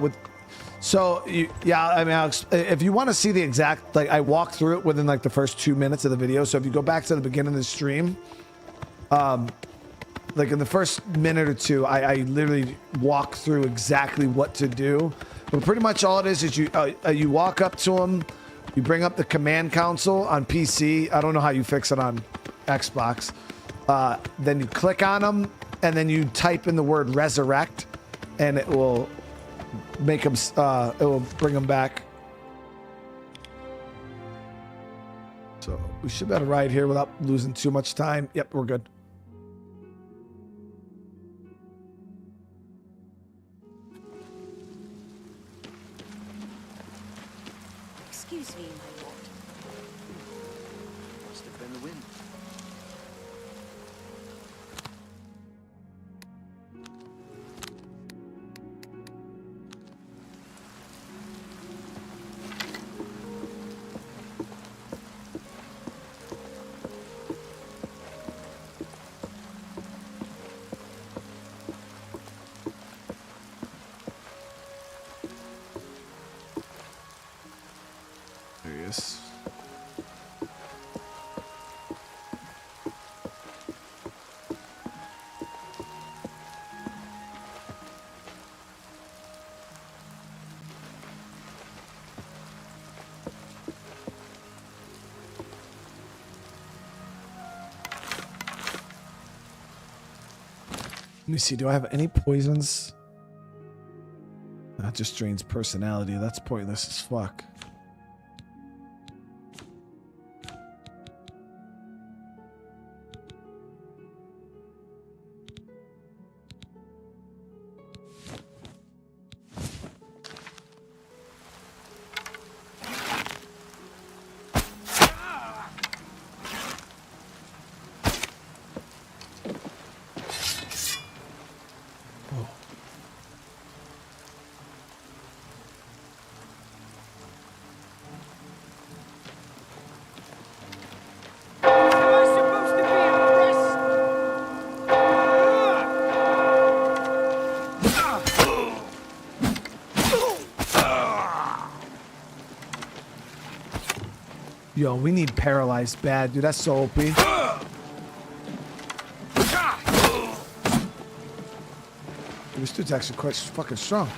I mean, if you want to see the exact, like, I walked through it within like the first 2 minutes of the video. So if you go back to the beginning of the stream, like in the first minute or two, I literally walk through exactly what to do. But pretty much all it is you walk up to them. You bring up the command console on PC. I don't know how you fix it on Xbox. Then you click on them, and then you type in the word resurrect, and it will make them. It will bring them back. So we should be able to ride here without losing too much time. Yep, we're good. Excuse me, my lord. Must have been the wind. There he is. Let me see, do I have any poisons? That just drains personality. That's pointless as fuck. Yo, we need paralyzed bad, dude. That's so OP. This dude's actually quite fucking strong.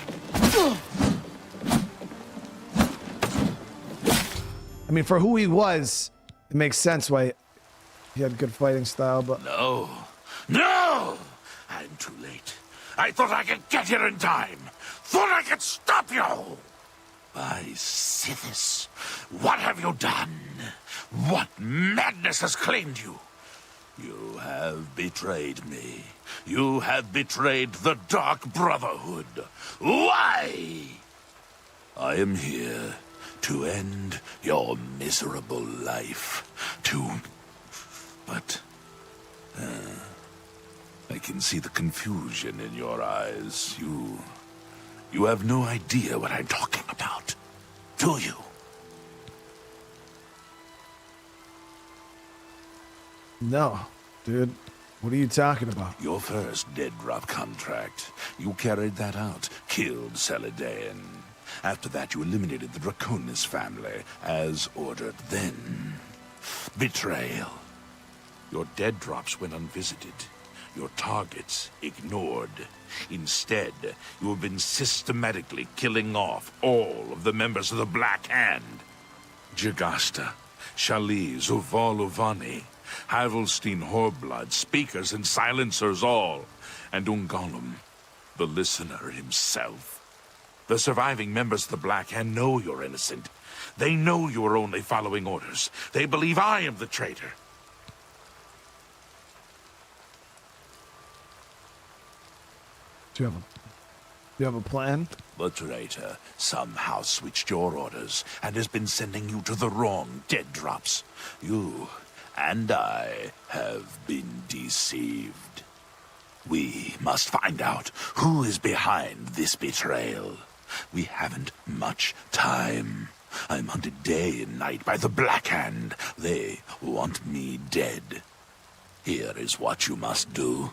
I mean, for who he was, it makes sense why he had good fighting style, but... No! No! I'm too late. I thought I could get here in time. Thought I could stop you! By Sithis, what have you done? What madness has claimed you? You have betrayed me. You have betrayed the Dark Brotherhood. Why? I am here to end your miserable life. But I can see the confusion in your eyes. You have no idea what I'm talking about, do you? No, dude. What are you talking about? Your first dead drop contract. You carried that out, killed Celidaean. After that, you eliminated the Draconis family, as ordered then. Betrayal. Your dead drops went unvisited. Your targets ignored. Instead, you have been systematically killing off all of the members of the Black Hand. Jagasta, Shali, Zuval Uvani, Havelstein Horblood, speakers and silencers all, and Ungolum, the listener himself. The surviving members of the Black Hand know you're innocent. They know you are only following orders. They believe I am the traitor. Do you have a plan? The traitor somehow switched your orders and has been sending you to the wrong dead drops. You and I have been deceived. We must find out who is behind this betrayal. We haven't much time. I'm hunted day and night by the Black Hand. They want me dead. Here is what you must do.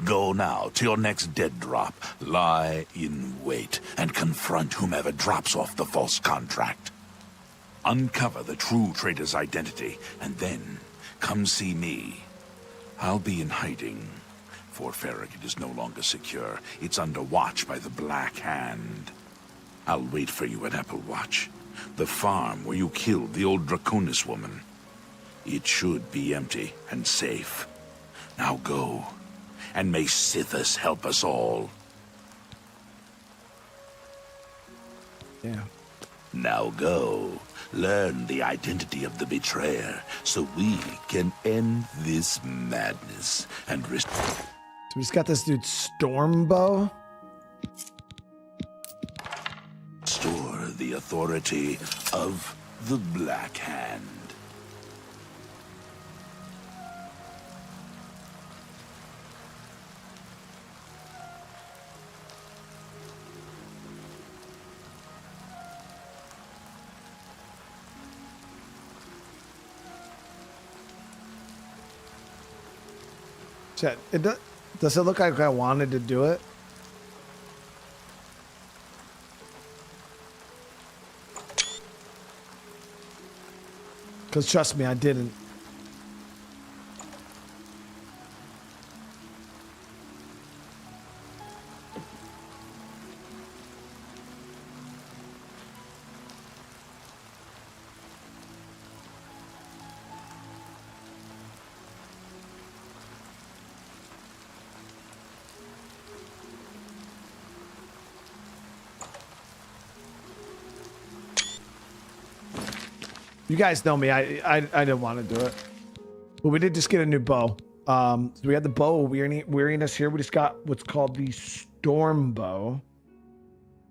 Go now to your next dead drop, lie in wait, and confront whomever drops off the false contract. Uncover the true traitor's identity, and then come see me. I'll be in hiding. Fort Farragut is no longer secure. It's under watch by the Black Hand. I'll wait for you at Apple Watch, the farm where you killed the old Draconis woman. It should be empty and safe. Now go. And may Sithis help us all. Yeah. Now go. Learn the identity of the betrayer so we can end this madness and So we just got this dude Stormbow. restore the authority of the Black Hand. Chat, does it look like I wanted to do it? Because trust me, I didn't. You guys know me. I didn't want to do it, but we did just get a new bow. So we had the bow of weariness here. We just got what's called the storm bow.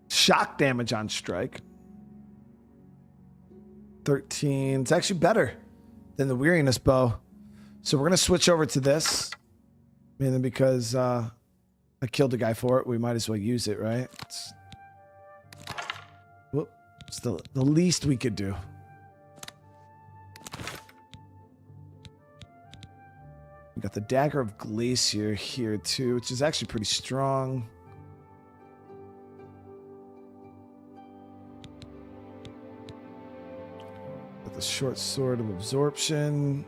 Shock damage on strike. 13. It's actually better than the weariness bow. So we're gonna switch over to this, mainly because I killed a guy for it. We might as well use it, right? It's the least we could do. We got the Dagger of Glacier here too, which is actually pretty strong. Got the Short Sword of Absorption.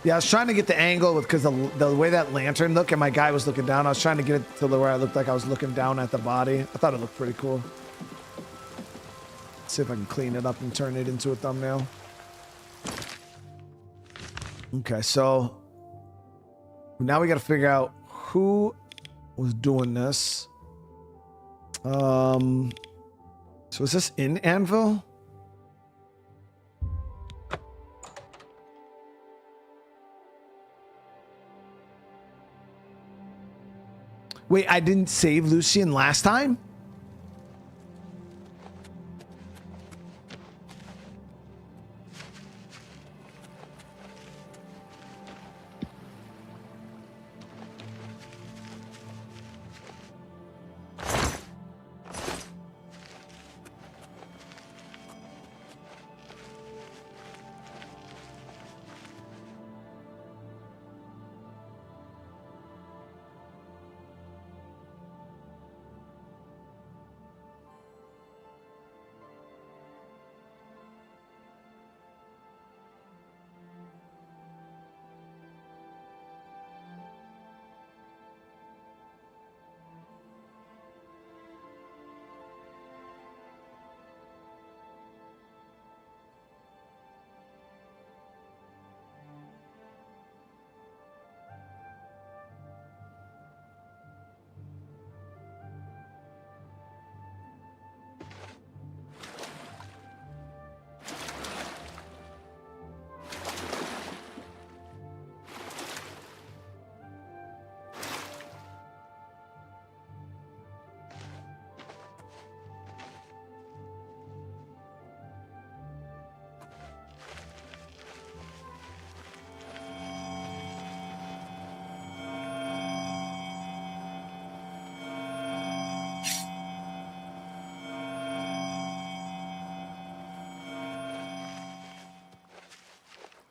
Yeah, I was trying to get the angle because the way that lantern looked and my guy was looking down. I was trying to get it to where I looked like I was looking down at the body. I thought it looked pretty cool. Let's see if I can clean it up and turn it into a thumbnail. Okay, so now we got to figure out who was doing this. So is this in Anvil? Wait, I didn't save Lucian last time?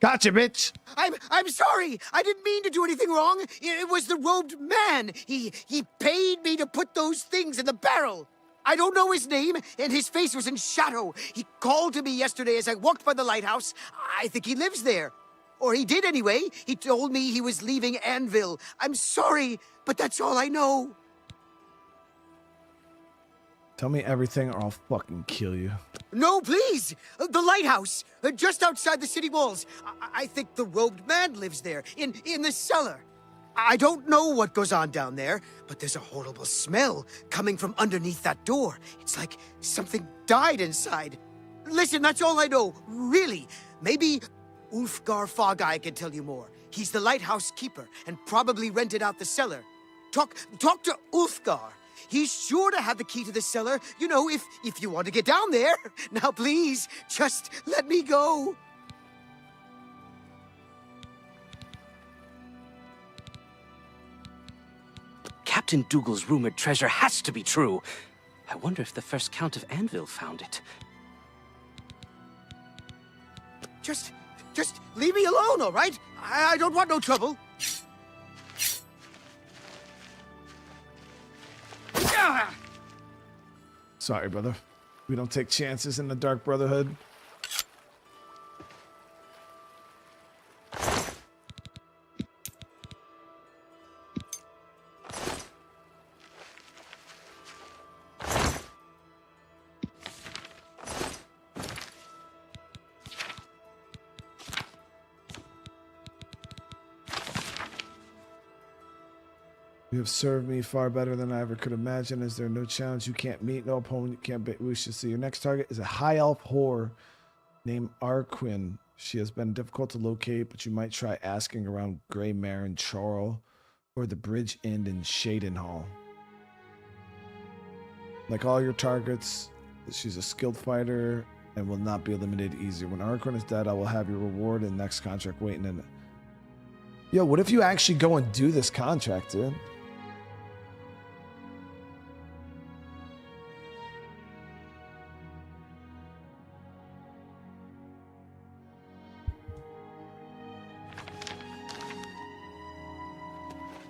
Gotcha, bitch. I'm sorry. I didn't mean to do anything wrong. It was the robed man. He paid me to put those things in the barrel. I don't know his name, and his face was in shadow. He called to me yesterday as I walked by the lighthouse. I think he lives there. Or he did anyway. He told me he was leaving Anvil. I'm sorry, but that's all I know. Tell me everything or I'll fucking kill you. No, please! The lighthouse, just outside the city walls. I think the robed man lives there, in the cellar. I don't know what goes on down there, but there's a horrible smell coming from underneath that door. It's like something died inside. Listen, that's all I know, really. Maybe Ulfgar Fogeye can tell you more. He's the lighthouse keeper and probably rented out the cellar. Talk to Ulfgar. He's sure to have the key to the cellar, you know, if you want to get down there. Now, please, just let me go. Captain Dougal's rumored treasure has to be true. I wonder if the first Count of Anvil found it. Just leave me alone, all right? I don't want no trouble. Sorry, brother. We don't take chances in the Dark Brotherhood. You have served me far better than I ever could imagine. Is there no challenge you can't meet? No opponent you can't beat? We should see. Your next target is a high elf whore named Arquin. She has been difficult to locate, but you might try asking around Grey Mare and Charl or the Bridge Inn in Shadenhall. Like all your targets, she's a skilled fighter and will not be eliminated easier. When Arquin is dead, I will have your reward and next contract waiting in it. Yo, what if you actually go and do this contract, dude?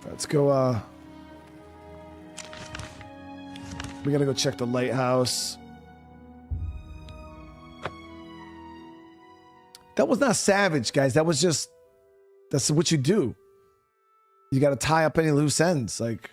Let's go, we gotta go check the lighthouse. That was not savage, guys. That was just, that's what you do. You gotta tie up any loose ends, like.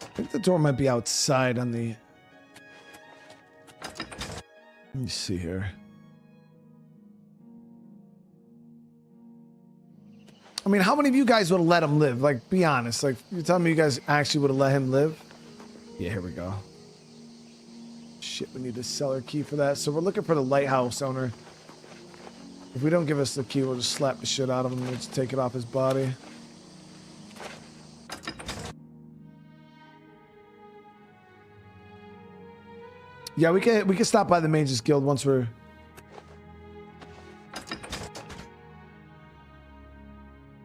I think the door might be outside on the... Let me see here. I mean, how many of you guys would have let him live? Like, be honest. Like, you telling me you guys actually would have let him live? Yeah, here we go. Shit, we need a cellar key for that. So we're looking for the lighthouse owner. If we don't give us the key, we'll just slap the shit out of him and just take it off his body. Yeah, we can stop by the Mages Guild once we're...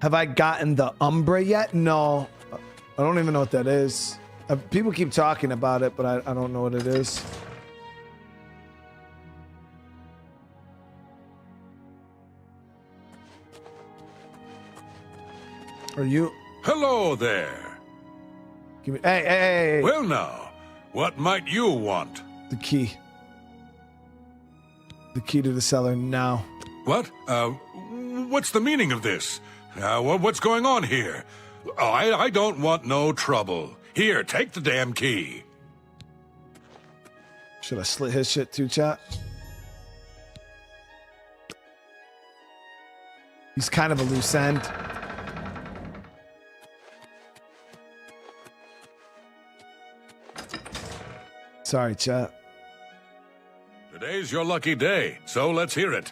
Have I gotten the Umbra yet? No. I don't even know what that is. People keep talking about it, but I don't know what it is. Are you? Hello there. Give me. Hey. Well now, what might you want? The key. The key to the cellar now. What? What's the meaning of this? What's going on here? Oh, I don't want no trouble. Here, take the damn key. Should I slit his shit too, chat? He's kind of a loose end. Sorry, chat. Today's your lucky day, so let's hear it.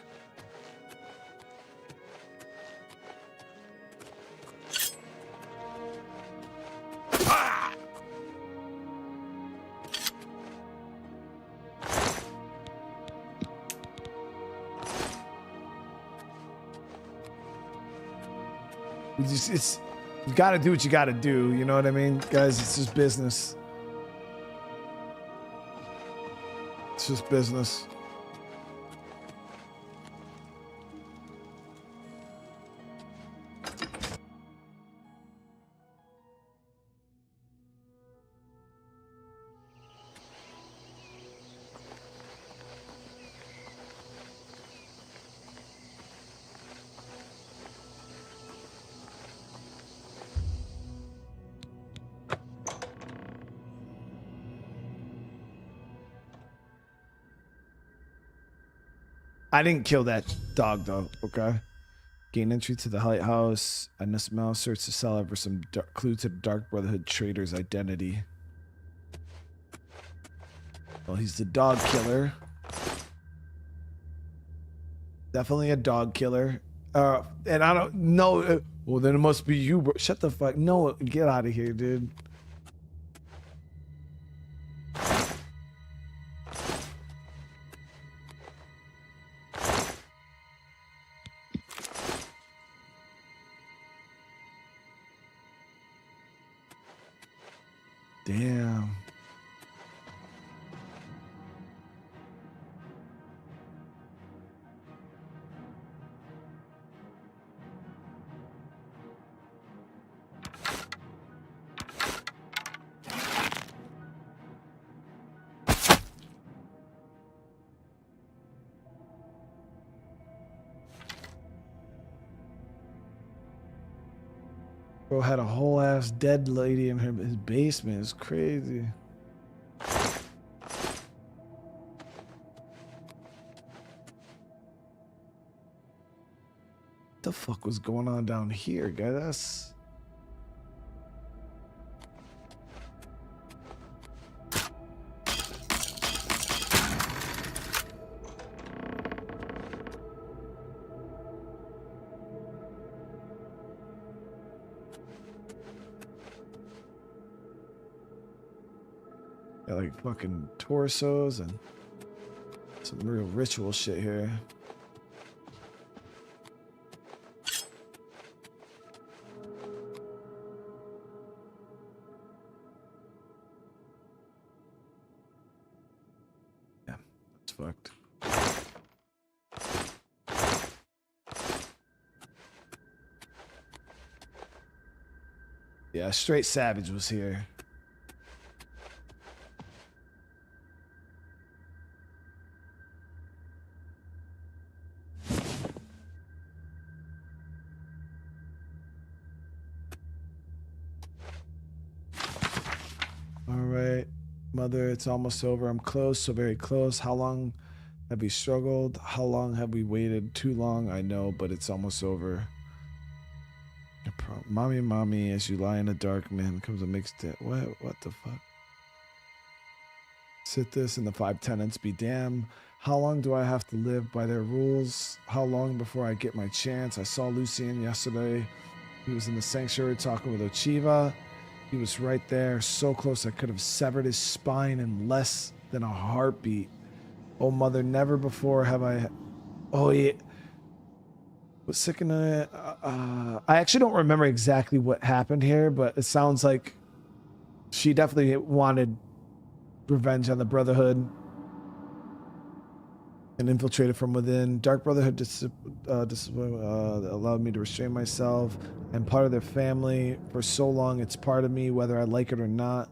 You gotta do what you gotta do, you know what I mean? Guys, it's just business. It's just business. I didn't kill that dog though, okay? Gain entry to the lighthouse. I must now search the cellar for some clue to the Dark Brotherhood trader's identity. Well, he's the dog killer. Definitely a dog killer. And I don't know. Well, then it must be you, bro. Shut the fuck. No, get out of here, dude. Damn. Bro had a whole ass dead lady in his basement. It's crazy. What the fuck was going on down here, guys? That's... Got like fucking torsos and some real ritual shit here. Yeah, that's fucked. Yeah, straight savage was here. Mother, it's almost over. I'm close, so very close. How long have we struggled? How long have we waited? Too long, I know, but it's almost over. Mommy, as you lie in the dark, man, comes a mixed day. What the fuck? Sit this and the 5 tenants be damned. How long do I have to live by their rules? How long before I get my chance? I saw Lucian yesterday. He was in the sanctuary talking with Ochiva. He was right there, so close I could have severed his spine in less than a heartbeat. Oh, mother, never before have I... Oh, yeah. Was sick in it. I actually don't remember exactly what happened here, but it sounds like she definitely wanted revenge on the Brotherhood. and infiltrated from within. Dark Brotherhood allowed me to restrain myself. I'm part of their family. For so long, it's part of me, whether I like it or not.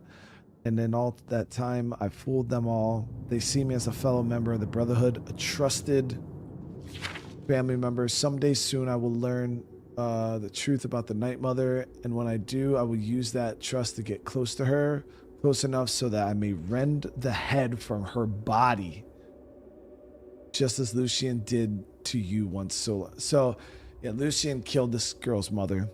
And in all that time, I fooled them all. They see me as a fellow member of the Brotherhood, a trusted family member. Someday soon, I will learn the truth about the Night Mother. And when I do, I will use that trust to get close to her, close enough so that I may rend the head from her body, just as Lucian did to you once. So yeah, Lucian killed this girl's mother.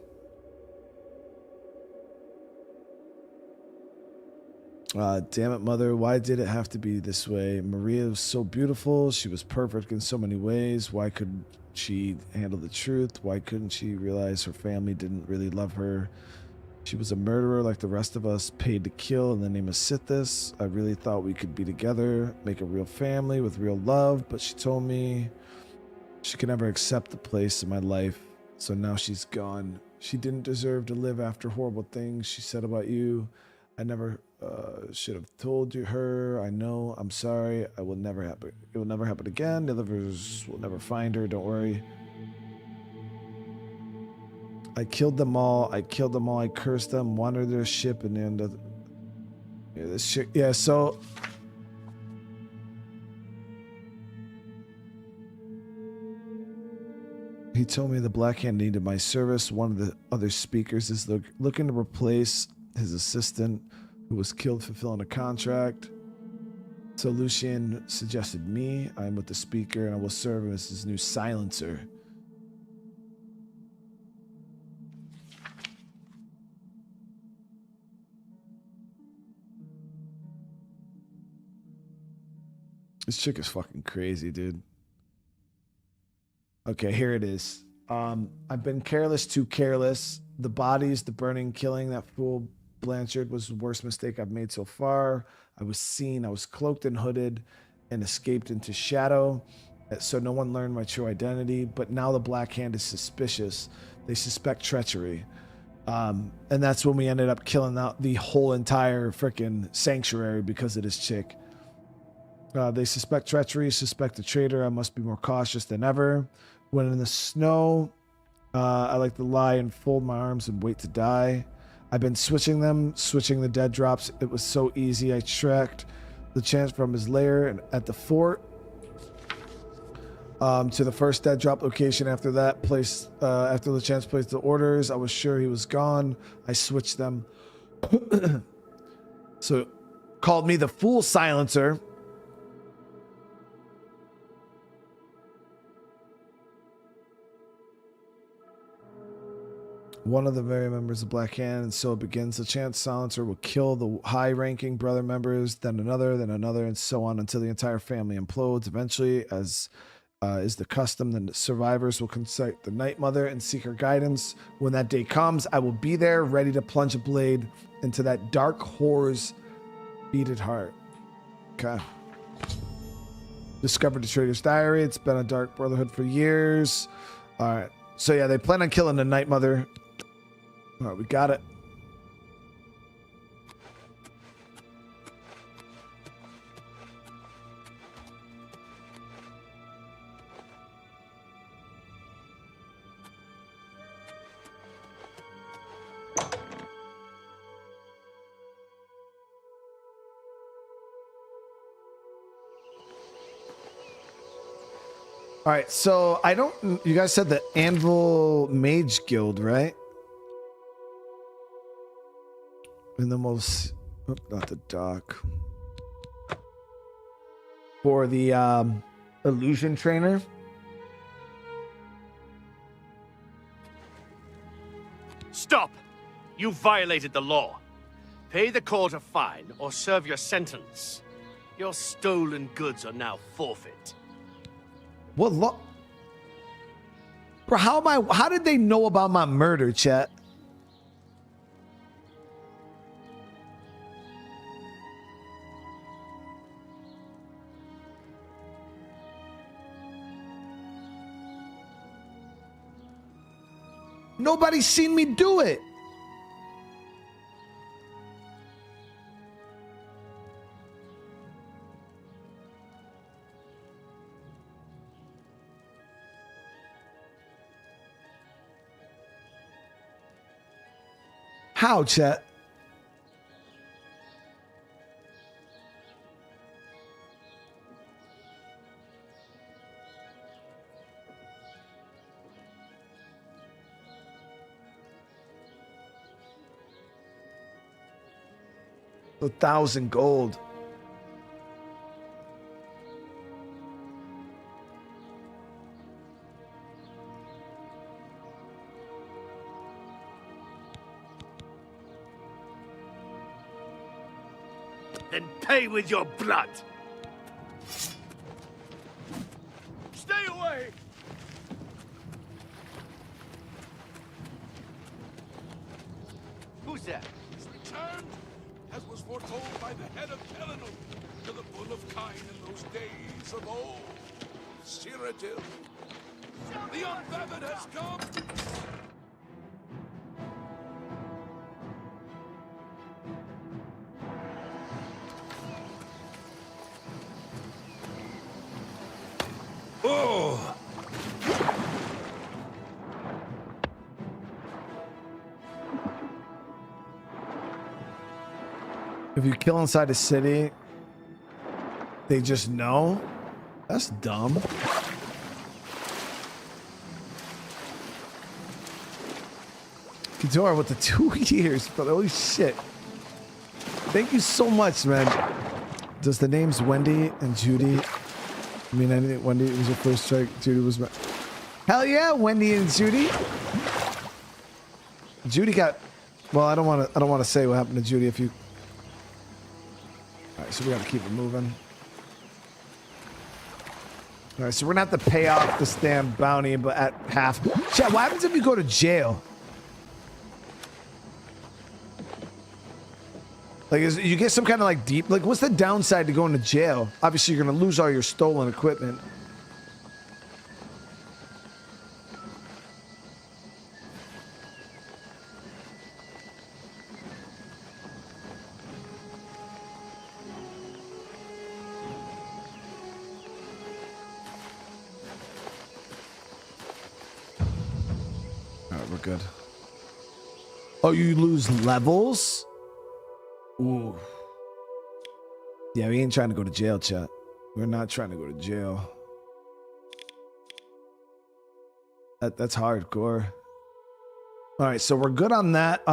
Damn it, mother. Why did it have to be this way? Maria was so beautiful. She was perfect in so many ways. Why couldn't she handle the truth? Why couldn't she realize her family didn't really love her? She was a murderer like the rest of us, paid to kill in the name of Sithis. I really thought we could be together, make a real family with real love, but she told me she could never accept the place in my life, so now she's gone. She didn't deserve to live after horrible things she said about you. I never should have told you her. I know. I'm sorry. It will never happen. It will never happen again. The others will never find her. Don't worry. I killed them all. I cursed them, wandered their ship, and then this shit. Yeah. So he told me the Black Hand needed my service. One of the other speakers is looking to replace his assistant who was killed fulfilling a contract. So Lucian suggested me. I'm with the speaker and I will serve him as his new silencer. This chick is fucking crazy, dude. Okay, here it is. I've been careless, too careless. The bodies, the burning, killing that fool Blanchard was the worst mistake I've made so far. I was seen, I was cloaked and hooded and escaped into shadow, so no one learned my true identity. But now the Black Hand is suspicious. They suspect treachery. And that's when we ended up killing out the whole entire freaking sanctuary because of this chick. They suspect treachery, suspect a traitor. I must be more cautious than ever. When in the snow, I like to lie and fold my arms and wait to die. I've been switching the dead drops. It was so easy. I tracked the chance from his lair and at the fort to the first dead drop location. After that, after the chance placed the orders, I was sure he was gone. I switched them. So called me the fool silencer. One of the very members of Black Hand, and so it begins. The chance silencer will kill the high-ranking brother members, then another, and so on until the entire family implodes. Eventually, as is the custom, the survivors will consult the Night Mother and seek her guidance. When that day comes, I will be there, ready to plunge a blade into that dark whore's beaten heart. Okay. Discovered the Traitor's Diary. It's been a Dark Brotherhood for years. All right. So yeah, they plan on killing the Night Mother. All right, we got it. All right, so you guys said the Anvil Mage Guild, right? In the most, not the dock. For the illusion trainer. Stop! You violated the law. Pay the court a fine or serve your sentence. Your stolen goods are now forfeit. What law? Bro, how did they know about my murder, chat? Nobody's seen me do it. How, chat? $1,000 gold. Then pay with your blood. Stay away! Who's that? He's returned, as was foretold by the head of Telenor, to the Bull of Kine in those days of old. Cyrodiil. The unfeathered has come! Oh! If you kill inside a city, they just know? That's dumb. Ghidorah with the 2 years, but holy shit. Thank you so much, man. Does the names Wendy and Judy mean anything? Wendy was your first strike, Judy was my... Hell yeah, Wendy and Judy. Judy got... Well, I don't want to say what happened to Judy if you... Alright, so we gotta keep it moving. Alright, so we're gonna have to pay off this damn bounty, but at half. Chat, what happens if you go to jail? Like, you get some kind of like deep... Like, what's the downside to going to jail? Obviously, you're gonna lose all your stolen equipment. Alright, we're good. Oh, you lose levels? Ooh. Yeah, we ain't trying to go to jail, chat. We're not trying to go to jail. That's hardcore. All right, so we're good on that.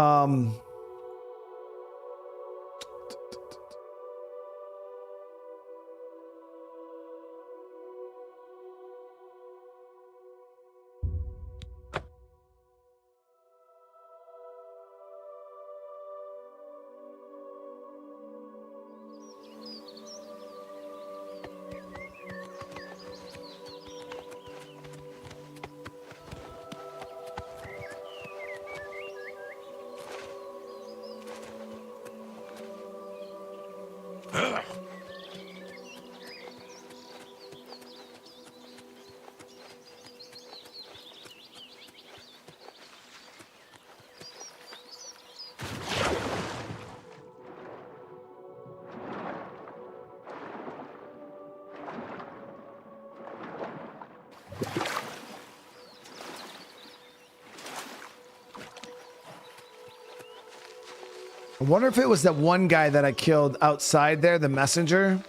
I wonder if it was that one guy that I killed outside there, the messenger.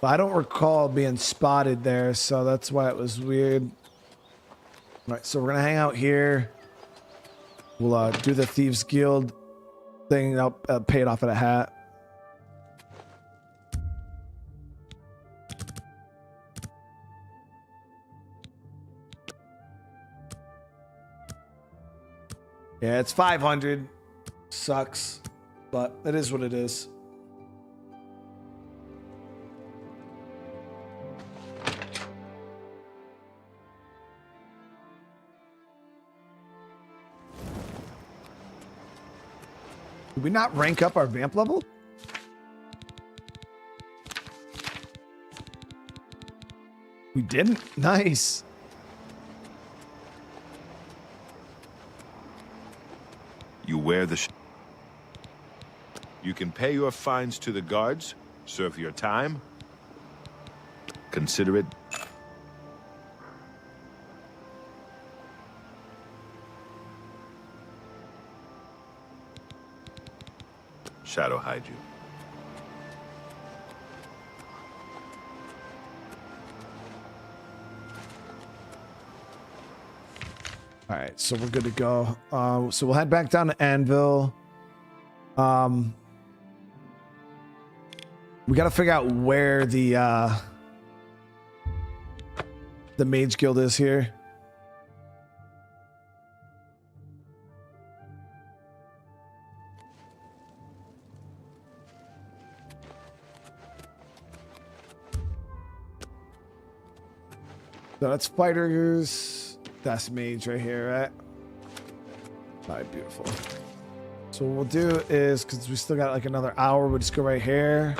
But I don't recall being spotted there, so that's why it was weird. All right, so we're gonna hang out here. We'll do the Thieves Guild thing. I'll pay it off at a hat. Yeah, it's 500. Sucks, but it is what it is. Did we not rank up our vamp level? We didn't? Nice. You wear the... You can pay your fines to the guards, serve your time. Consider it... shadow hide you. All right, so we're good to go. So we'll head back down to Anvil. We got to figure out where the Mage Guild is here. So that's fighters. That's mage right here, right? All right, beautiful. So what we'll do is, because we still got like another hour, we'll just go right here.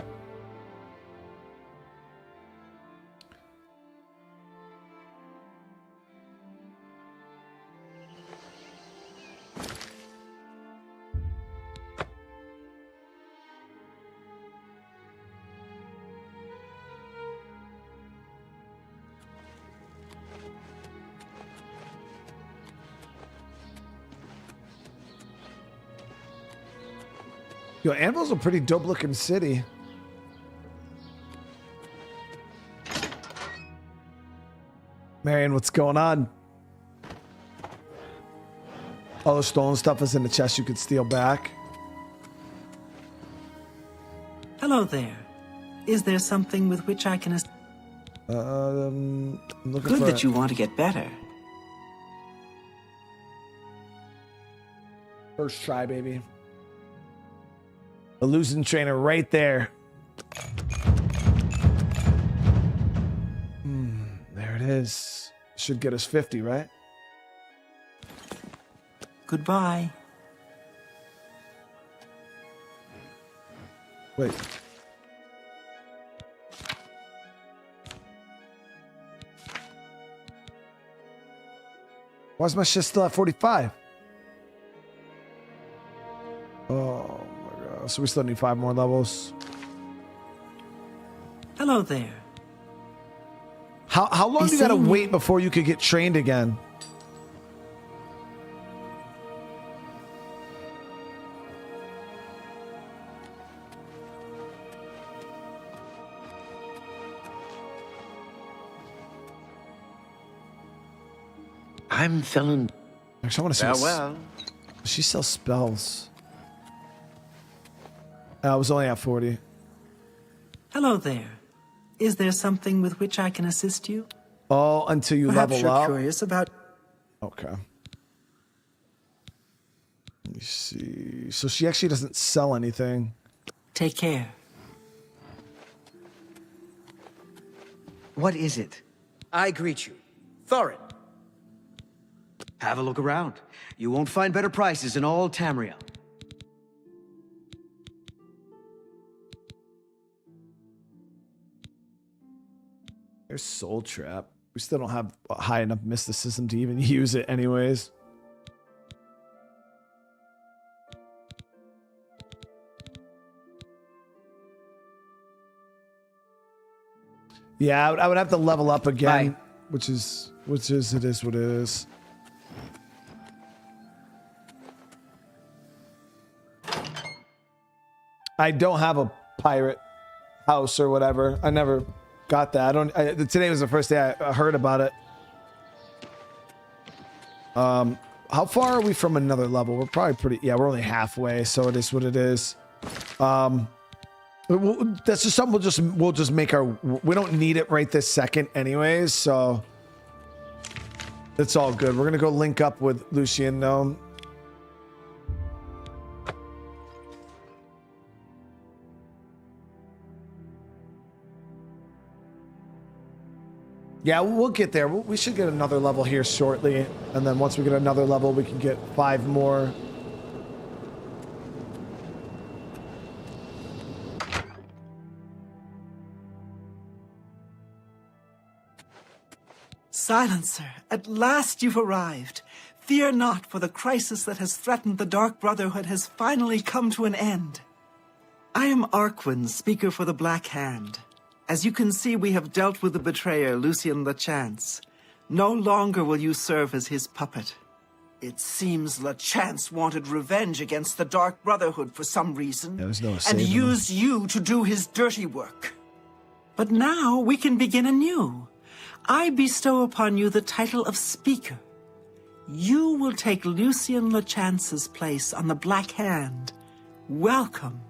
Yo, Anvil's a pretty dope looking city. Marion, what's going on? All the stolen stuff is in the chest you could steal back. Hello there. Is there something with which I can I'm looking Good for that you want to get better. First try, baby. The losing trainer right there. There it is. Should get us 50, right? Goodbye. Wait. Why is my shit still at 45? Oh my god. So we still need 5 more levels. Hello there. How long do you gotta wait before you could get trained again? I'm selling. Actually, I want to see. Farewell. She sells spells. I was only at 40. Hello there. Is there something with which I can assist you? Oh, until you Perhaps level you're up. curious about. Okay. Let me see. So she actually doesn't sell anything. Take care. What is it? I greet you. Thorin. Have a look around. You won't find better prices in all Tamriel. There's Soul Trap. We still don't have high enough mysticism to even use it anyways. Yeah, I would have to level up again, Bye. which is it is what it is. I don't have a pirate house or whatever. I never got that. Today was the first day I heard about it. How far are we from another level? We're probably pretty. Yeah, we're only halfway, so it is what it is. That's just something we'll just make our. We don't need it right this second, anyways. So it's all good. We're gonna go link up with Lucien though. Yeah, we'll get there. We should get another level here shortly. And then once we get another level, we can get 5 more. Silencer, at last you've arrived. Fear not, for the crisis that has threatened the Dark Brotherhood has finally come to an end. I am Arquin, speaker for the Black Hand. As you can see, we have dealt with the betrayer, Lucien the Chance. No longer will you serve as his puppet. It seems LeChance wanted revenge against the Dark Brotherhood for some reason, Yeah, there's no and saving used you to do his dirty work. But now we can begin anew. I bestow upon you the title of Speaker. You will take Lucien LeChance's place on the Black Hand. Welcome.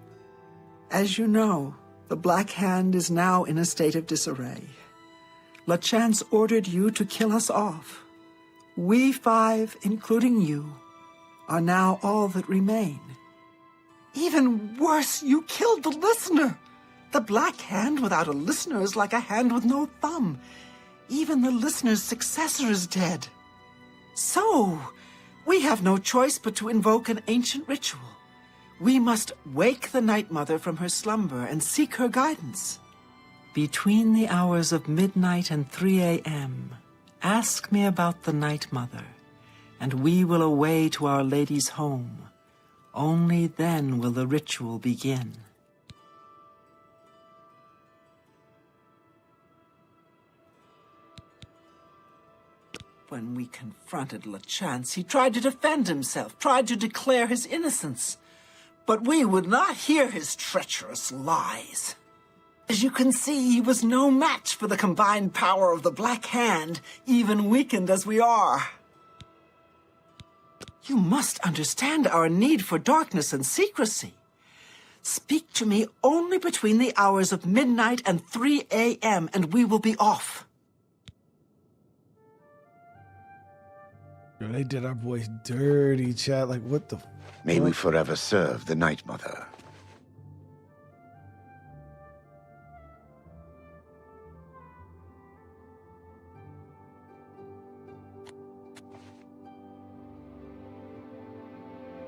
As you know, the Black Hand is now in a state of disarray. LeChance ordered you to kill us off. We 5, including you, are now all that remain. Even worse, you killed the listener. The Black Hand without a listener is like a hand with no thumb. Even the listener's successor is dead. So, we have no choice but to invoke an ancient ritual. We must wake the Night Mother from her slumber and seek her guidance. Between the hours of midnight and 3 a.m., ask me about the Night Mother, and we will away to Our Lady's home. Only then will the ritual begin. When we confronted LeChance, he tried to defend himself, tried to declare his innocence. But we would not hear his treacherous lies. As you can see, he was no match for the combined power of the Black Hand, even weakened as we are. You must understand our need for darkness and secrecy. Speak to me only between the hours of midnight and 3 a.m., and we will be off. They did our boys dirty, chat. Like, what the... May we forever serve the Night Mother.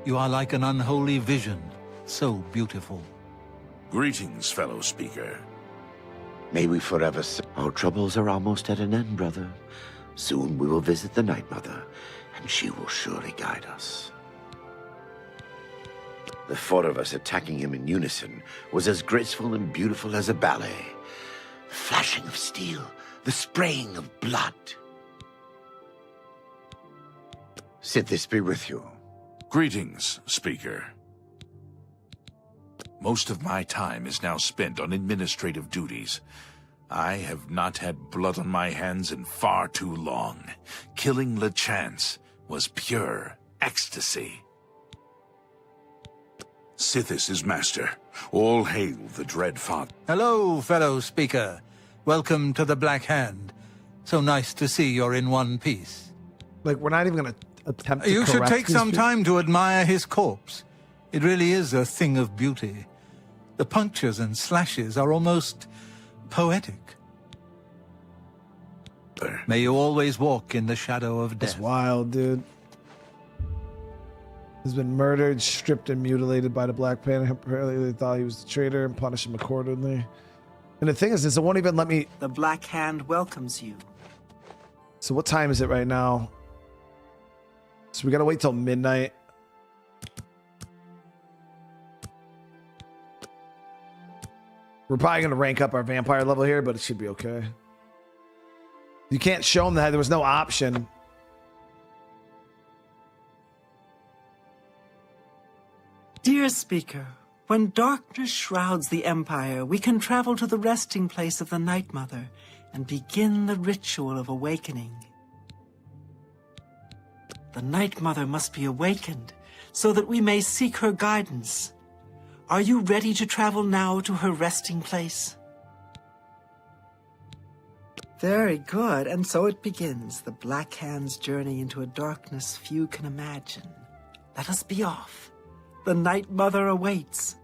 You are like an unholy vision, so beautiful. Greetings, fellow speaker. May we forever serve. Our troubles are almost at an end, brother. Soon we will visit the Night Mother, and she will surely guide us. The 4 of us attacking him in unison was as graceful and beautiful as a ballet. The flashing of steel, the spraying of blood. Sithis be with you. Greetings, speaker. Most of my time is now spent on administrative duties. I have not had blood on my hands in far too long. Killing LeChance was pure ecstasy. Sithis is master. All hail the Dread Father. Hello, fellow speaker. Welcome to the Black Hand. So nice to see you're in one piece. Like, we're not even going to attempt to You should correct take these some people. time to admire his corpse. It really is a thing of beauty. The punctures and slashes are almost poetic. May you always walk in the shadow of death. That's wild, dude. He's been murdered, stripped, and mutilated by the Black Panther. Apparently, they thought he was the traitor and punished him accordingly. And the thing is, it won't even let me... The Black Hand welcomes you. So what time is it right now? So we gotta wait till midnight. We're probably gonna rank up our vampire level here, but it should be okay. You can't show them that there was no option. Dear Speaker, when darkness shrouds the Empire, we can travel to the resting place of the Night Mother and begin the ritual of awakening. The Night Mother must be awakened so that we may seek her guidance. Are you ready to travel now to her resting place? Very good, and so it begins, the Black Hand's journey into a darkness few can imagine. Let us be off. The Night Mother awaits.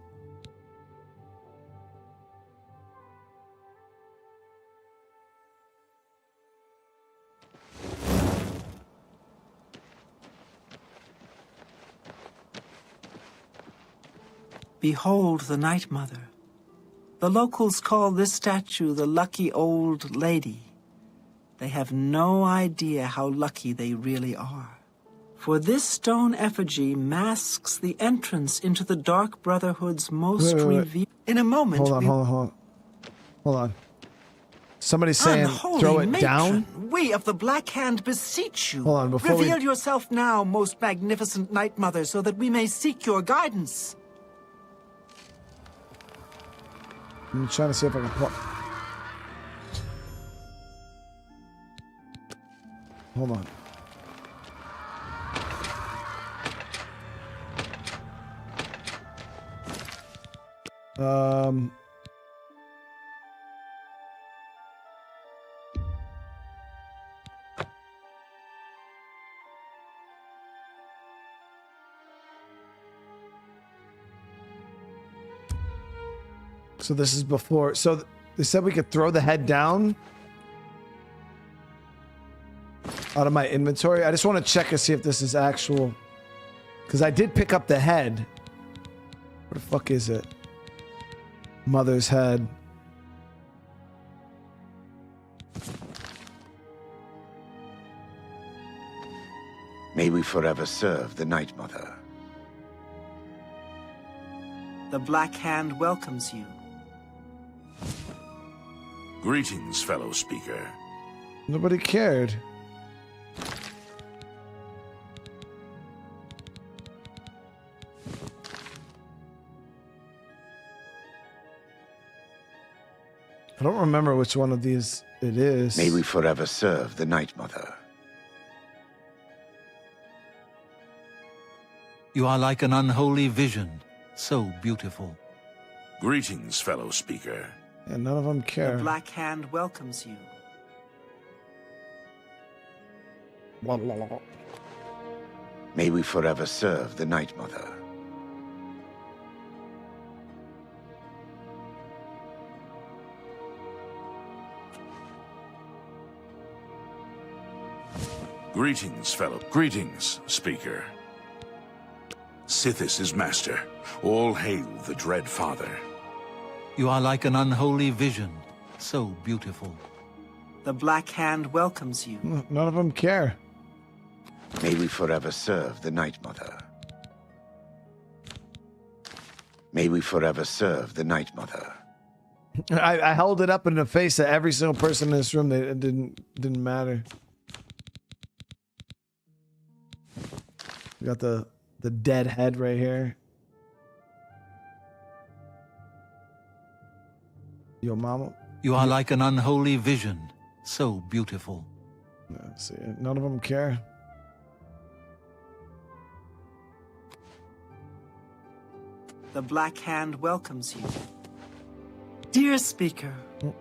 Behold the Night Mother. The locals call this statue the Lucky Old Lady. They have no idea how lucky they really are. For this stone effigy masks the entrance into the Dark Brotherhood's most revered... In a moment... Hold on. Somebody's saying Unholy throw it matron, down? we of the Black Hand beseech you. Hold on, before Reveal yourself now, most magnificent Night Mother, so that we may seek your guidance. I'm trying to see if I can pull. Hold on. So this is before. So they said we could throw the head down out of my inventory. I just want to check and see if this is actual. Because I did pick up the head. Where the fuck is it? Mother's head. May we forever serve the Night Mother. The Black Hand welcomes you. Greetings, fellow speaker. Nobody cared. I don't remember which one of these it is. May we forever serve the Night Mother. You are like an unholy vision, so beautiful. Greetings, fellow speaker. Yeah, none of them care. The Black Hand welcomes you. May we forever serve the Night Mother. Greetings, speaker. Sithis is master. All hail the Dread Father. You are like an unholy vision, so beautiful. The Black Hand welcomes you. None of them care. May we forever serve the Night Mother. May we forever serve the Night Mother. I held it up in the face of every single person in this room. It didn't matter. We got the dead head right here. Yo, mama. You are like an unholy vision, so beautiful. Let's see, none of them care. The Black Hand welcomes you. Dear Speaker. All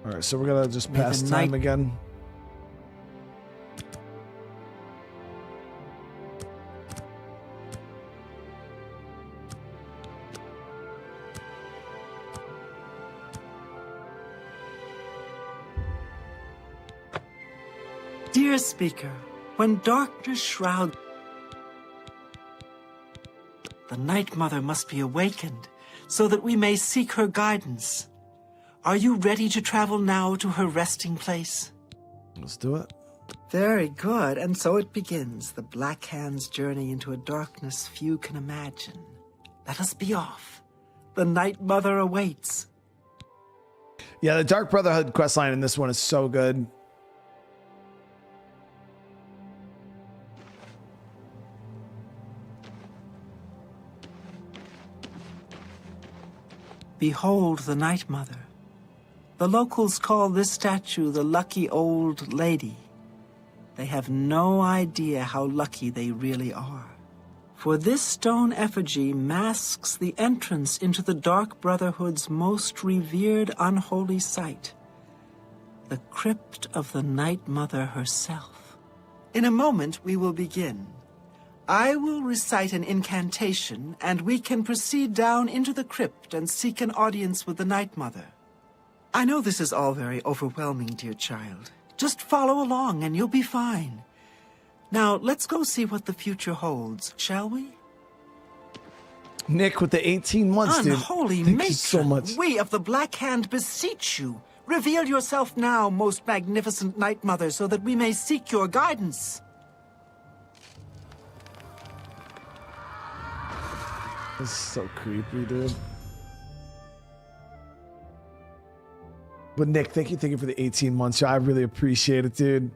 right, so we're gonna just May pass the time night- again. Dear Speaker, when darkness shrouds, the Night Mother must be awakened so that we may seek her guidance. Are you ready to travel now to her resting place? Let's do it. Very good, and so it begins, the Black Hand's journey into a darkness few can imagine. Let us be off. The Night Mother awaits. Yeah, the Dark Brotherhood questline in this one is so good. Behold the Night Mother. The locals call this statue the Lucky Old Lady. They have no idea how lucky they really are. For this stone effigy masks the entrance into the Dark Brotherhood's most revered unholy site, the crypt of the Night Mother herself. In a moment, we will begin. I will recite an incantation, and we can proceed down into the crypt and seek an audience with the Night Mother. I know this is all very overwhelming, dear child. Just follow along and you'll be fine. Now, let's go see what the future holds, shall we? Nick with the 18 months, dude. Unholy Thank matron, you so much. we of the Black Hand beseech you. Reveal yourself now, most magnificent Night Mother, so that we may seek your guidance. This is so creepy, dude. But Nick, thank you for the 18 months. I really appreciate it, dude.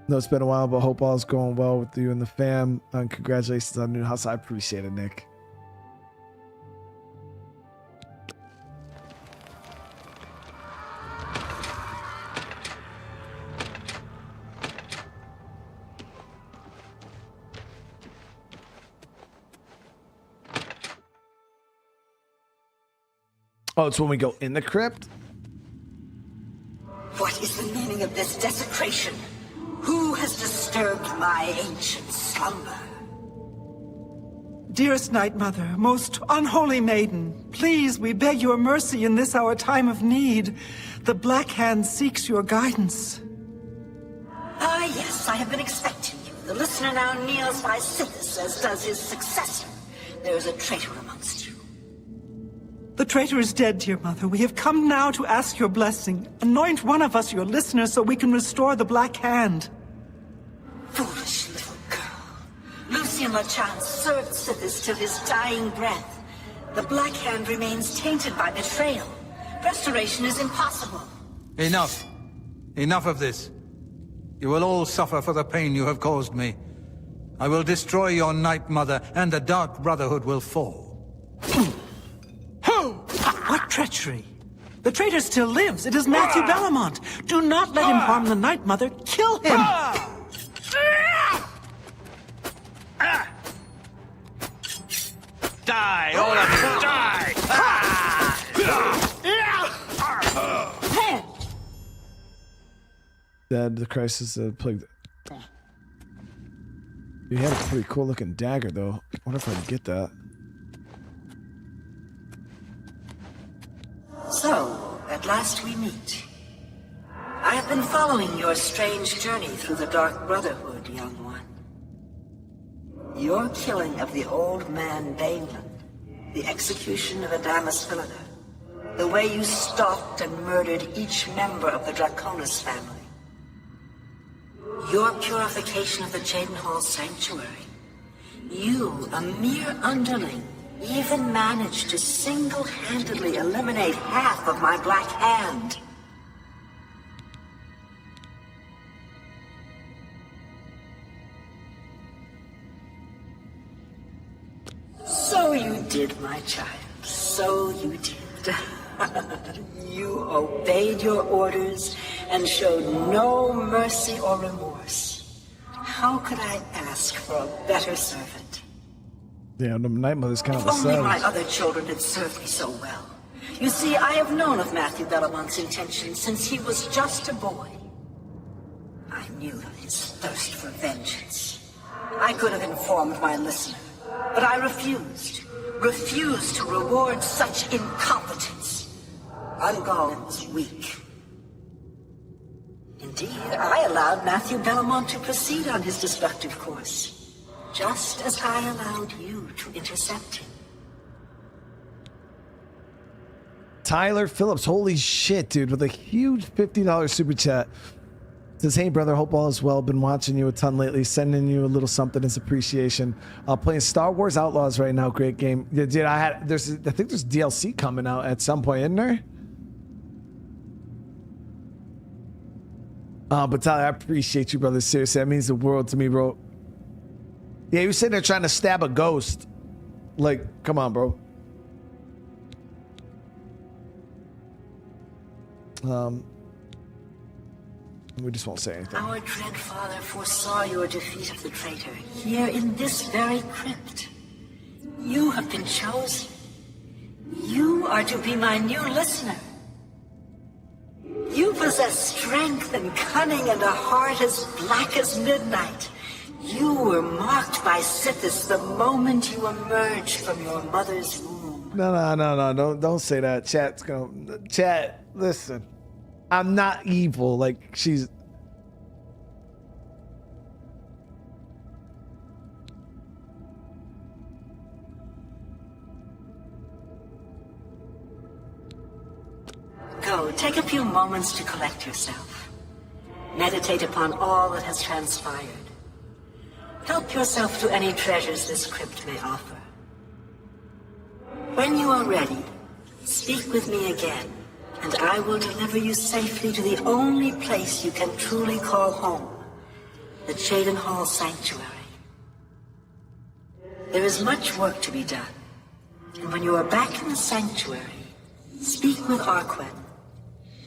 No, it's been a while, but hope all's going well with you and the fam. And congratulations on the new house. I appreciate it, Nick. Oh, it's when we go in the crypt? What is the meaning of this desecration? Who has disturbed my ancient slumber? Dearest Night Mother, most unholy maiden, please, we beg your mercy in this our time of need. The Black Hand seeks your guidance. Ah, yes, I have been expecting you. The listener now kneels by Sithis, as does his successor. There is a traitor amongst you. The traitor is dead, dear mother. We have come now to ask your blessing. Anoint one of us your listener so we can restore the Black Hand. Foolish little girl. Lucien Lachance served Sithis till his dying breath. The Black Hand remains tainted by betrayal. Restoration is impossible. Enough. Enough of this. You will all suffer for the pain you have caused me. I will destroy your Night Mother, and the Dark Brotherhood will fall. What treachery? The traitor still lives. It is Matthew Bellamont. Do not let him harm the Night Mother. Kill him! Die, all of you, die! Dead, the crisis plague. You had a pretty cool looking dagger, though. I wonder if I can get that. So, at last we meet. I have been following your strange journey through the Dark Brotherhood, young one. Your killing of the old man Bainland, the execution of Adamus Philida, the way you stalked and murdered each member of the Draconis family, your purification of the Jadenhall Sanctuary. You, a mere underling, even managed to single-handedly eliminate half of my Black Hand. So you did, my child. So you did. You obeyed your orders and showed no mercy or remorse. How could I ask for a better servant? Yeah, the Night Mother's kind of a If only my savage. other children had served me so well. You see, I have known of Matthew Bellamont's intentions since he was just a boy. I knew of his thirst for vengeance. I could have informed my listener, but I refused. Refused to reward such incompetence. Ungol was weak. Indeed, I allowed Matthew Bellamont to proceed on his destructive course, just as I allowed you to intercept him. Tyler Phillips, holy shit, dude, with a huge $50 super chat. Says, hey brother, hope all is well. Been watching you a ton lately, sending you a little something as appreciation. Playing Star Wars Outlaws right now, great game. Yeah, dude, I think there's DLC coming out at some point, isn't there? But Tyler, I appreciate you, brother. Seriously, that means the world to me, bro. Yeah, you were sitting there trying to stab a ghost. Like, come on, bro. We just won't say anything. Our dread father foresaw your defeat of the traitor here in this very crypt. You have been chosen. You are to be my new listener. You possess strength and cunning and a heart as black as midnight. You were marked by Sithis the moment you emerged from your mother's womb. No, don't say that. Chat, listen. I'm not evil, like she's... Go, take a few moments to collect yourself. Meditate upon all that has transpired. Help yourself to any treasures this crypt may offer. When you are ready, speak with me again, and I will deliver you safely to the only place you can truly call home, the Cheydon Hall Sanctuary. There is much work to be done, and when you are back in the sanctuary, speak with Arquen.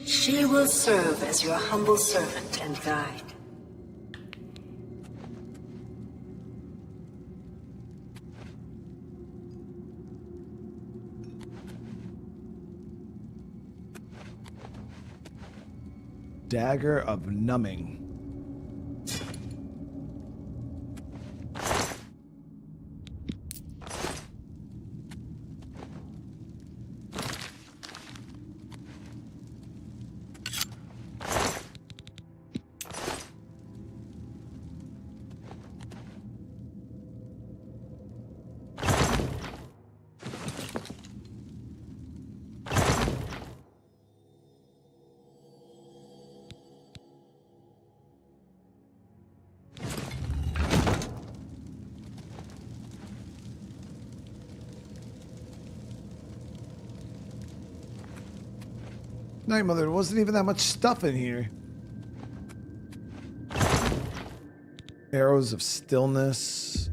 She will serve as your humble servant and guide. Dagger of Numbing. Night Mother, there wasn't even that much stuff in here. Arrows of Stillness.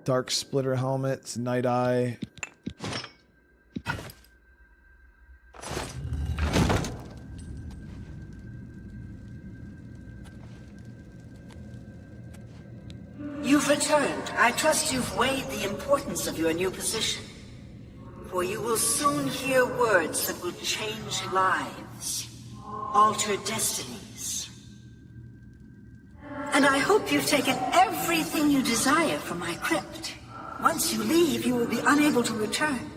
Dark Splitter Helmets. Night Eye. You've returned. I trust you've weighed the importance of your new position. For you will soon hear words that will change lives, alter destinies. And I hope you've taken everything you desire from my crypt. Once you leave, you will be unable to return.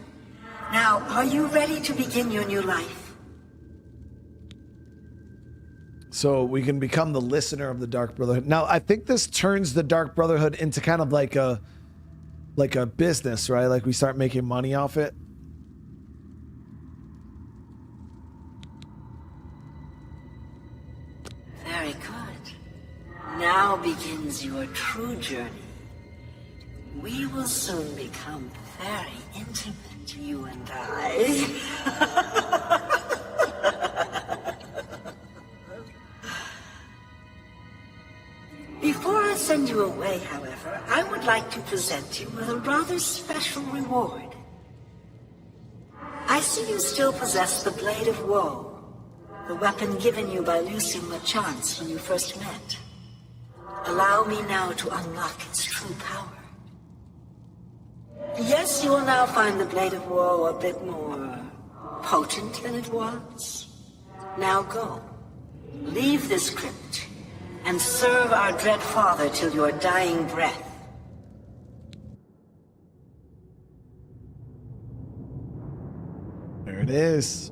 Now, are you ready to begin your new life? So we can become the listener of the Dark Brotherhood. Now, I think this turns the Dark Brotherhood into kind of like a business, right? Like we start making money off it. Very good. Now begins your true journey. We will soon become very intimate, you and I. Before I send you away, however, I would like to present you with a rather special reward. I see you still possess the Blade of Woe, the weapon given you by Lucien LeChance when you first met. Allow me now to unlock its true power. Yes, you will now find the Blade of Woe a bit more potent than it was. Now go. Leave this crypt and serve our dread father till your dying breath. There it is.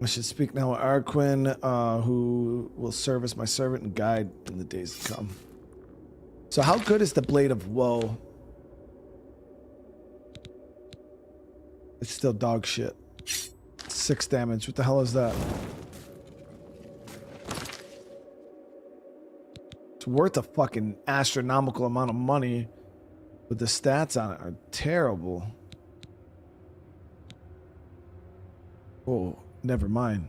I should speak now with Arquen, who will serve as my servant and guide in the days to come. So how good is the Blade of Woe? It's still dog shit. 6 damage. What the hell is that? It's worth a fucking astronomical amount of money, but the stats on it are terrible. Oh, never mind.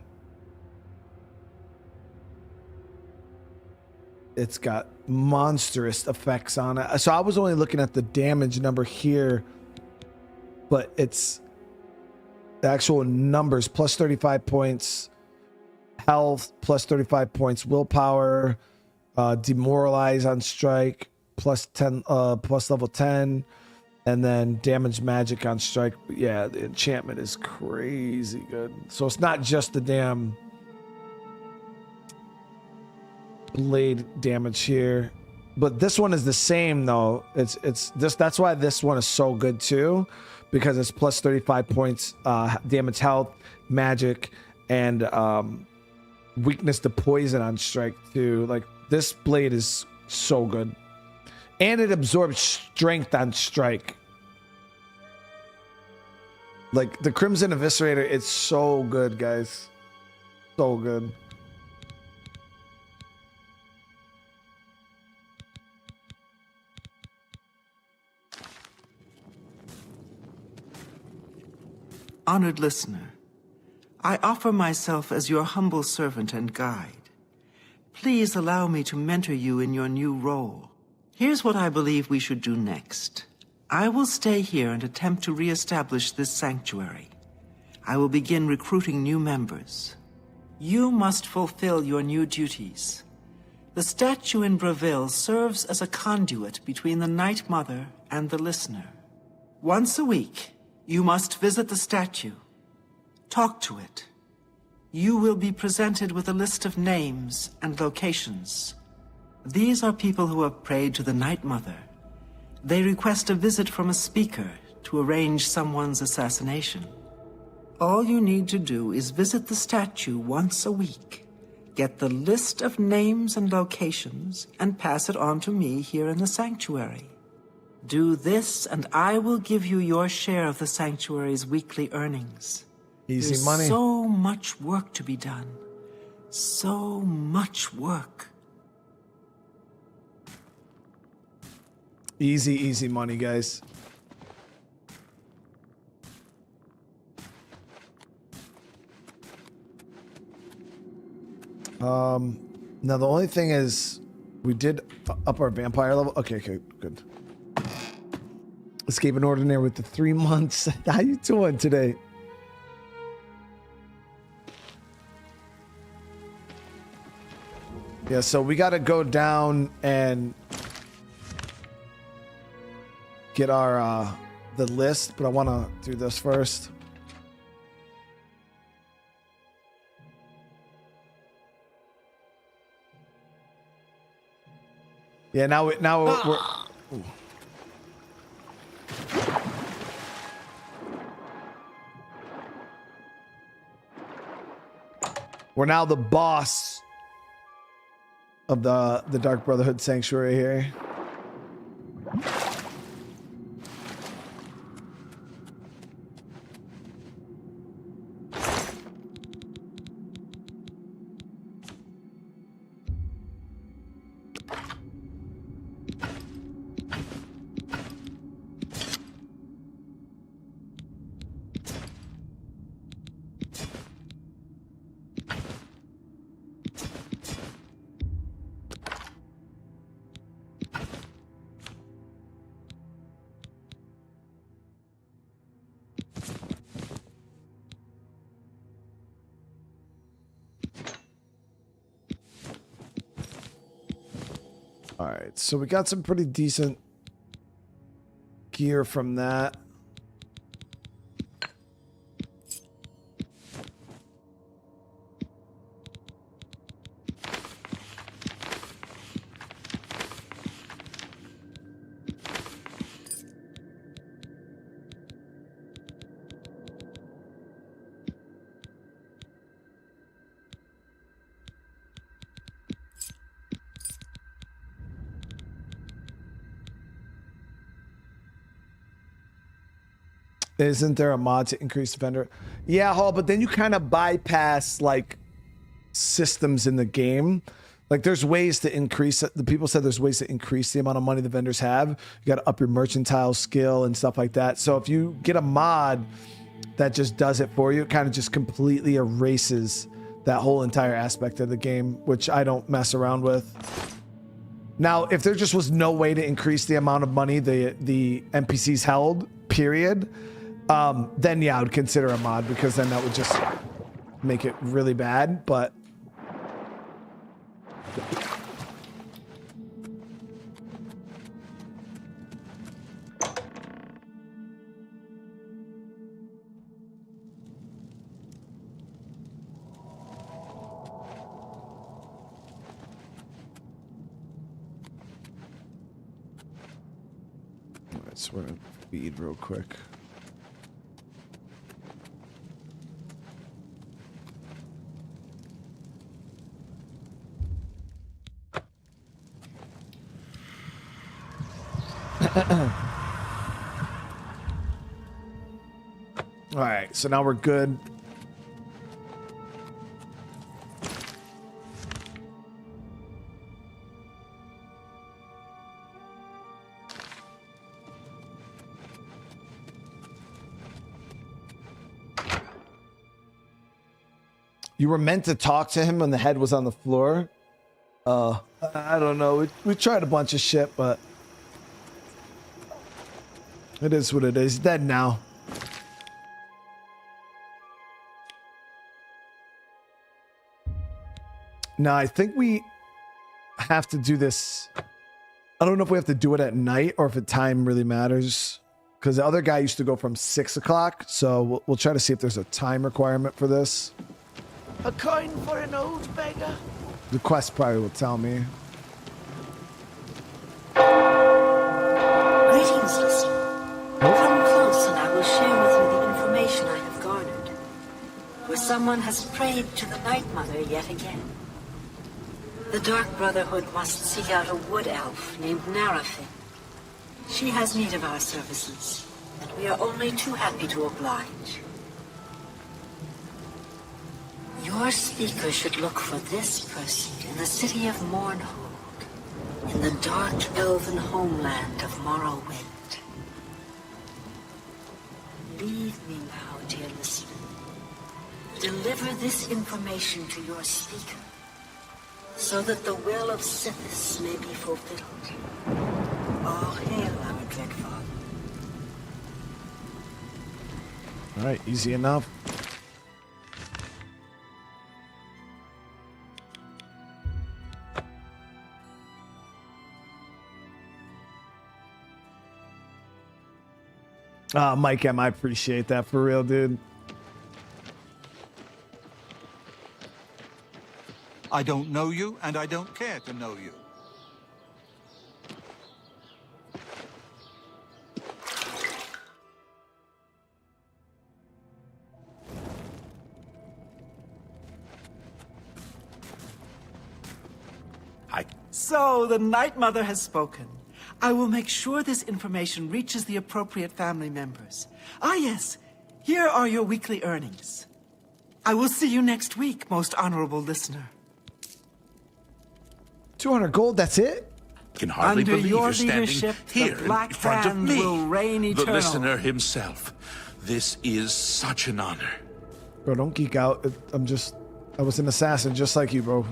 It's got monstrous effects on it. So I was only looking at the damage number here, but it's the actual numbers. Plus 35 points health, plus 35 points willpower, demoralize on strike, plus 10, plus level 10, and then damage magic on strike. Yeah, the enchantment is crazy good. So it's not just the damn blade damage here, but this one is the same though. It's this. That's why this one is so good too, because it's plus 35 points damage, health, magic, and weakness to poison on strike too. Like this blade is so good, and it absorbs strength on strike. Like the Crimson Eviscerator, it's so good, guys. So good. Honored listener, I offer myself as your humble servant and guide. Please allow me to mentor you in your new role. Here's what I believe we should do next. I will stay here and attempt to re-establish this sanctuary. I will begin recruiting new members. You must fulfill your new duties. The statue in Breville serves as a conduit between the Night Mother and the listener. Once a week, you must visit the statue. Talk to it. You will be presented with a list of names and locations. These are people who have prayed to the Night Mother. They request a visit from a speaker to arrange someone's assassination. All you need to do is visit the statue once a week, get the list of names and locations, and pass it on to me here in the sanctuary. Do this, and I will give you your share of the sanctuary's weekly earnings. Easy money. There's so much work to be done. So much work. Easy, easy money, guys. Now the only thing is, we did up our vampire level. Okay, good. Escape an ordinary with the 3 months. How you doing today? Yeah, so we got to go down and get our the list, but I want to do this first. Yeah, now we're we're now the boss of the Dark Brotherhood Sanctuary here. All right, so we got some pretty decent gear from that. Isn't there a mod to increase vendor? Yeah, Hall, but then you kind of bypass like systems in the game. Like there's ways to increase it. The people said there's ways to increase the amount of money the vendors have. You got to up your mercantile skill and stuff like that. So if you get a mod that just does it for you, it kind of just completely erases that whole entire aspect of the game, which I don't mess around with. Now, if there just was no way to increase the amount of money the NPCs held, period, then yeah, I would consider a mod, because then that would just make it really bad. But let's run a feed real quick. All right, so now we're good. You were meant to talk to him when the head was on the floor. I don't know. We tried a bunch of shit, but it is what it is. He's dead now. Now, I think we have to do this. I don't know if we have to do it at night or if the time really matters. Because the other guy used to go from 6 o'clock. So we'll try to see if there's a time requirement for this. A coin for an old beggar? The quest probably will tell me. Greetings, listener. Come close and I will share with you the information I have garnered. Where someone has prayed to the Night Mother yet again. The Dark Brotherhood must seek out a wood elf named Narafin. She has need of our services, and we are only too happy to oblige. Your speaker should look for this person in the city of Mournhold, in the dark elven homeland of Morrowind. Leave me now, dear listener. Deliver this information to your speaker, so that the will of Sithis may be fulfilled. All hail our dread father. All right, easy enough. Mike M, I appreciate that for real, dude. I don't know you, and I don't care to know you. So, the Night Mother has spoken. I will make sure this information reaches the appropriate family members. Ah, yes. Here are your weekly earnings. I will see you next week, most honorable listener. 200 gold, that's it? Can hardly Under believe your you're standing leadership, here the Black in front of Hand me, will reign the eternal. listener himself. This is such an honor. Bro, don't geek out. I was an assassin just like you, bro.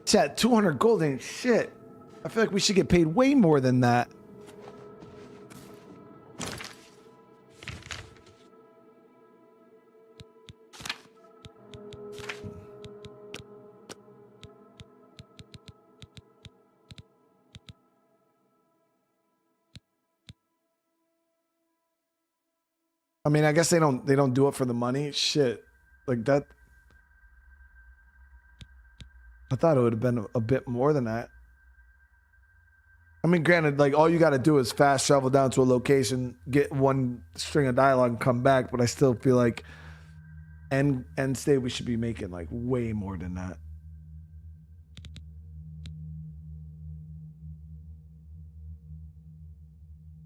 Chat, 200 gold ain't shit. I feel like we should get paid way more than that. I mean, I guess they don't do it for the money. Shit. Like that. I thought it would have been a bit more than that. I mean, granted, like all you got to do is fast travel down to a location, get one string of dialogue and come back, but I still feel like end state we should be making like way more than that.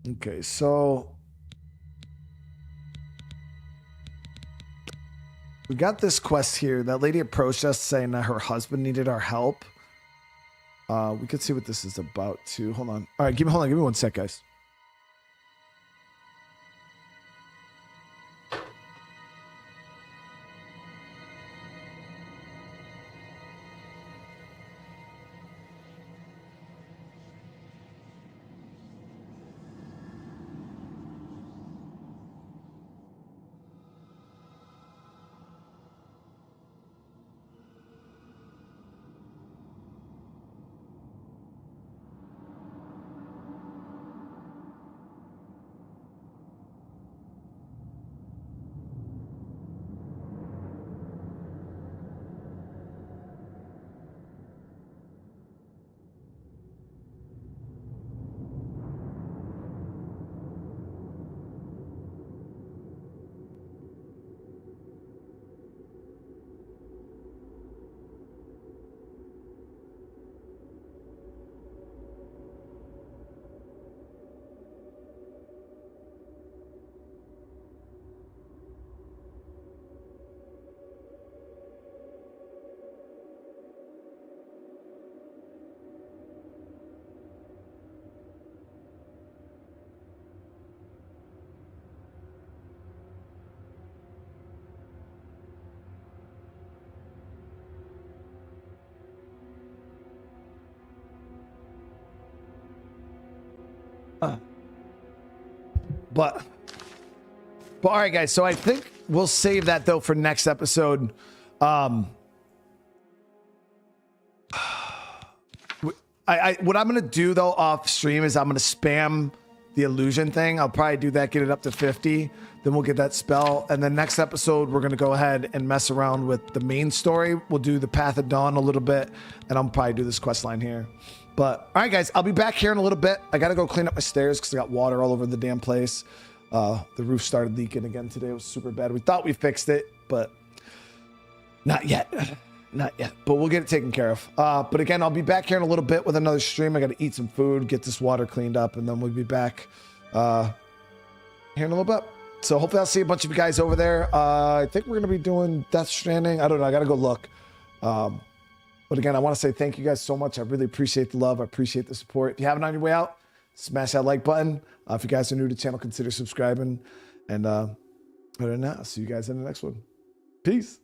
Okay, so we got this quest here. That lady approached us saying that her husband needed our help. We could see what this is about too. Hold on. All right, give me 1 sec, guys. But all right, guys. So I think we'll save that though for next episode. What I'm gonna do though off stream is I'm gonna spam the illusion thing. I'll probably do that, get it up to 50. Then we'll get that spell. And then next episode, we're gonna go ahead and mess around with the main story. We'll do the Path of Dawn a little bit, and I'll probably do this quest line here. But all right, guys, I'll be back here in a little bit. I gotta go clean up my stairs because I got water all over the damn place. The roof started leaking again today. It was super bad. We thought we fixed it, but not yet. Not yet, but we'll get it taken care of. But again, I'll be back here in a little bit with another stream. I got to eat some food, get this water cleaned up, and then we'll be back here in a little bit. So hopefully I'll see a bunch of you guys over there. I think we're going to be doing Death Stranding. I don't know. I got to go look. But again, I want to say thank you guys so much. I really appreciate the love. I appreciate the support. If you haven't on your way out, smash that like button. If you guys are new to the channel, consider subscribing. And other than that, I'll see you guys in the next one. Peace.